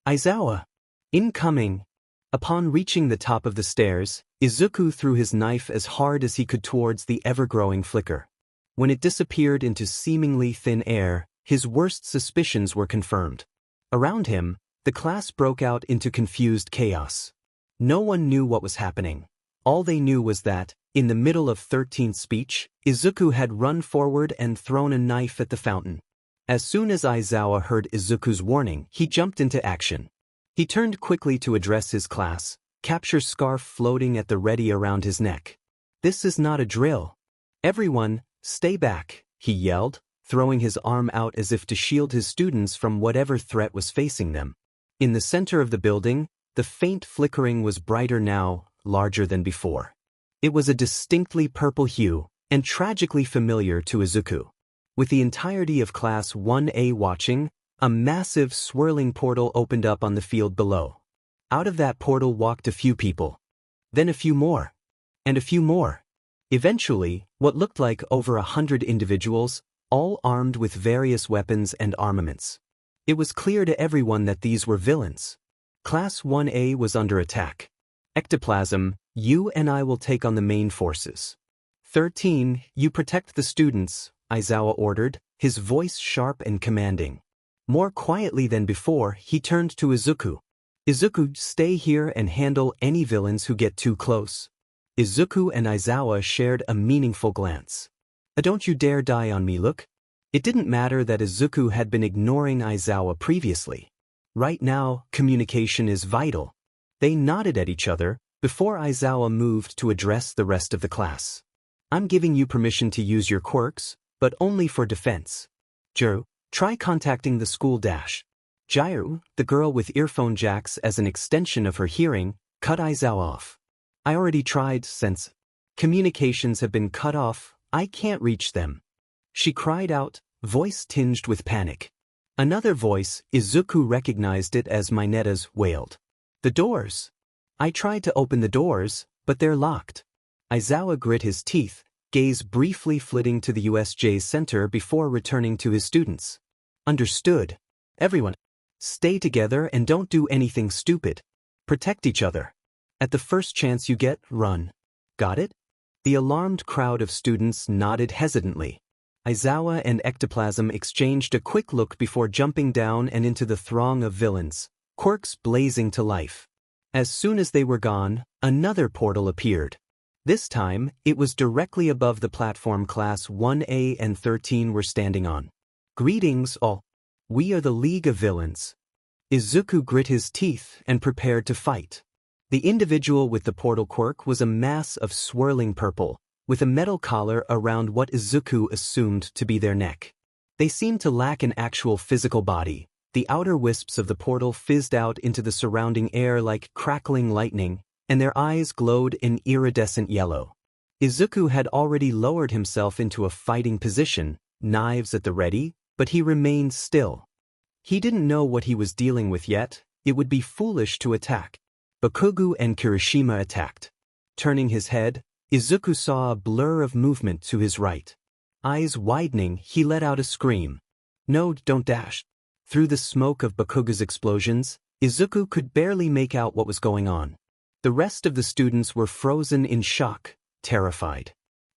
"Aizawa! Incoming!" Upon reaching the top of the stairs, Izuku threw his knife as hard as he could towards the ever-growing flicker. When it disappeared into seemingly thin air, his worst suspicions were confirmed. Around him, the class broke out into confused chaos. No one knew what was happening. All they knew was that, in the middle of 13's speech, Izuku had run forward and thrown a knife at the fountain. As soon as Aizawa heard Izuku's warning, he jumped into action. He turned quickly to address his class, capture scarf floating at the ready around his neck. "This is not a drill. Everyone, stay back," he yelled, throwing his arm out as if to shield his students from whatever threat was facing them. In the center of the building, the faint flickering was brighter now, larger than before. It was a distinctly purple hue, and tragically familiar to Izuku. With the entirety of Class 1A watching, a massive swirling portal opened up on the field below. Out of that portal walked a few people. Then a few more. And a few more. Eventually, what looked like over 100 individuals, all armed with various weapons and armaments. It was clear to everyone that these were villains. Class 1A was under attack. "Ectoplasm, you and I will take on the main forces. 13, you protect the students," Aizawa ordered, his voice sharp and commanding. More quietly than before, he turned to Izuku. Izuku, stay here and handle any villains who get too close. Izuku and Aizawa shared a meaningful glance. Don't you dare die on me, look. It didn't matter that Izuku had been ignoring Aizawa previously. Right now, communication is vital. They nodded at each other before Aizawa moved to address the rest of the class. I'm giving you permission to use your quirks, but only for defense. Jiro, try contacting the school dash. Jiro, the girl with earphone jacks as an extension of her hearing, cut Aizawa off. I already tried since communications have been cut off, I can't reach them. She cried out, voice tinged with panic. Another voice, Izuku recognized it as Mineta's, wailed. The doors. I tried to open the doors, but they're locked. Aizawa grit his teeth, gaze briefly flitting to the USJ's center before returning to his students. Understood. Everyone. Stay together and don't do anything stupid. Protect each other. At the first chance you get, run. Got it? The alarmed crowd of students nodded hesitantly. Aizawa and Ectoplasm exchanged a quick look before jumping down and into the throng of villains, quirks blazing to life. As soon as they were gone, another portal appeared. This time, it was directly above the platform Class 1A and 13 were standing on. Greetings, all. We are the League of Villains. Izuku grit his teeth and prepared to fight. The individual with the portal quirk was a mass of swirling purple, with a metal collar around what Izuku assumed to be their neck. They seemed to lack an actual physical body. The outer wisps of the portal fizzed out into the surrounding air like crackling lightning, and their eyes glowed in iridescent yellow. Izuku had already lowered himself into a fighting position, knives at the ready, but he remained still. He didn't know what he was dealing with yet. It would be foolish to attack. Bakugo and Kirishima attacked. Turning his head, Izuku saw a blur of movement to his right. Eyes widening, he let out a scream. No, don't dash. Through the smoke of Bakugo's explosions, Izuku could barely make out what was going on. The rest of the students were frozen in shock, terrified.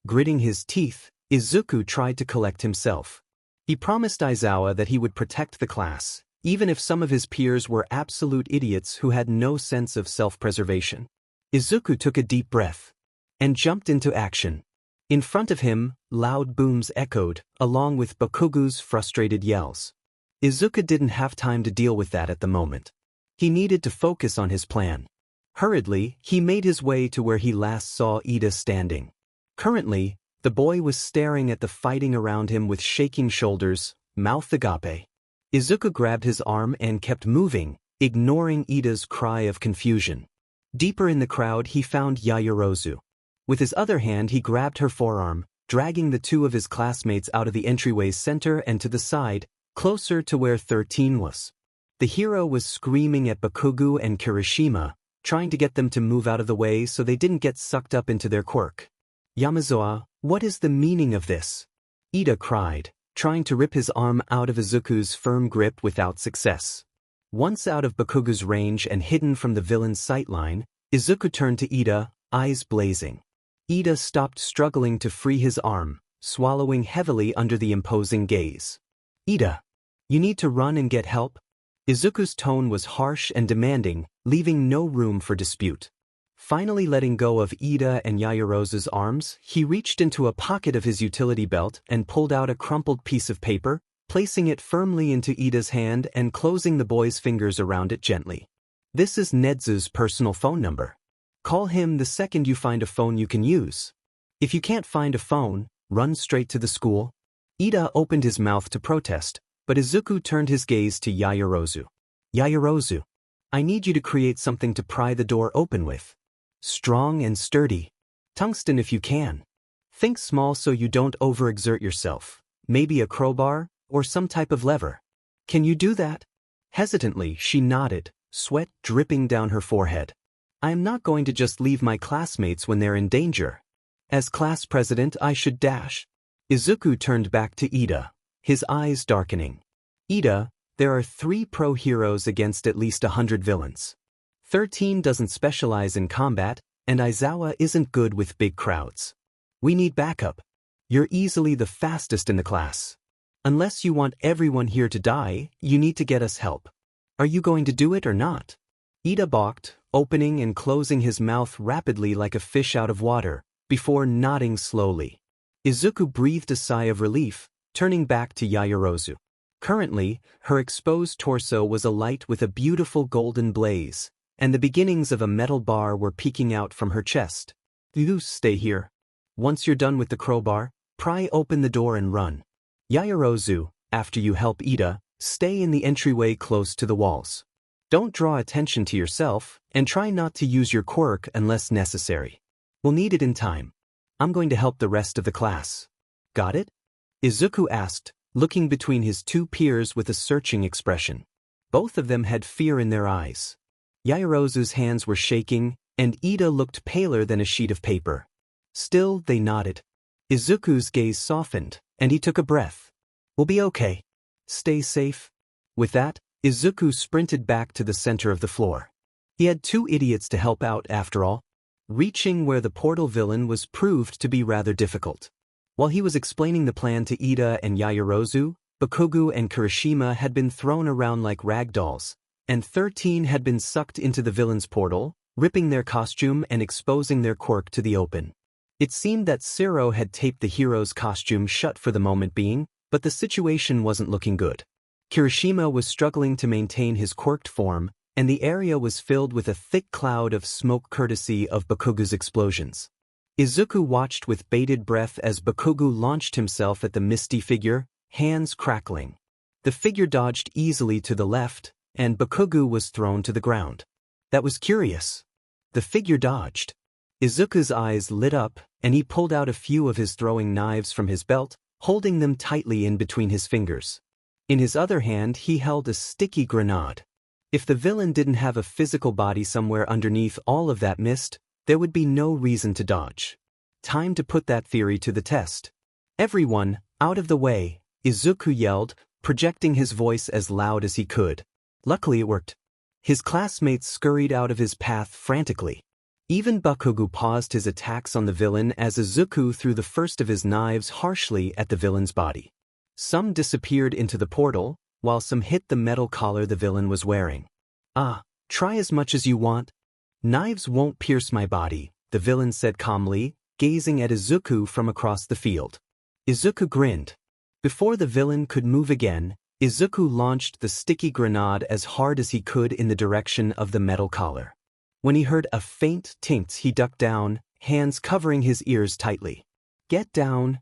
Gritting his teeth, Izuku tried to collect himself. He promised Aizawa that he would protect the class, even if some of his peers were absolute idiots who had no sense of self-preservation. Izuku took a deep breath and jumped into action. In front of him, loud booms echoed, along with Bakugo's frustrated yells. Izuku didn't have time to deal with that at the moment. He needed to focus on his plan. Hurriedly, he made his way to where he last saw Ida standing. Currently, the boy was staring at the fighting around him with shaking shoulders, mouth agape. Izuku grabbed his arm and kept moving, ignoring Ida's cry of confusion. Deeper in the crowd he found Yaoyorozu. With his other hand he grabbed her forearm, dragging the two of his classmates out of the entryway's center and to the side, closer to where 13 was. The hero was screaming at Bakugo and Kirishima, trying to get them to move out of the way so they didn't get sucked up into their quirk. Yamazawa, what is the meaning of this? Ida cried, trying to rip his arm out of Izuku's firm grip without success. Once out of Bakugo's range and hidden from the villain's sightline, Izuku turned to Ida, eyes blazing. Ida stopped struggling to free his arm, swallowing heavily under the imposing gaze. Ida, you need to run and get help? Izuku's tone was harsh and demanding, leaving no room for dispute. Finally letting go of Ida and Yaoyorozu's arms, he reached into a pocket of his utility belt and pulled out a crumpled piece of paper, placing it firmly into Ida's hand and closing the boy's fingers around it gently. This is Nedzu's personal phone number. Call him the second you find a phone you can use. If you can't find a phone, run straight to the school. Ida opened his mouth to protest, but Izuku turned his gaze to Yaoyorozu. Yaoyorozu, I need you to create something to pry the door open with. Strong and sturdy. Tungsten if you can. Think small so you don't overexert yourself. Maybe a crowbar, or some type of lever. Can you do that? Hesitantly, she nodded, sweat dripping down her forehead. I am not going to just leave my classmates when they're in danger. As class president, I should dash. Izuku turned back to Ida, his eyes darkening. Ida, there are 3 pro heroes against at least 100 villains. 13 doesn't specialize in combat, and Aizawa isn't good with big crowds. We need backup. You're easily the fastest in the class. Unless you want everyone here to die, you need to get us help. Are you going to do it or not? Ida balked, opening and closing his mouth rapidly like a fish out of water, before nodding slowly. Izuku breathed a sigh of relief, turning back to Yaoyorozu. Currently, her exposed torso was alight with a beautiful golden blaze, and the beginnings of a metal bar were peeking out from her chest. You stay here. Once you're done with the crowbar, pry open the door and run. Yaoyorozu, after you help Ida, stay in the entryway close to the walls. Don't draw attention to yourself, and try not to use your quirk unless necessary. We'll need it in time. I'm going to help the rest of the class. Got it? Izuku asked, looking between his two peers with a searching expression. Both of them had fear in their eyes. Yaoyorozu's hands were shaking, and Ida looked paler than a sheet of paper. Still, they nodded. Izuku's gaze softened, and he took a breath. We'll be okay. Stay safe. With that, Izuku sprinted back to the center of the floor. He had two idiots to help out after all. Reaching where the portal villain was proved to be rather difficult. While he was explaining the plan to Ida and Yaoyorozu, Bakugo and Kirishima had been thrown around like rag dolls, and 13 had been sucked into the villain's portal, ripping their costume and exposing their quirk to the open. It seemed that Zero had taped the hero's costume shut for the moment being, but the situation wasn't looking good. Kirishima was struggling to maintain his quirked form, and the area was filled with a thick cloud of smoke courtesy of Bakugo's explosions. Izuku watched with bated breath as Bakugo launched himself at the misty figure, hands crackling. The figure dodged easily to the left, and Bakugo was thrown to the ground. That was curious. The figure dodged. Izuku's eyes lit up, and he pulled out a few of his throwing knives from his belt, holding them tightly in between his fingers. In his other hand he held a sticky grenade. If the villain didn't have a physical body somewhere underneath all of that mist, there would be no reason to dodge. Time to put that theory to the test. Everyone, out of the way, Izuku yelled, projecting his voice as loud as he could. Luckily it worked. His classmates scurried out of his path frantically. Even Bakugo paused his attacks on the villain as Izuku threw the first of his knives harshly at the villain's body. Some disappeared into the portal, while some hit the metal collar the villain was wearing. Try as much as you want. Knives won't pierce my body, the villain said calmly, gazing at Izuku from across the field. Izuku grinned. Before the villain could move again, Izuku launched the sticky grenade as hard as he could in the direction of the metal collar. When he heard a faint tink, he ducked down, hands covering his ears tightly. Get down.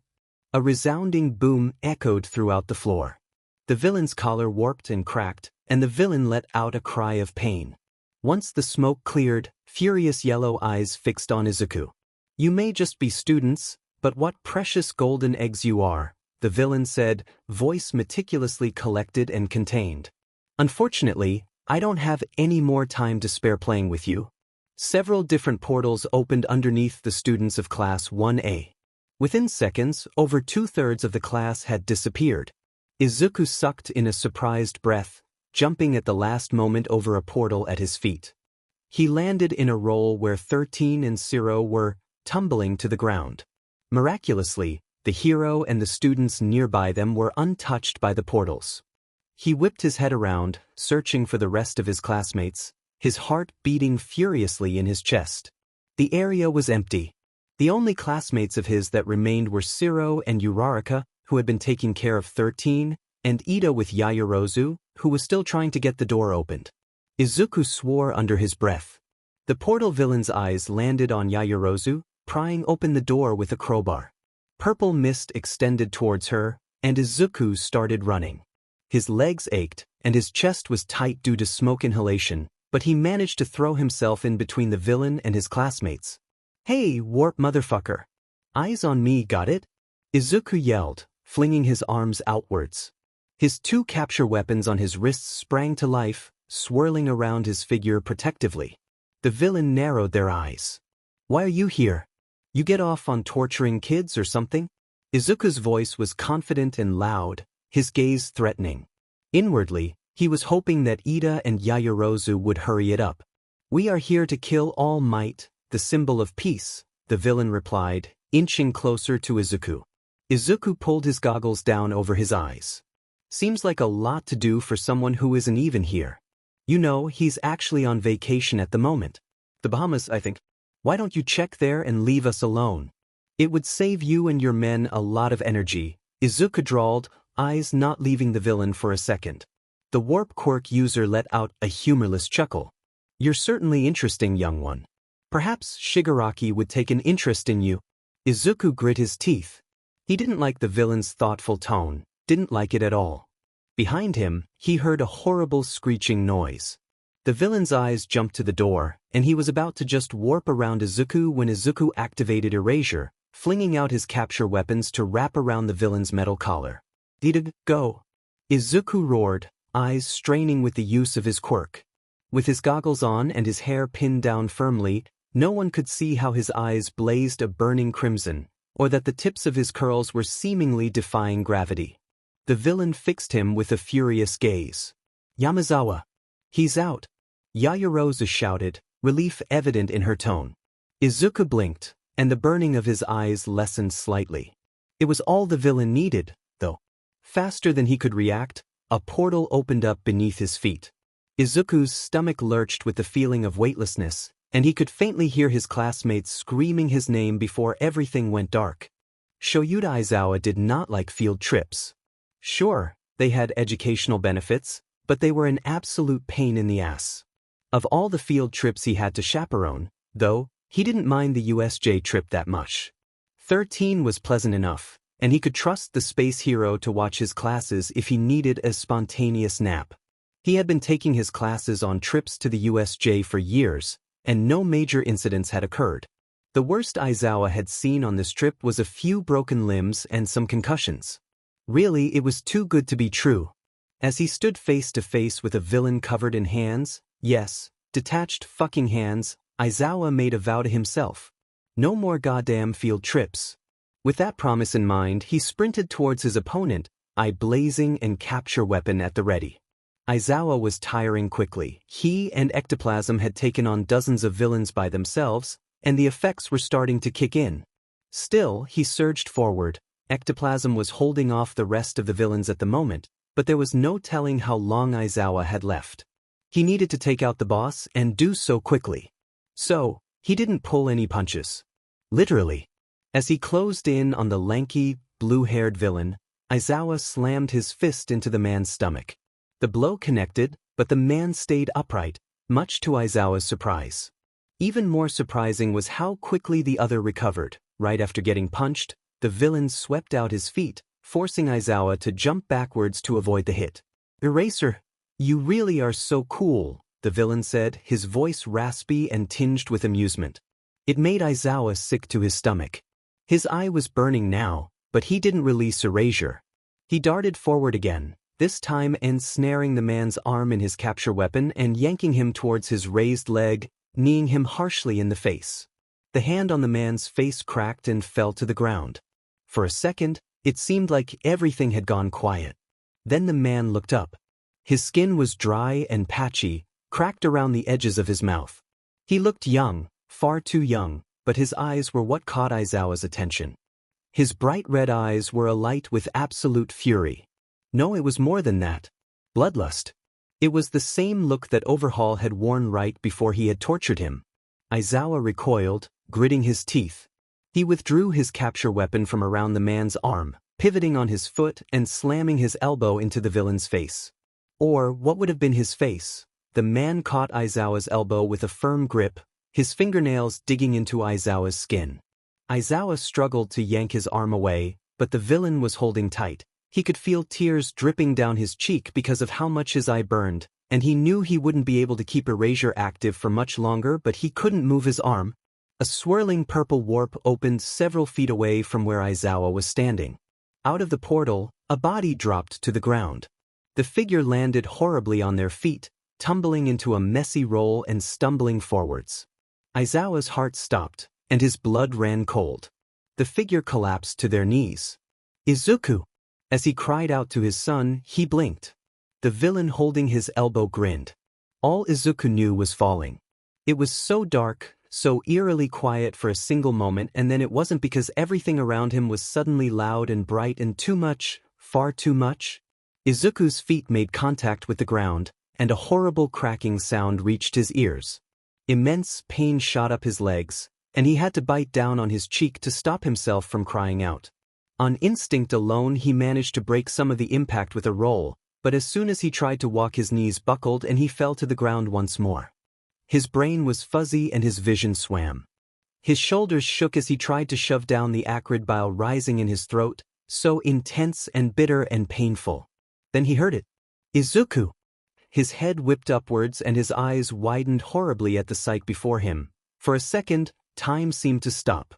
A resounding boom echoed throughout the floor. The villain's collar warped and cracked, and the villain let out a cry of pain. Once the smoke cleared, furious yellow eyes fixed on Izuku. You may just be students, but what precious golden eggs you are, the villain said, voice meticulously collected and contained. Unfortunately, I don't have any more time to spare playing with you. Several different portals opened underneath the students of Class 1A. Within seconds, over 2/3 of the class had disappeared. Izuku sucked in a surprised breath, jumping at the last moment over a portal at his feet. He landed in a roll where 13 and Zero were tumbling to the ground. Miraculously, the hero and the students nearby them were untouched by the portals. He whipped his head around, searching for the rest of his classmates, his heart beating furiously in his chest. The area was empty. The only classmates of his that remained were Zero and Uraraka, who had been taking care of 13, and Ida with Yaoyorozu, who was still trying to get the door opened. Izuku swore under his breath. The portal villain's eyes landed on Yaoyorozu, prying open the door with a crowbar. Purple mist extended towards her, and Izuku started running. His legs ached, and his chest was tight due to smoke inhalation, but he managed to throw himself in between the villain and his classmates. Hey, warp motherfucker. Eyes on me, got it? Izuku yelled, flinging his arms outwards. His two capture weapons on his wrists sprang to life, swirling around his figure protectively. The villain narrowed their eyes. Why are you here? You get off on torturing kids or something? Izuku's voice was confident and loud, his gaze threatening. Inwardly, he was hoping that Ida and Yaoyorozu would hurry it up. We are here to kill All Might, the symbol of peace, the villain replied, inching closer to Izuku. Izuku pulled his goggles down over his eyes. Seems like a lot to do for someone who isn't even here. You know, he's actually on vacation at the moment. The Bahamas, I think. Why don't you check there and leave us alone? It would save you and your men a lot of energy, Izuku drawled, eyes not leaving the villain for a second. The warp quirk user let out a humorless chuckle. You're certainly interesting, young one. Perhaps Shigaraki would take an interest in you. Izuku grit his teeth. He didn't like the villain's thoughtful tone, didn't like it at all. Behind him, he heard a horrible screeching noise. The villain's eyes jumped to the door, and he was about to just warp around Izuku when Izuku activated Erasure, flinging out his capture weapons to wrap around the villain's metal collar. Did go? Izuku roared, eyes straining with the use of his quirk. With his goggles on and his hair pinned down firmly, no one could see how his eyes blazed a burning crimson, or that the tips of his curls were seemingly defying gravity. The villain fixed him with a furious gaze. Yamazawa. He's out. Yayarosa shouted, relief evident in her tone. Izuku blinked, and the burning of his eyes lessened slightly. It was all the villain needed, though. Faster than he could react, a portal opened up beneath his feet. Izuku's stomach lurched with the feeling of weightlessness, and he could faintly hear his classmates screaming his name before everything went dark. Shoyuda Aizawa did not like field trips. Sure, they had educational benefits, but they were an absolute pain in the ass. Of all the field trips he had to chaperone, though, he didn't mind the USJ trip that much. 13 was pleasant enough, and he could trust the space hero to watch his classes if he needed a spontaneous nap. He had been taking his classes on trips to the USJ for years, and no major incidents had occurred. The worst Aizawa had seen on this trip was a few broken limbs and some concussions. Really, it was too good to be true. As he stood face to face with a villain covered in hands, yes, detached fucking hands, Aizawa made a vow to himself. No more goddamn field trips. With that promise in mind, he sprinted towards his opponent, eye blazing and capture weapon at the ready. Aizawa was tiring quickly. He and Ectoplasm had taken on dozens of villains by themselves, and the effects were starting to kick in. Still, he surged forward. Ectoplasm was holding off the rest of the villains at the moment, but there was no telling how long Aizawa had left. He needed to take out the boss and do so quickly. So, he didn't pull any punches. Literally. As he closed in on the lanky, blue-haired villain, Aizawa slammed his fist into the man's stomach. The blow connected, but the man stayed upright, much to Aizawa's surprise. Even more surprising was how quickly the other recovered. Right after getting punched, the villain swept out his feet, forcing Aizawa to jump backwards to avoid the hit. "Eraser, you really are so cool," the villain said, his voice raspy and tinged with amusement. It made Aizawa sick to his stomach. His eye was burning now, but he didn't release Erasure. He darted forward again, this time ensnaring the man's arm in his capture weapon and yanking him towards his raised leg, kneeing him harshly in the face. The hand on the man's face cracked and fell to the ground. For a second, it seemed like everything had gone quiet. Then the man looked up. His skin was dry and patchy, cracked around the edges of his mouth. He looked young, far too young, but his eyes were what caught Aizawa's attention. His bright red eyes were alight with absolute fury. No, it was more than that. Bloodlust. It was the same look that Overhaul had worn right before he had tortured him. Aizawa recoiled, gritting his teeth. He withdrew his capture weapon from around the man's arm, pivoting on his foot and slamming his elbow into the villain's face. Or what would have been his face? The man caught Aizawa's elbow with a firm grip, his fingernails digging into Aizawa's skin. Aizawa struggled to yank his arm away, but the villain was holding tight. He could feel tears dripping down his cheek because of how much his eye burned, and he knew he wouldn't be able to keep Erasure active for much longer, but he couldn't move his arm. A swirling purple warp opened several feet away from where Aizawa was standing. Out of the portal, a body dropped to the ground. The figure landed horribly on their feet, tumbling into a messy roll and stumbling forwards. Aizawa's heart stopped, and his blood ran cold. The figure collapsed to their knees. "Izuku!" As he cried out to his son, he blinked. The villain holding his elbow grinned. All Izuku knew was falling. It was so dark, so eerily quiet for a single moment, and then it wasn't because everything around him was suddenly loud and bright and too much, far too much. Izuku's feet made contact with the ground, and a horrible cracking sound reached his ears. Immense pain shot up his legs, and he had to bite down on his cheek to stop himself from crying out. On instinct alone he managed to break some of the impact with a roll, but as soon as he tried to walk his knees buckled and he fell to the ground once more. His brain was fuzzy and his vision swam. His shoulders shook as he tried to shove down the acrid bile rising in his throat, so intense and bitter and painful. Then he heard it. Izuku! His head whipped upwards and his eyes widened horribly at the sight before him. For a second, time seemed to stop.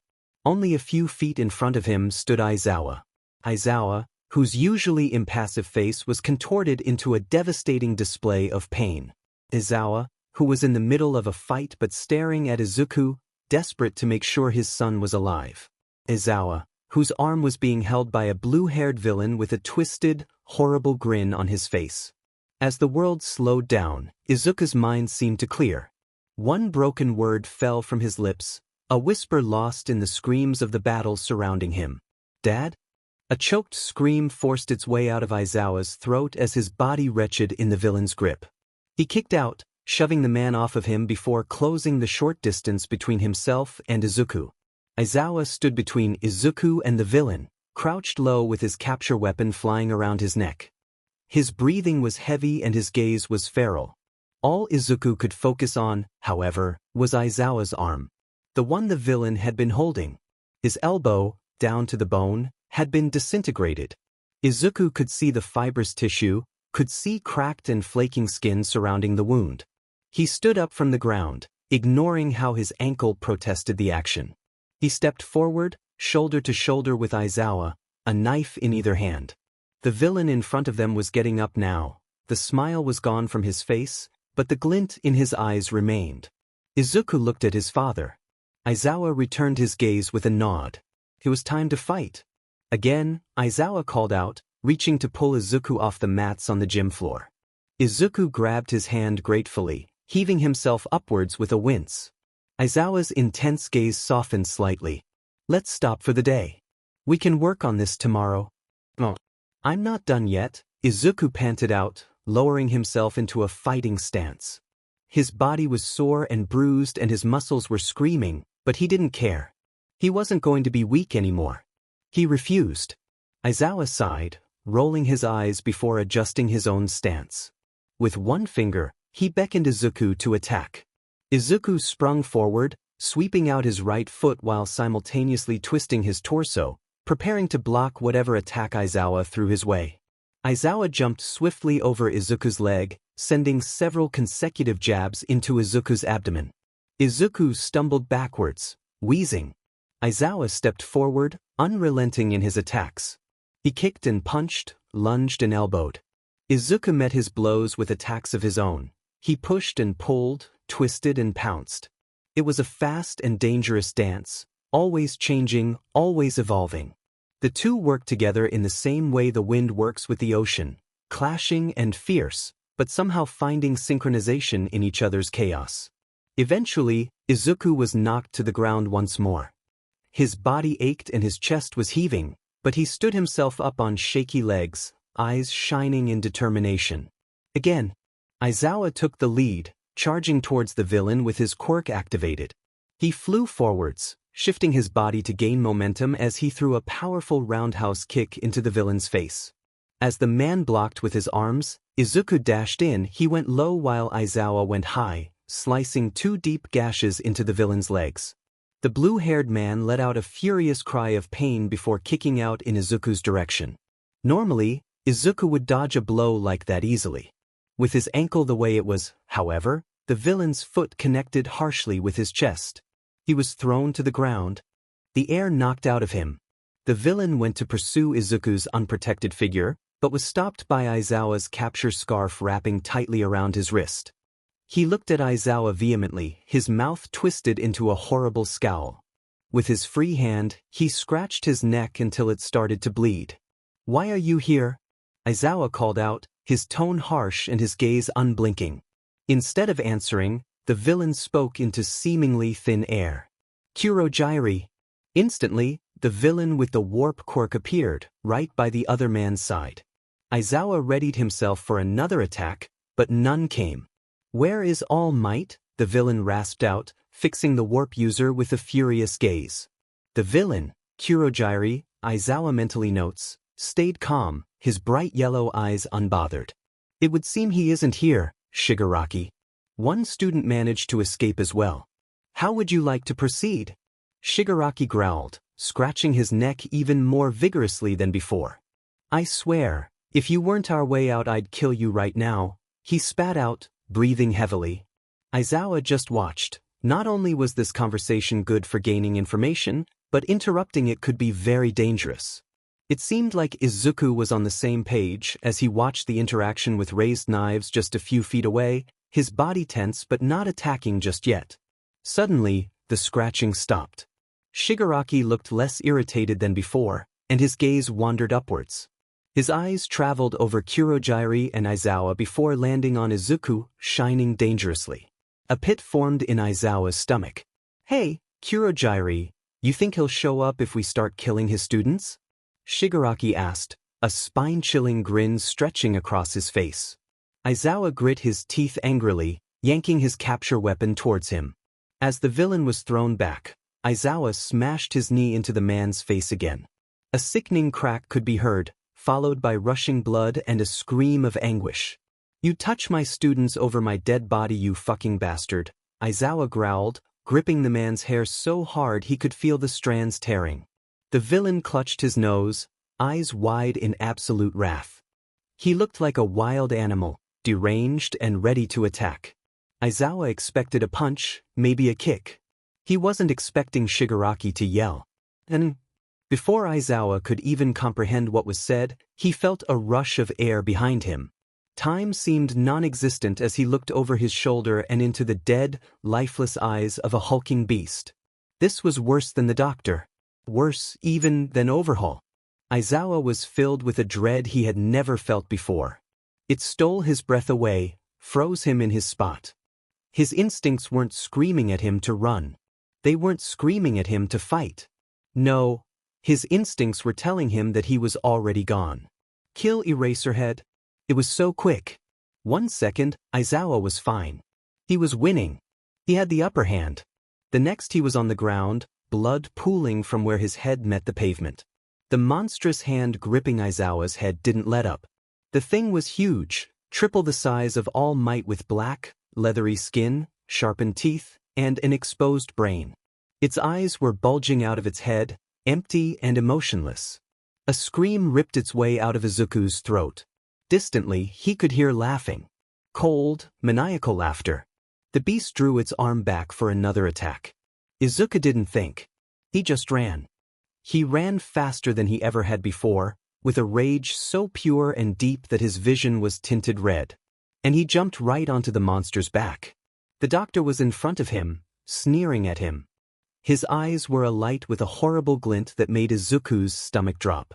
Only a few feet in front of him stood Aizawa. Aizawa, whose usually impassive face was contorted into a devastating display of pain. Aizawa, who was in the middle of a fight but staring at Izuku, desperate to make sure his son was alive. Aizawa, whose arm was being held by a blue-haired villain with a twisted, horrible grin on his face. As the world slowed down, Izuku's mind seemed to clear. One broken word fell from his lips, a whisper lost in the screams of the battle surrounding him. Dad? A choked scream forced its way out of Aizawa's throat as his body wretched in the villain's grip. He kicked out, shoving the man off of him before closing the short distance between himself and Izuku. Aizawa stood between Izuku and the villain, crouched low with his capture weapon flying around his neck. His breathing was heavy and his gaze was feral. All Izuku could focus on, however, was Aizawa's arm. The one the villain had been holding. His elbow, down to the bone, had been disintegrated. Izuku could see the fibrous tissue, could see cracked and flaking skin surrounding the wound. He stood up from the ground, ignoring how his ankle protested the action. He stepped forward, shoulder to shoulder with Aizawa, a knife in either hand. The villain in front of them was getting up now. The smile was gone from his face, but the glint in his eyes remained. Izuku looked at his father. Aizawa returned his gaze with a nod. It was time to fight. Again, Aizawa called out, reaching to pull Izuku off the mats on the gym floor. Izuku grabbed his hand gratefully, heaving himself upwards with a wince. Aizawa's intense gaze softened slightly. Let's stop for the day. We can work on this tomorrow. Oh. I'm not done yet, Izuku panted out, lowering himself into a fighting stance. His body was sore and bruised and his muscles were screaming, but he didn't care. He wasn't going to be weak anymore. He refused. Aizawa sighed, rolling his eyes before adjusting his own stance. With one finger, he beckoned Izuku to attack. Izuku sprung forward, sweeping out his right foot while simultaneously twisting his torso, preparing to block whatever attack Aizawa threw his way. Aizawa jumped swiftly over Izuku's leg, sending several consecutive jabs into Izuku's abdomen. Izuku stumbled backwards, wheezing. Aizawa stepped forward, unrelenting in his attacks. He kicked and punched, lunged and elbowed. Izuku met his blows with attacks of his own. He pushed and pulled, twisted and pounced. It was a fast and dangerous dance, always changing, always evolving. The two worked together in the same way the wind works with the ocean, clashing and fierce, but somehow finding synchronization in each other's chaos. Eventually, Izuku was knocked to the ground once more. His body ached and his chest was heaving, but he stood himself up on shaky legs, eyes shining in determination. Again, Aizawa took the lead, charging towards the villain with his quirk activated. He flew forwards, shifting his body to gain momentum as he threw a powerful roundhouse kick into the villain's face. As the man blocked with his arms, Izuku dashed in. He went low while Aizawa went high, slicing two deep gashes into the villain's legs. The blue-haired man let out a furious cry of pain before kicking out in Izuku's direction. Normally, Izuku would dodge a blow like that easily. With his ankle the way it was, however, the villain's foot connected harshly with his chest. He was thrown to the ground. The air knocked out of him. The villain went to pursue Izuku's unprotected figure, but was stopped by Aizawa's capture scarf wrapping tightly around his wrist. He looked at Aizawa vehemently, his mouth twisted into a horrible scowl. With his free hand, he scratched his neck until it started to bleed. "Why are you here?" Aizawa called out, his tone harsh and his gaze unblinking. Instead of answering, the villain spoke into seemingly thin air. "Kurogyri." Instantly, the villain with the warp quirk appeared, right by the other man's side. Aizawa readied himself for another attack, but none came. "Where is All Might?" the villain rasped out, fixing the warp user with a furious gaze. The villain, Kurogiri, Aizawa mentally notes, stayed calm, his bright yellow eyes unbothered. "It would seem he isn't here, Shigaraki. One student managed to escape as well. How would you like to proceed?" Shigaraki growled, scratching his neck even more vigorously than before. "I swear, if you weren't our way out I'd kill you right now," he spat out, breathing heavily. Aizawa just watched. Not only was this conversation good for gaining information, but interrupting it could be very dangerous. It seemed like Izuku was on the same page as he watched the interaction with raised knives just a few feet away, his body tense but not attacking just yet. Suddenly, the scratching stopped. Shigaraki looked less irritated than before, and his gaze wandered upwards. His eyes traveled over Kurogiri and Aizawa before landing on Izuku, shining dangerously. A pit formed in Aizawa's stomach. "Hey, Kurogiri, you think he'll show up if we start killing his students?" Shigaraki asked, a spine-chilling grin stretching across his face. Aizawa grit his teeth angrily, yanking his capture weapon towards him. As the villain was thrown back, Aizawa smashed his knee into the man's face again. A sickening crack could be heard, followed by rushing blood and a scream of anguish. "You touch my students over my dead body, you fucking bastard," Aizawa growled, gripping the man's hair so hard he could feel the strands tearing. The villain clutched his nose, eyes wide in absolute wrath. He looked like a wild animal, deranged and ready to attack. Aizawa expected a punch, maybe a kick. He wasn't expecting Shigaraki to yell. And before Aizawa could even comprehend what was said, he felt a rush of air behind him. Time seemed non-existent as he looked over his shoulder and into the dead, lifeless eyes of a hulking beast. This was worse than the doctor. Worse even than Overhaul. Aizawa was filled with a dread he had never felt before. It stole his breath away, froze him in his spot. His instincts weren't screaming at him to run. They weren't screaming at him to fight. No, his instincts were telling him that he was already gone. Kill Eraserhead. It was so quick. 1 second, Aizawa was fine. He was winning. He had the upper hand. The next he was on the ground, blood pooling from where his head met the pavement. The monstrous hand gripping Aizawa's head didn't let up. The thing was huge, triple the size of All Might, with black, leathery skin, sharpened teeth, and an exposed brain. Its eyes were bulging out of its head, empty and emotionless. A scream ripped its way out of Izuku's throat. Distantly, he could hear laughing. Cold, maniacal laughter. The beast drew its arm back for another attack. Izuku didn't think. He just ran. He ran faster than he ever had before, with a rage so pure and deep that his vision was tinted red. And he jumped right onto the monster's back. The doctor was in front of him, sneering at him. His eyes were alight with a horrible glint that made Izuku's stomach drop.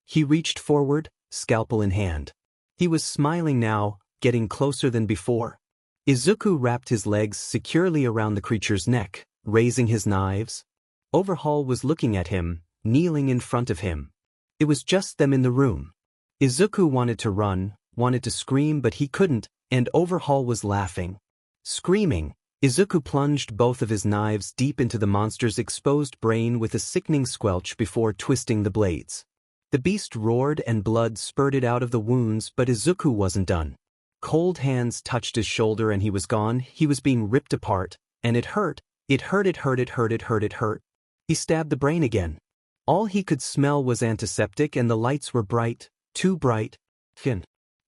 He reached forward, scalpel in hand. He was smiling now, getting closer than before. Izuku wrapped his legs securely around the creature's neck, raising his knives. Overhaul was looking at him, kneeling in front of him. It was just them in the room. Izuku wanted to run, wanted to scream, but he couldn't, and Overhaul was laughing. Screaming, Izuku plunged both of his knives deep into the monster's exposed brain with a sickening squelch before twisting the blades. The beast roared and blood spurted out of the wounds, but Izuku wasn't done. Cold hands touched his shoulder and he was gone. He was being ripped apart, and it hurt. It hurt, it hurt, it hurt, it hurt, it hurt. He stabbed the brain again. All he could smell was antiseptic and the lights were bright, too bright.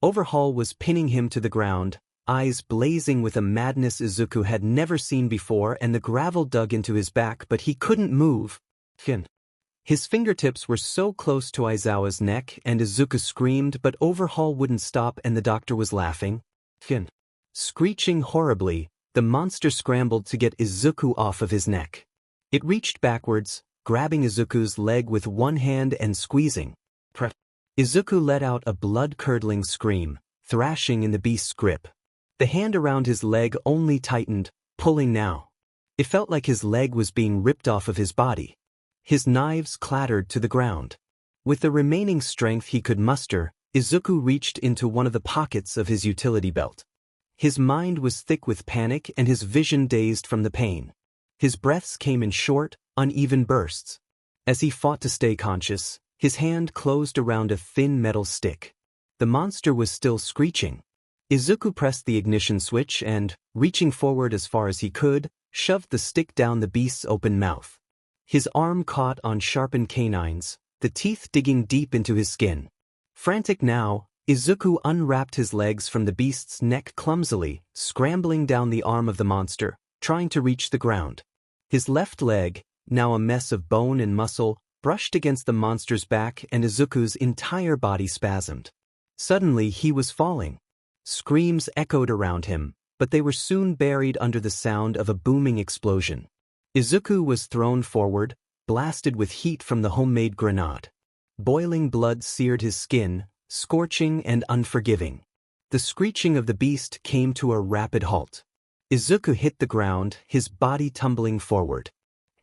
Overhaul was pinning him to the ground, eyes blazing with a madness Izuku had never seen before, and the gravel dug into his back, but he couldn't move. His fingertips were so close to Aizawa's neck, and Izuku screamed, but Overhaul wouldn't stop, and the doctor was laughing. Screeching horribly, the monster scrambled to get Izuku off of his neck. It reached backwards, grabbing Izuku's leg with one hand and squeezing. Izuku let out a blood-curdling scream, thrashing in the beast's grip. The hand around his leg only tightened, pulling now. It felt like his leg was being ripped off of his body. His knives clattered to the ground. With the remaining strength he could muster, Izuku reached into one of the pockets of his utility belt. His mind was thick with panic and his vision dazed from the pain. His breaths came in short, uneven bursts. As he fought to stay conscious, his hand closed around a thin metal stick. The monster was still screeching. Izuku pressed the ignition switch and, reaching forward as far as he could, shoved the stick down the beast's open mouth. His arm caught on sharpened canines, the teeth digging deep into his skin. Frantic now, Izuku unwrapped his legs from the beast's neck clumsily, scrambling down the arm of the monster, trying to reach the ground. His left leg, now a mess of bone and muscle, brushed against the monster's back and Izuku's entire body spasmed. Suddenly he was falling. Screams echoed around him, but they were soon buried under the sound of a booming explosion. Izuku was thrown forward, blasted with heat from the homemade grenade. Boiling blood seared his skin, scorching and unforgiving. The screeching of the beast came to a rapid halt. Izuku hit the ground, his body tumbling forward.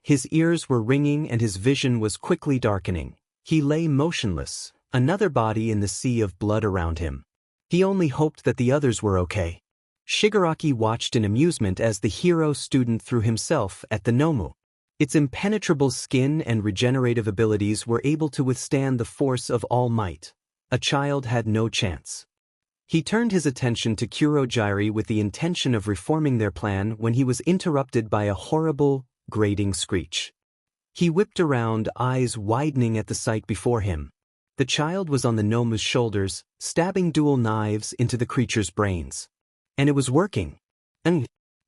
His ears were ringing and his vision was quickly darkening. He lay motionless, another body in the sea of blood around him. He only hoped that the others were okay. Shigaraki watched in amusement as the hero student threw himself at the Nomu. Its impenetrable skin and regenerative abilities were able to withstand the force of All Might. A child had no chance. He turned his attention to Kurogyari with the intention of reforming their plan when he was interrupted by a horrible, grating screech. He whipped around, eyes widening at the sight before him. The child was on the Nomu's shoulders, stabbing dual knives into the creature's brains. And it was working.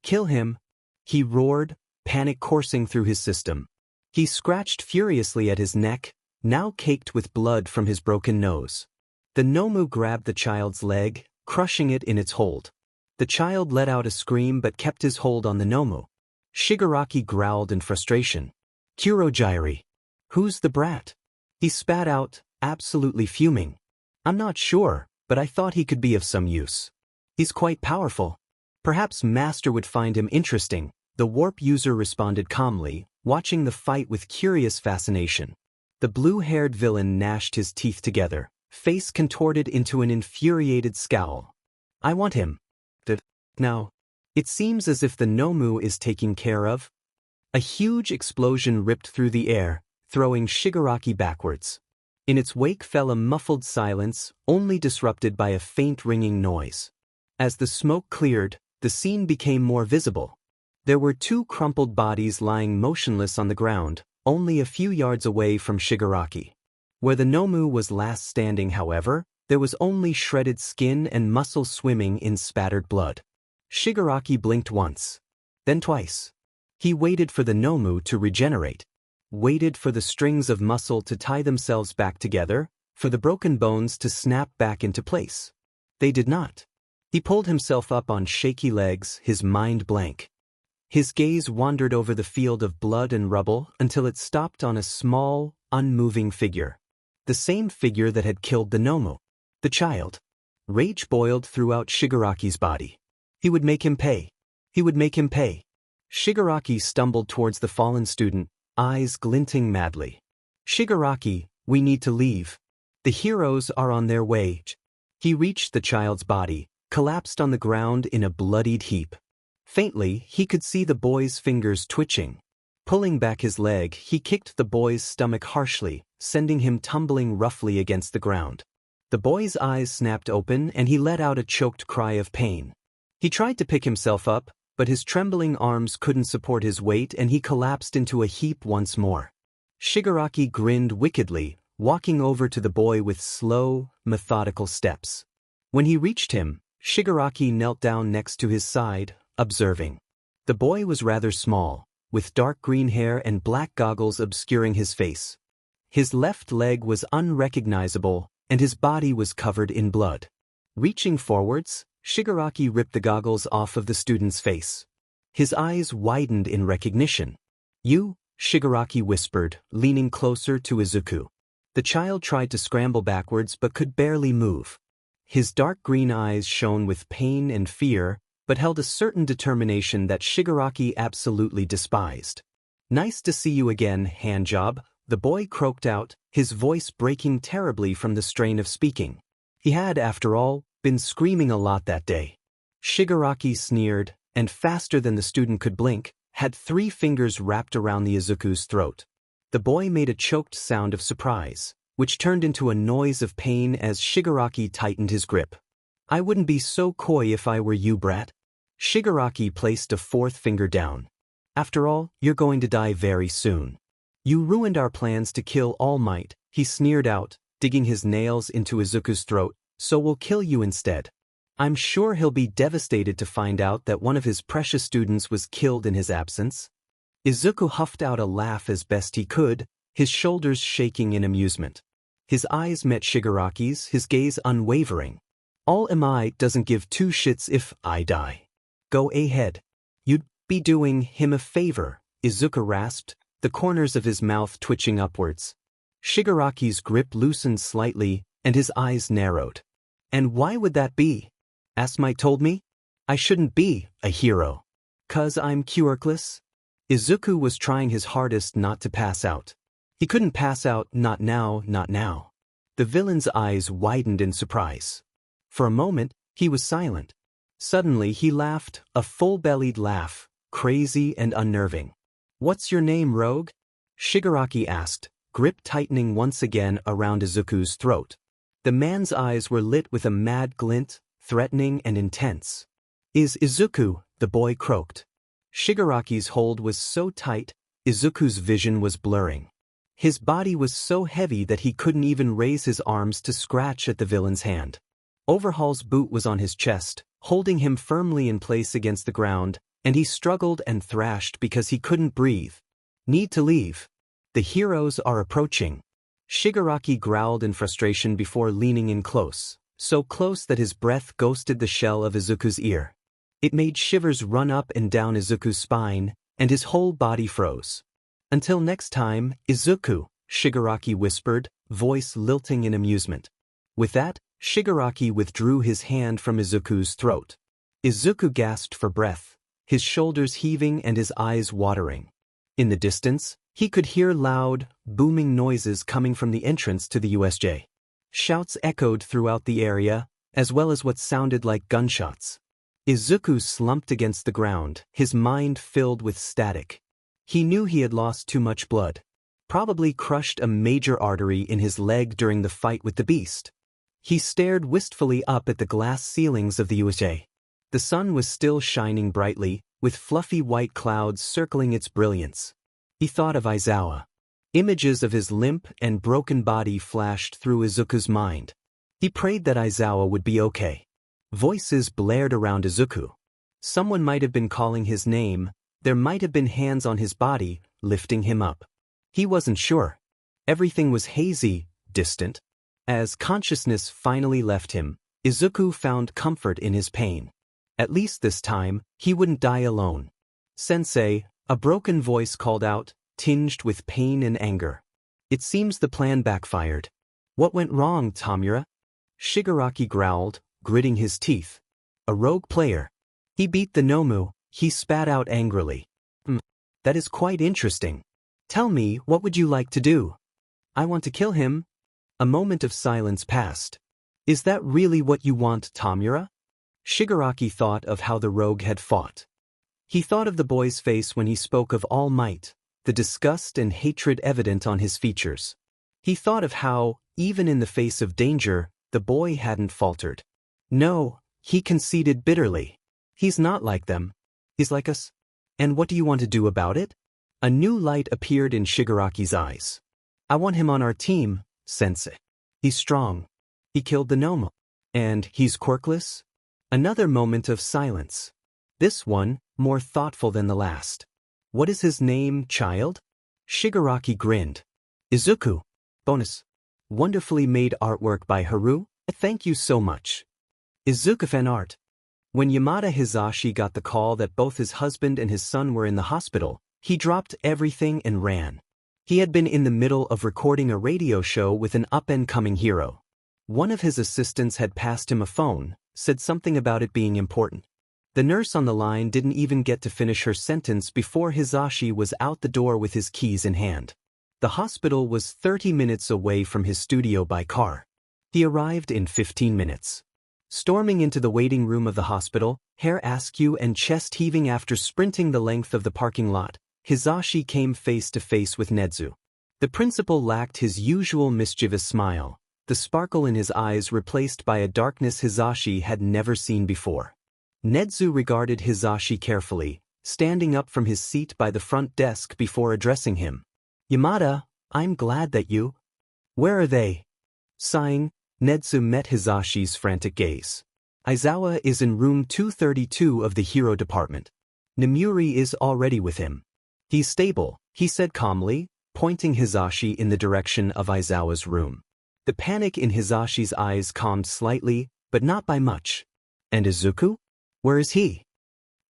Kill him! He roared, panic coursing through his system. He scratched furiously at his neck, now caked with blood from his broken nose. The Nomu grabbed the child's leg, crushing it in its hold. The child let out a scream but kept his hold on the Nomu. Shigaraki growled in frustration. Kurogyari. Who's the brat? He spat out, absolutely fuming. I'm not sure, but I thought he could be of some use. He's quite powerful. Perhaps Master would find him interesting, the warp user responded calmly, watching the fight with curious fascination. The blue-haired villain gnashed his teeth together, face contorted into an infuriated scowl. I want him. Now. It seems as if the Nomu is taken care of. A huge explosion ripped through the air, throwing Shigaraki backwards. In its wake fell a muffled silence, only disrupted by a faint ringing noise. As the smoke cleared, the scene became more visible. There were two crumpled bodies lying motionless on the ground, only a few yards away from Shigaraki. Where the Nomu was last standing, however, there was only shredded skin and muscle swimming in spattered blood. Shigaraki blinked once, then twice. He waited for the Nomu to regenerate, waited for the strings of muscle to tie themselves back together, for the broken bones to snap back into place. They did not. He pulled himself up on shaky legs, his mind blank. His gaze wandered over the field of blood and rubble until it stopped on a small, unmoving figure. The same figure that had killed the Nomu. The child. Rage boiled throughout Shigaraki's body. He would make him pay. He would make him pay. Shigaraki stumbled towards the fallen student, eyes glinting madly. Shigaraki, we need to leave. The heroes are on their way. He reached the child's body, collapsed on the ground in a bloodied heap. Faintly, he could see the boy's fingers twitching. Pulling back his leg, he kicked the boy's stomach harshly, sending him tumbling roughly against the ground. The boy's eyes snapped open and he let out a choked cry of pain. He tried to pick himself up, but his trembling arms couldn't support his weight and he collapsed into a heap once more. Shigaraki grinned wickedly, walking over to the boy with slow, methodical steps. When he reached him, Shigaraki knelt down next to his side, observing. The boy was rather small, with dark green hair and black goggles obscuring his face. His left leg was unrecognizable, and his body was covered in blood. Reaching forwards, Shigaraki ripped the goggles off of the student's face. His eyes widened in recognition. You, Shigaraki whispered, leaning closer to Izuku. The child tried to scramble backwards but could barely move. His dark green eyes shone with pain and fear, but held a certain determination that Shigaraki absolutely despised. Nice to see you again, handjob, the boy croaked out, his voice breaking terribly from the strain of speaking. He had, after all, been screaming a lot that day. Shigaraki sneered, and faster than the student could blink, had 3 fingers wrapped around the Izuku's throat. The boy made a choked sound of surprise, which turned into a noise of pain as Shigaraki tightened his grip. "I wouldn't be so coy if I were you, brat." Shigaraki placed a 4th finger down. "After all, you're going to die very soon. You ruined our plans to kill All Might," he sneered out, digging his nails into Izuku's throat, "so we'll kill you instead." I'm sure he'll be devastated to find out that one of his precious students was killed in his absence. Izuku huffed out a laugh as best he could, his shoulders shaking in amusement. His eyes met Shigaraki's, his gaze unwavering. "All Might doesn't give 2 shits if I die. Go ahead. You'd be doing him a favor," Izuku rasped, the corners of his mouth twitching upwards. Shigaraki's grip loosened slightly, and his eyes narrowed. "And why would that be?" All Might told me. "I shouldn't be a hero. 'Cause I'm quirkless?" Izuku was trying his hardest not to pass out. He couldn't pass out, not now, not now. The villain's eyes widened in surprise. For a moment, he was silent. Suddenly he laughed, a full-bellied laugh, crazy and unnerving. "What's your name, rogue?" Shigaraki asked, grip tightening once again around Izuku's throat. The man's eyes were lit with a mad glint, threatening and intense. "Is Izuku," the boy croaked. Shigaraki's hold was so tight, Izuku's vision was blurring. His body was so heavy that he couldn't even raise his arms to scratch at the villain's hand. Overhaul's boot was on his chest, holding him firmly in place against the ground, and he struggled and thrashed because he couldn't breathe. "Need to leave. The heroes are approaching." Shigaraki growled in frustration before leaning in close, so close that his breath ghosted the shell of Izuku's ear. It made shivers run up and down Izuku's spine, and his whole body froze. "Until next time, Izuku," Shigaraki whispered, voice lilting in amusement. With that, Shigaraki withdrew his hand from Izuku's throat. Izuku gasped for breath, his shoulders heaving and his eyes watering. In the distance, he could hear loud, booming noises coming from the entrance to the USJ. Shouts echoed throughout the area, as well as what sounded like gunshots. Izuku slumped against the ground, his mind filled with static. He knew he had lost too much blood. Probably crushed a major artery in his leg during the fight with the beast. He stared wistfully up at the glass ceilings of the USJ. The sun was still shining brightly, with fluffy white clouds circling its brilliance. He thought of Aizawa. Images of his limp and broken body flashed through Izuku's mind. He prayed that Aizawa would be okay. Voices blared around Izuku. Someone might have been calling his name, there might have been hands on his body, lifting him up. He wasn't sure. Everything was hazy, distant. As consciousness finally left him, Izuku found comfort in his pain. At least this time, he wouldn't die alone. "Sensei," a broken voice called out, tinged with pain and anger. "It seems the plan backfired." "What went wrong, Tamura?" Shigaraki growled, gritting his teeth. "A rogue player. He beat the Nomu," he spat out angrily. That is quite interesting. Tell me, what would you like to do?" "I want to kill him." A moment of silence passed. "Is that really what you want, Tamura?" Shigaraki thought of how the rogue had fought. He thought of the boy's face when he spoke of All Might, the disgust and hatred evident on his features. He thought of how, even in the face of danger, the boy hadn't faltered. "No," he conceded bitterly. "He's not like them. He's like us." "And what do you want to do about it?" A new light appeared in Shigaraki's eyes. "I want him on our team, Sensei. He's strong. He killed the Nomu. And he's quirkless?" Another moment of silence. This one, more thoughtful than the last. "What is his name, child?" Shigaraki grinned. "Izuku. Bonus. Wonderfully made artwork by Haru. Thank you so much." Izuku fan art. When Yamada Hisashi got the call that both his husband and his son were in the hospital, he dropped everything and ran. He had been in the middle of recording a radio show with an up-and-coming hero. One of his assistants had passed him a phone, said something about it being important. The nurse on the line didn't even get to finish her sentence before Hisashi was out the door with his keys in hand. The hospital was 30 minutes away from his studio by car. He arrived in 15 minutes. Storming into the waiting room of the hospital, hair askew and chest heaving after sprinting the length of the parking lot, Hisashi came face to face with Nedzu. The principal lacked his usual mischievous smile, the sparkle in his eyes replaced by a darkness Hisashi had never seen before. Nedzu regarded Hisashi carefully, standing up from his seat by the front desk before addressing him. "Yamada, I'm glad that you—" "Where are they?" Sighing, Nedzu met Hisashi's frantic gaze. "Aizawa is in room 232 of the hero department. Nomuri is already with him. He's stable," he said calmly, pointing Hisashi in the direction of Aizawa's room. The panic in Hisashi's eyes calmed slightly, but not by much. "And Izuku? Where is he?"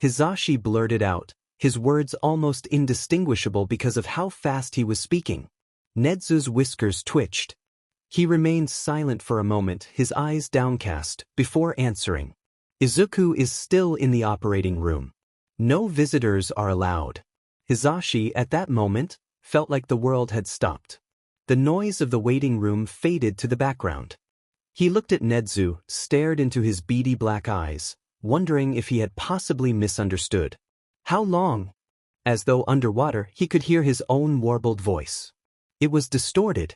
Hisashi blurted out, his words almost indistinguishable because of how fast he was speaking. Nedzu's whiskers twitched. He remained silent for a moment, his eyes downcast, before answering. "Izuku is still in the operating room. No visitors are allowed." Hisashi, at that moment, felt like the world had stopped. The noise of the waiting room faded to the background. He looked at Nedzu, stared into his beady black eyes, wondering if he had possibly misunderstood. "How long?" As though underwater, he could hear his own warbled voice. It was distorted.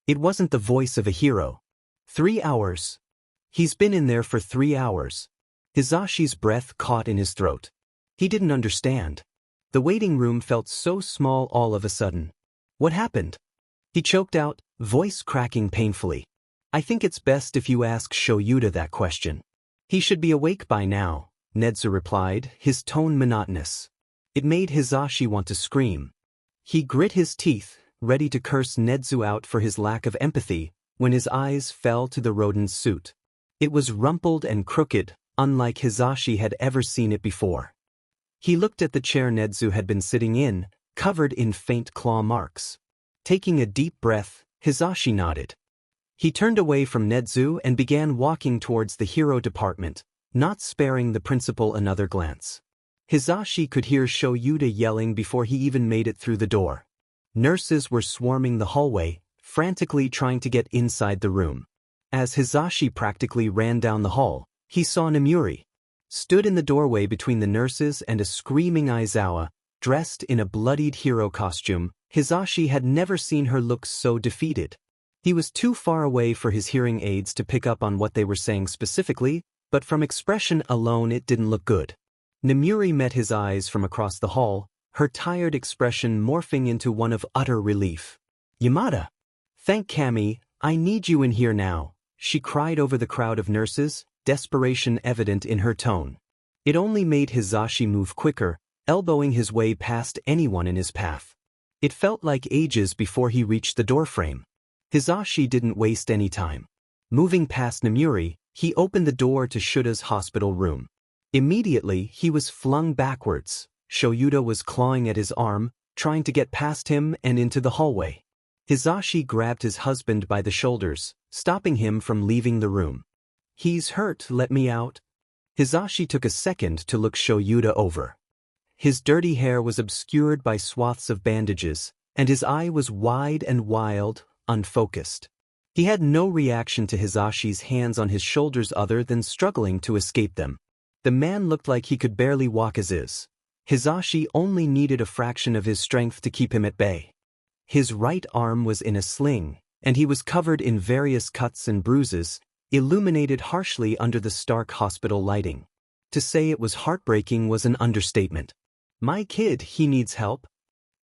It wasn't the voice of a hero. 3 hours. He's been in there for 3 hours. Hisashi's breath caught in his throat. He didn't understand. The waiting room felt so small all of a sudden. "What happened?" He choked out, voice cracking painfully. "I think it's best if you ask Shoyuta that question. He should be awake by now," Nedzu replied, his tone monotonous. It made Hisashi want to scream. He grit his teeth, ready to curse Nedzu out for his lack of empathy, when his eyes fell to the rodent's suit. It was rumpled and crooked, unlike Hisashi had ever seen it before. He looked at the chair Nedzu had been sitting in, covered in faint claw marks. Taking a deep breath, Hisashi nodded. He turned away from Nedzu and began walking towards the hero department, not sparing the principal another glance. Hisashi could hear Shoyuta yelling before he even made it through the door. Nurses were swarming the hallway, frantically trying to get inside the room. As Hisashi practically ran down the hall, he saw Nomuri. Stood in the doorway between the nurses and a screaming Aizawa, dressed in a bloodied hero costume. Hisashi had never seen her look so defeated. He was too far away for his hearing aids to pick up on what they were saying specifically, but from expression alone it didn't look good. Nomuri met his eyes from across the hall, her tired expression morphing into one of utter relief. "Yamada! Thank Kami, I need you in here now," she cried over the crowd of nurses, desperation evident in her tone. It only made Hisashi move quicker, elbowing his way past anyone in his path. It felt like ages before he reached the doorframe. Hisashi didn't waste any time. Moving past Nomuri, he opened the door to Shuta's hospital room. Immediately, he was flung backwards. Shoyuta was clawing at his arm, trying to get past him and into the hallway. Hisashi grabbed his husband by the shoulders, stopping him from leaving the room. "He's hurt, let me out." Hisashi took a second to look Shoyuta over. His dirty hair was obscured by swaths of bandages, and his eye was wide and wild, unfocused. He had no reaction to Hisashi's hands on his shoulders other than struggling to escape them. The man looked like he could barely walk as is. Hisashi only needed a fraction of his strength to keep him at bay. His right arm was in a sling, and he was covered in various cuts and bruises, illuminated harshly under the stark hospital lighting. To say it was heartbreaking was an understatement. "My kid, he needs help."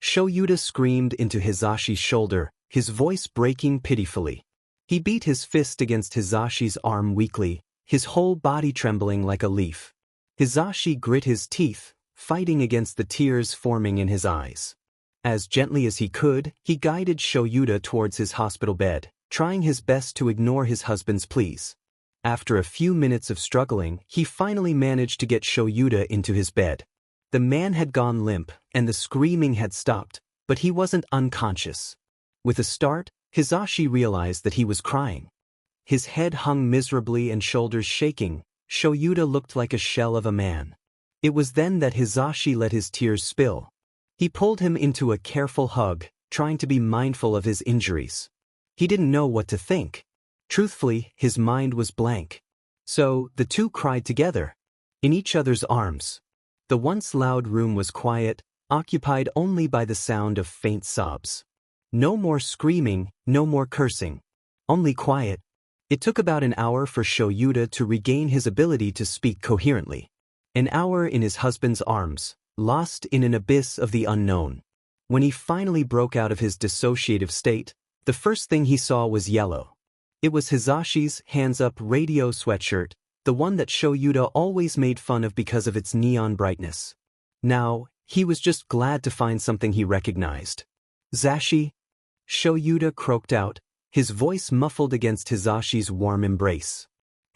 Shoyuta screamed into Hisashi's shoulder, his voice breaking pitifully. He beat his fist against Hisashi's arm weakly, his whole body trembling like a leaf. Hisashi grit his teeth, fighting against the tears forming in his eyes. As gently as he could, he guided Shoyuta towards his hospital bed, trying his best to ignore his husband's pleas. After a few minutes of struggling, he finally managed to get Shoyuta into his bed. The man had gone limp, and the screaming had stopped, but he wasn't unconscious. With a start, Hisashi realized that he was crying. His head hung miserably and shoulders shaking. Shoyuta looked like a shell of a man. It was then that Hisashi let his tears spill. He pulled him into a careful hug, trying to be mindful of his injuries. He didn't know what to think. Truthfully, his mind was blank. So, the two cried together, in each other's arms. The once loud room was quiet, occupied only by the sound of faint sobs. No more screaming, no more cursing. Only quiet. It took about an hour for Shoyuta to regain his ability to speak coherently. An hour in his husband's arms, lost in an abyss of the unknown. When he finally broke out of his dissociative state, the first thing he saw was yellow. It was Hisashi's hands-up radio sweatshirt, the one that Shoyuta always made fun of because of its neon brightness. Now, he was just glad to find something he recognized. "Zashi?" Shoyuta croaked out, his voice muffled against Hisashi's warm embrace.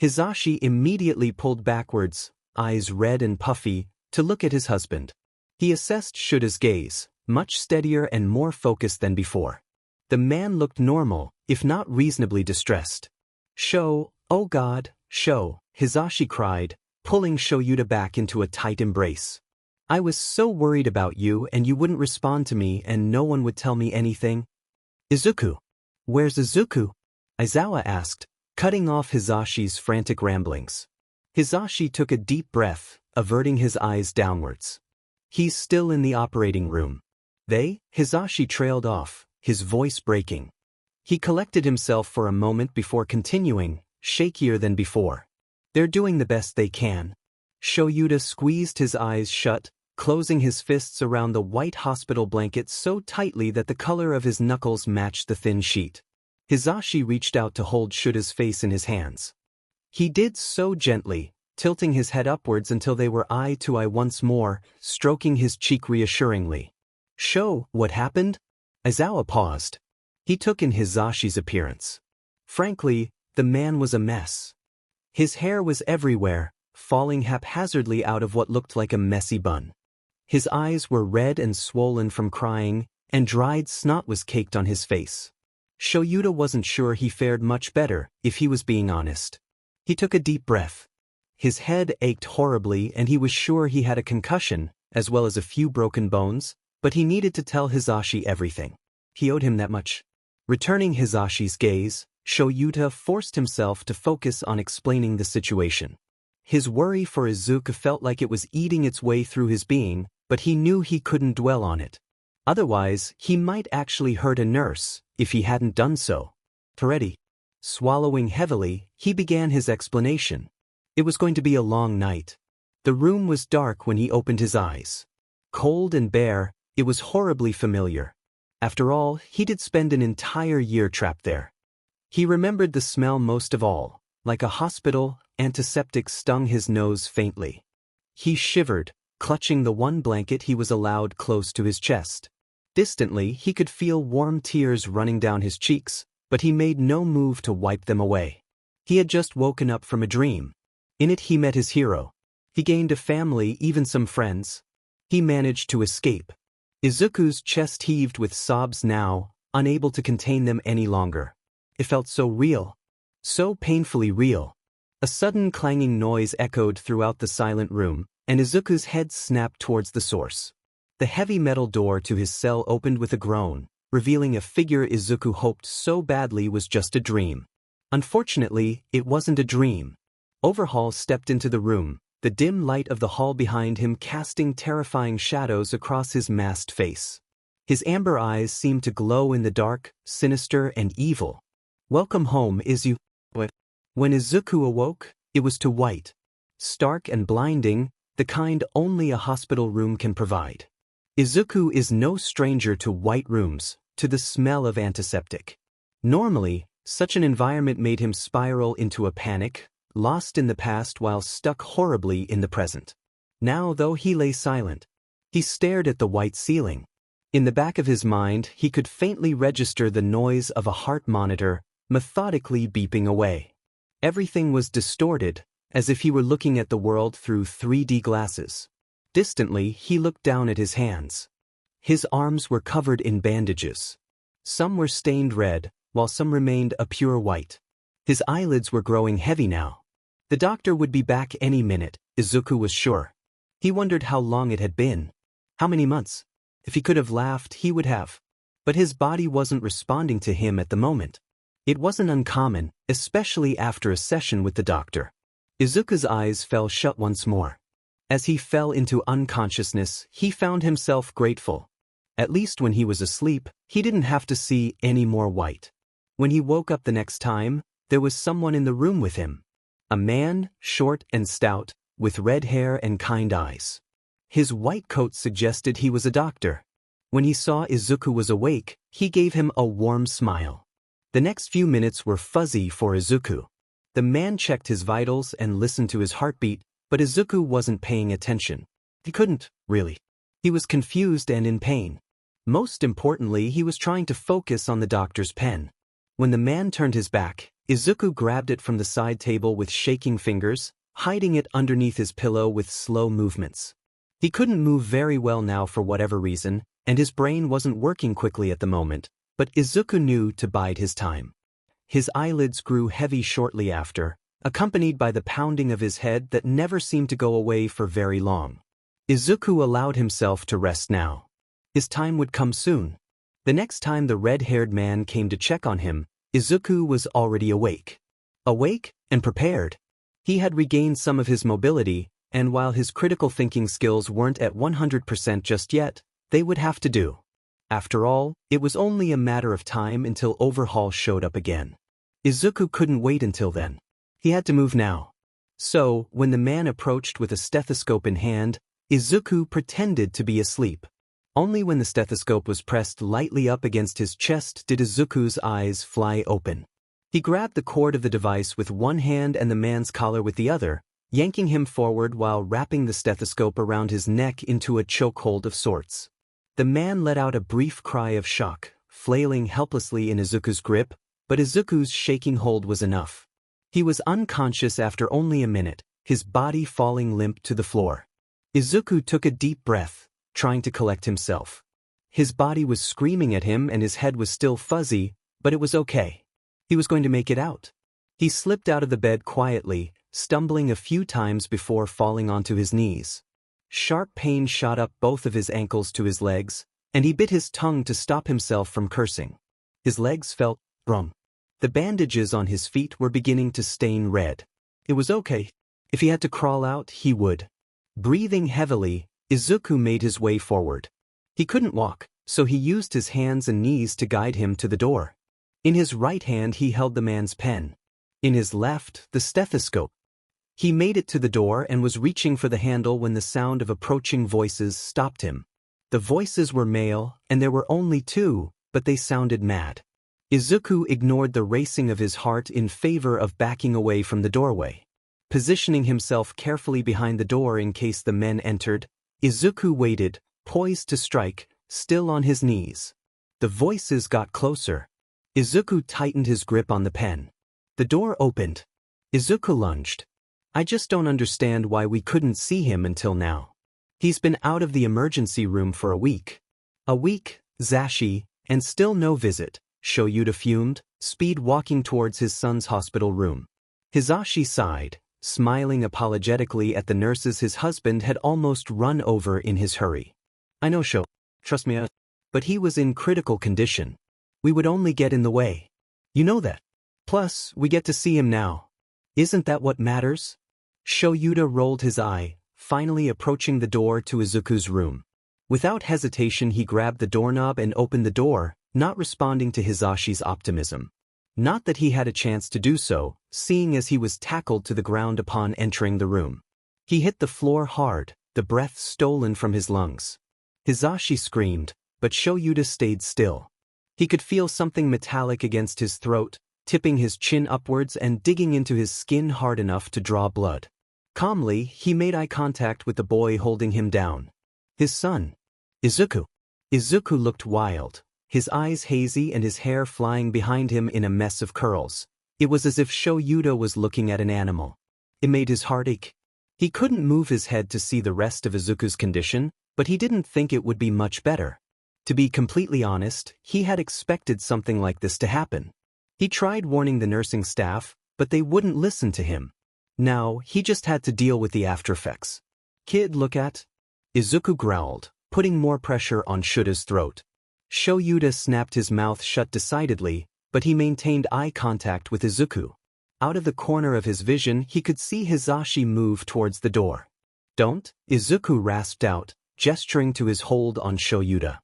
Hisashi immediately pulled backwards, eyes red and puffy, to look at his husband. He assessed Shuta's gaze, much steadier and more focused than before. The man looked normal, if not reasonably distressed. Oh God, Sho," Hisashi cried, pulling Shoyuta back into a tight embrace. "I was so worried about you and you wouldn't respond to me and no one would tell me anything." "Izuku? Where's Izuku?" Aizawa asked, cutting off Hisashi's frantic ramblings. Hisashi took a deep breath, averting his eyes downwards. "He's still in the operating room." Hisashi trailed off, his voice breaking. He collected himself for a moment before continuing, shakier than before. "They're doing the best they can." Shoyuta squeezed his eyes shut, closing his fists around the white hospital blanket so tightly that the color of his knuckles matched the thin sheet. Hisashi reached out to hold Shuta's face in his hands. He did so gently, tilting his head upwards until they were eye to eye once more, stroking his cheek reassuringly. "Sho, what happened?" Aizawa paused. He took in Hisashi's appearance. Frankly, the man was a mess. His hair was everywhere, falling haphazardly out of what looked like a messy bun. His eyes were red and swollen from crying, and dried snot was caked on his face. Shoyuta wasn't sure he fared much better, if he was being honest. He took a deep breath. His head ached horribly and he was sure he had a concussion, as well as a few broken bones, but he needed to tell Hisashi everything. He owed him that much. Returning Hisashi's gaze, Shoyuta forced himself to focus on explaining the situation. His worry for Izuku felt like it was eating its way through his being, but he knew he couldn't dwell on it. Otherwise, he might actually hurt a nurse, if he hadn't done so. Peretti. Swallowing heavily, he began his explanation. It was going to be a long night. The room was dark when he opened his eyes. Cold and bare, it was horribly familiar. After all, he did spend an entire year trapped there. He remembered the smell most of all. Like a hospital, antiseptic stung his nose faintly. He shivered, clutching the one blanket he was allowed close to his chest. Distantly, he could feel warm tears running down his cheeks, but he made no move to wipe them away. He had just woken up from a dream. In it he met his hero. He gained a family, even some friends. He managed to escape. Izuku's chest heaved with sobs now, unable to contain them any longer. It felt so real. So painfully real. A sudden clanging noise echoed throughout the silent room, and Izuku's head snapped towards the source. The heavy metal door to his cell opened with a groan, revealing a figure Izuku hoped so badly was just a dream. Unfortunately, it wasn't a dream. Overhaul stepped into the room, the dim light of the hall behind him casting terrifying shadows across his masked face. His amber eyes seemed to glow in the dark, sinister and evil. "Welcome home, Izu." When Izuku awoke, it was to white. Stark and blinding, the kind only a hospital room can provide. Izuku is no stranger to white rooms, to the smell of antiseptic. Normally, such an environment made him spiral into a panic, lost in the past while stuck horribly in the present. Now, though, he lay silent. He stared at the white ceiling. In the back of his mind, he could faintly register the noise of a heart monitor, methodically beeping away. Everything was distorted, as if he were looking at the world through 3D glasses. Distantly, he looked down at his hands. His arms were covered in bandages. Some were stained red, while some remained a pure white. His eyelids were growing heavy now. The doctor would be back any minute, Izuku was sure. He wondered how long it had been. How many months? If he could have laughed, he would have. But his body wasn't responding to him at the moment. It wasn't uncommon, especially after a session with the doctor. Izuku's eyes fell shut once more. As he fell into unconsciousness, he found himself grateful. At least when he was asleep, he didn't have to see any more white. When he woke up the next time, there was someone in the room with him. A man, short and stout, with red hair and kind eyes. His white coat suggested he was a doctor. When he saw Izuku was awake, he gave him a warm smile. The next few minutes were fuzzy for Izuku. The man checked his vitals and listened to his heartbeat, but Izuku wasn't paying attention. He couldn't, really. He was confused and in pain. Most importantly, he was trying to focus on the doctor's pen. When the man turned his back, Izuku grabbed it from the side table with shaking fingers, hiding it underneath his pillow with slow movements. He couldn't move very well now for whatever reason, and his brain wasn't working quickly at the moment, but Izuku knew to bide his time. His eyelids grew heavy shortly after, accompanied by the pounding of his head that never seemed to go away for very long. Izuku allowed himself to rest now. His time would come soon. The next time the red-haired man came to check on him, Izuku was already awake. Awake and prepared. He had regained some of his mobility, and while his critical thinking skills weren't at 100% just yet, they would have to do. After all, it was only a matter of time until Overhaul showed up again. Izuku couldn't wait until then. He had to move now. So, when the man approached with a stethoscope in hand, Izuku pretended to be asleep. Only when the stethoscope was pressed lightly up against his chest did Izuku's eyes fly open. He grabbed the cord of the device with one hand and the man's collar with the other, yanking him forward while wrapping the stethoscope around his neck into a chokehold of sorts. The man let out a brief cry of shock, flailing helplessly in Izuku's grip, but Izuku's shaking hold was enough. He was unconscious after only a minute, his body falling limp to the floor. Izuku took a deep breath, trying to collect himself. His body was screaming at him and his head was still fuzzy, but it was okay. He was going to make it out. He slipped out of the bed quietly, stumbling a few times before falling onto his knees. Sharp pain shot up both of his ankles to his legs, and he bit his tongue to stop himself from cursing. His legs felt numb. The bandages on his feet were beginning to stain red. It was okay. If he had to crawl out, he would. Breathing heavily, Izuku made his way forward. He couldn't walk, so he used his hands and knees to guide him to the door. In his right hand he held the man's pen. In his left, the stethoscope. He made it to the door and was reaching for the handle when the sound of approaching voices stopped him. The voices were male, and there were only two, but they sounded mad. Izuku ignored the racing of his heart in favor of backing away from the doorway. Positioning himself carefully behind the door in case the men entered, Izuku waited, poised to strike, still on his knees. The voices got closer. Izuku tightened his grip on the pen. The door opened. Izuku lunged. I just don't understand why we couldn't see him until now. He's been out of the emergency room for a week. A week, Zashi, and still no visit, Shoyuta fumed, speed walking towards his son's hospital room. Hizashi sighed, smiling apologetically at the nurses his husband had almost run over in his hurry. I know, Sho. Trust me, but he was in critical condition. We would only get in the way. You know that. Plus, we get to see him now. Isn't that what matters? Shoyuta rolled his eye, finally approaching the door to Izuku's room. Without hesitation he grabbed the doorknob and opened the door, not responding to Hizashi's optimism. Not that he had a chance to do so, seeing as he was tackled to the ground upon entering the room. He hit the floor hard, the breath stolen from his lungs. Hizashi screamed, but Shoyuta stayed still. He could feel something metallic against his throat, tipping his chin upwards and digging into his skin hard enough to draw blood. Calmly, he made eye contact with the boy holding him down. His son. Izuku. Izuku looked wild, his eyes hazy and his hair flying behind him in a mess of curls. It was as if Shoyuta was looking at an animal. It made his heart ache. He couldn't move his head to see the rest of Izuku's condition, but he didn't think it would be much better. To be completely honest, he had expected something like this to happen. He tried warning the nursing staff, but they wouldn't listen to him. Now, he just had to deal with the aftereffects. Kid, look at. Izuku growled, putting more pressure on Shuta's throat. Shoyuta snapped his mouth shut decidedly, but he maintained eye contact with Izuku. Out of the corner of his vision he could see Hisashi move towards the door. "Don't," Izuku rasped out, gesturing to his hold on Shoyuta.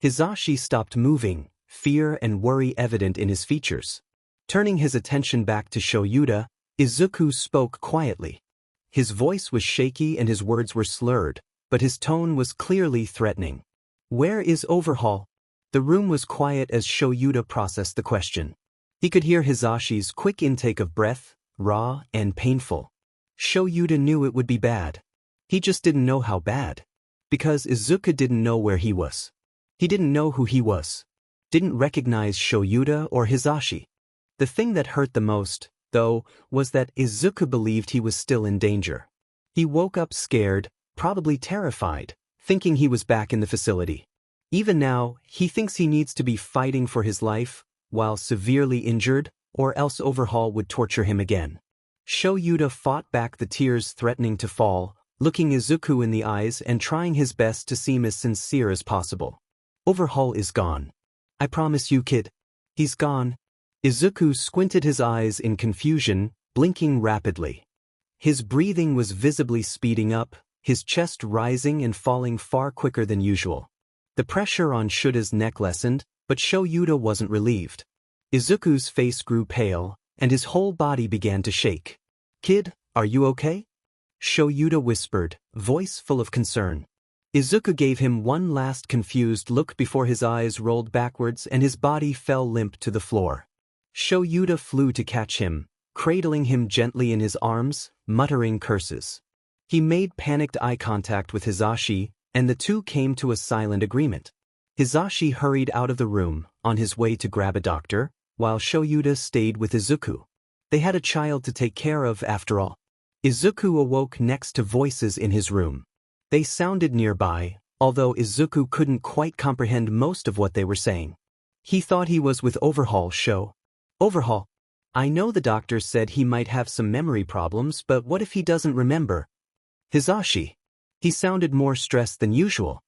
Hisashi stopped moving, fear and worry evident in his features. Turning his attention back to Shoyuta, Izuku spoke quietly. His voice was shaky and his words were slurred, but his tone was clearly threatening. "Where is Overhaul?" The room was quiet as Shoyuta processed the question. He could hear Hisashi's quick intake of breath, raw and painful. Shoyuta knew it would be bad. He just didn't know how bad. Because Izuku didn't know where he was. He didn't know who he was. Didn't recognize Shoyuta or Hisashi. The thing that hurt the most, though, was that Izuku believed he was still in danger. He woke up scared, probably terrified, thinking he was back in the facility. Even now, he thinks he needs to be fighting for his life, while severely injured, or else Overhaul would torture him again. Shoyuta fought back the tears threatening to fall, looking Izuku in the eyes and trying his best to seem as sincere as possible. "Overhaul is gone. I promise you, kid. He's gone." Izuku squinted his eyes in confusion, blinking rapidly. His breathing was visibly speeding up, his chest rising and falling far quicker than usual. The pressure on Shuta's neck lessened, but Shoyuta wasn't relieved. Izuku's face grew pale, and his whole body began to shake. "Kid, are you okay?" Shoyuta whispered, voice full of concern. Izuku gave him one last confused look before his eyes rolled backwards and his body fell limp to the floor. Shoyuta flew to catch him, cradling him gently in his arms, muttering curses. He made panicked eye contact with Hisashi, and the two came to a silent agreement. Hisashi hurried out of the room, on his way to grab a doctor, while Shoyuta stayed with Izuku. They had a child to take care of after all. Izuku awoke next to voices in his room. They sounded nearby, although Izuku couldn't quite comprehend most of what they were saying. He thought he was with Overhaul. "Overhaul. I know the doctor said he might have some memory problems, but what if he doesn't remember?" "Hisashi." He sounded more stressed than usual.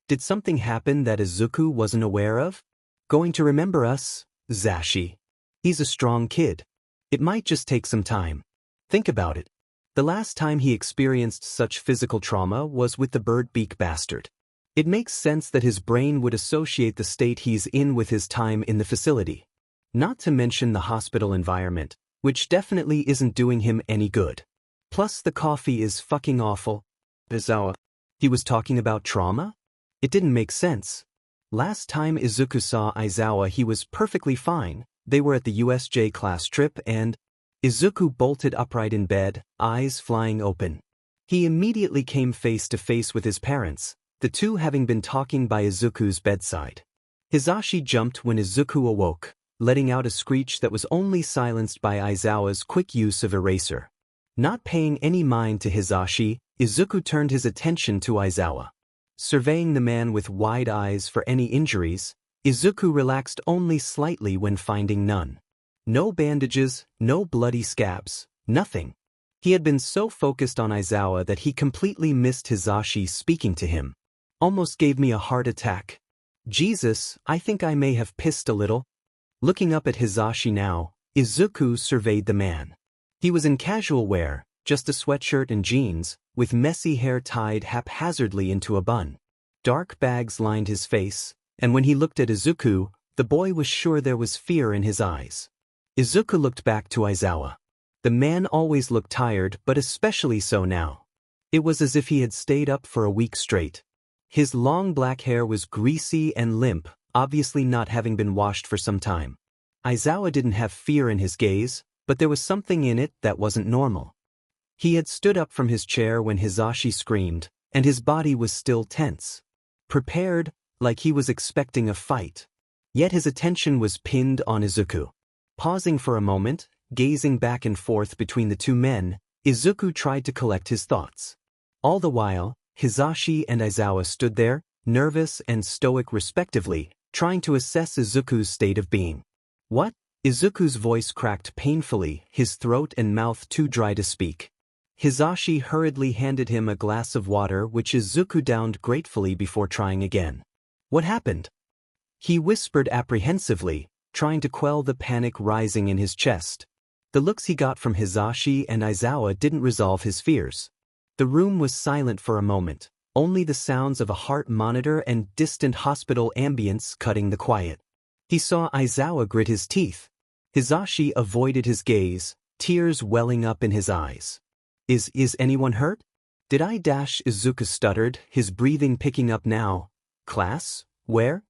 "Did something happen that Izuku wasn't aware of? Going to remember us, Zashi. He's a strong kid. It might just take some time. Think about it. The last time he experienced such physical trauma was with the bird-beak bastard. It makes sense that his brain would associate the state he's in with his time in the facility. Not to mention the hospital environment, which definitely isn't doing him any good. Plus the coffee is fucking awful." Aizawa. He was talking about trauma? It didn't make sense. Last time Izuku saw Aizawa he was perfectly fine. They were at the USJ class trip and Izuku bolted upright in bed, eyes flying open. He immediately came face to face with his parents, the two having been talking by Izuku's bedside. Hisashi jumped when Izuku awoke, letting out a screech that was only silenced by Aizawa's quick use of eraser. Not paying any mind to Hisashi, Izuku turned his attention to Aizawa. Surveying the man with wide eyes for any injuries, Izuku relaxed only slightly when finding none. No bandages, no bloody scabs, nothing. He had been so focused on Aizawa that he completely missed Hisashi speaking to him. Almost gave me a heart attack. Jesus, I think I may have pissed a little. Looking up at Hisashi now, Izuku surveyed the man. He was in casual wear, just a sweatshirt and jeans, with messy hair tied haphazardly into a bun. Dark bags lined his face, and when he looked at Izuku, the boy was sure there was fear in his eyes. Izuku looked back to Aizawa. The man always looked tired, but especially so now. It was as if he had stayed up for a week straight. His long black hair was greasy and limp, obviously not having been washed for some time. Aizawa didn't have fear in his gaze, but there was something in it that wasn't normal. He had stood up from his chair when Hisashi screamed, and his body was still tense. Prepared, like he was expecting a fight. Yet his attention was pinned on Izuku. Pausing for a moment, gazing back and forth between the two men, Izuku tried to collect his thoughts. All the while, Hisashi and Aizawa stood there, nervous and stoic respectively, trying to assess Izuku's state of being. "What?" Izuku's voice cracked painfully, his throat and mouth too dry to speak. Hisashi hurriedly handed him a glass of water which Izuku downed gratefully before trying again. "What happened?" He whispered apprehensively, trying to quell the panic rising in his chest. The looks he got from Hisashi and Aizawa didn't resolve his fears. The room was silent for a moment, only the sounds of a heart monitor and distant hospital ambience cutting the quiet. He saw Aizawa grit his teeth. Hisashi avoided his gaze, tears welling up in his eyes. Is anyone hurt? Did I dash? Izuku stuttered, his breathing picking up now. Class? Where?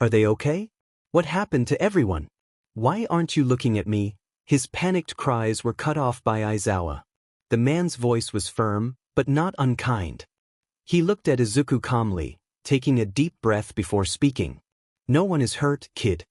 Are they okay? What happened to everyone? Why aren't you looking at me? His panicked cries were cut off by Aizawa. The man's voice was firm, but not unkind. He looked at Izuku calmly, taking a deep breath before speaking. No one is hurt, kid.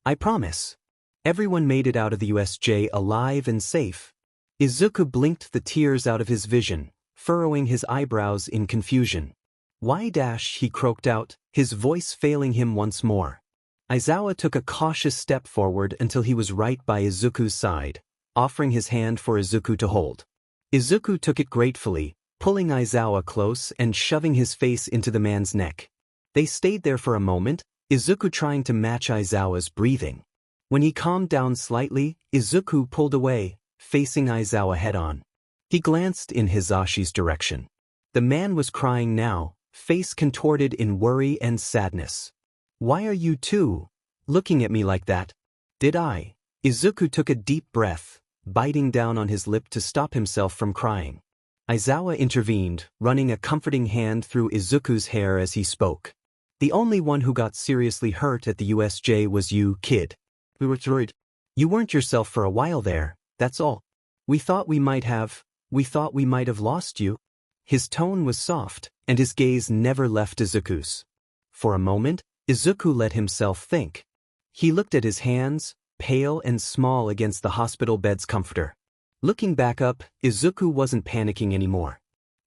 I promise. Everyone made it out of the USJ alive and safe. Izuku blinked the tears out of his vision, furrowing his eyebrows in confusion. Why dash? He croaked out, his voice failing him once more. Aizawa took a cautious step forward until he was right by Izuku's side, offering his hand for Izuku to hold. Izuku took it gratefully, pulling Aizawa close and shoving his face into the man's neck. They stayed there for a moment, Izuku trying to match Aizawa's breathing. When he calmed down slightly, Izuku pulled away, facing Aizawa head-on. He glanced in Hisashi's direction. The man was crying now, face contorted in worry and sadness. Why are you two looking at me like that? Did I? Izuku took a deep breath, biting down on his lip to stop himself from crying. Aizawa intervened, running a comforting hand through Izuku's hair as he spoke. The only one who got seriously hurt at the USJ was you, kid. We were worried. You weren't yourself for a while there, that's all. We thought we might have lost you. His tone was soft, and his gaze never left Izuku's. For a moment, Izuku let himself think. He looked at his hands, pale and small against the hospital bed's comforter. Looking back up, Izuku wasn't panicking anymore.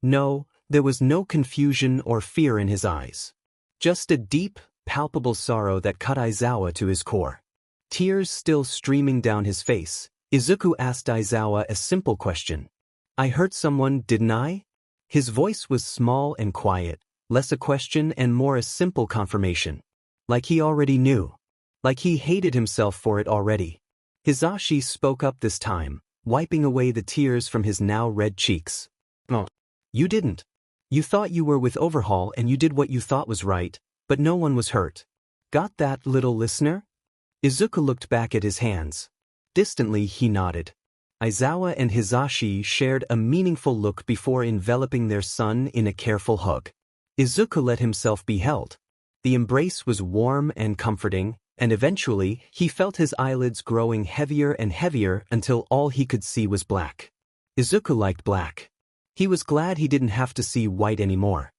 No, there was no confusion or fear in his eyes. Just a deep, palpable sorrow that cut Aizawa to his core. Tears still streaming down his face, Izuku asked Aizawa a simple question. I hurt someone, didn't I? His voice was small and quiet, less a question and more a simple confirmation. Like he already knew. Like he hated himself for it already. Hisashi spoke up this time, wiping away the tears from his now red cheeks. Oh. You didn't. You thought you were with Overhaul and you did what you thought was right, but no one was hurt. Got that, little listener? Izuku looked back at his hands. Distantly he nodded. Aizawa and Hisashi shared a meaningful look before enveloping their son in a careful hug. Izuku let himself be held. The embrace was warm and comforting, and eventually he felt his eyelids growing heavier and heavier until all he could see was black. Izuku liked black. He was glad he didn't have to see white anymore.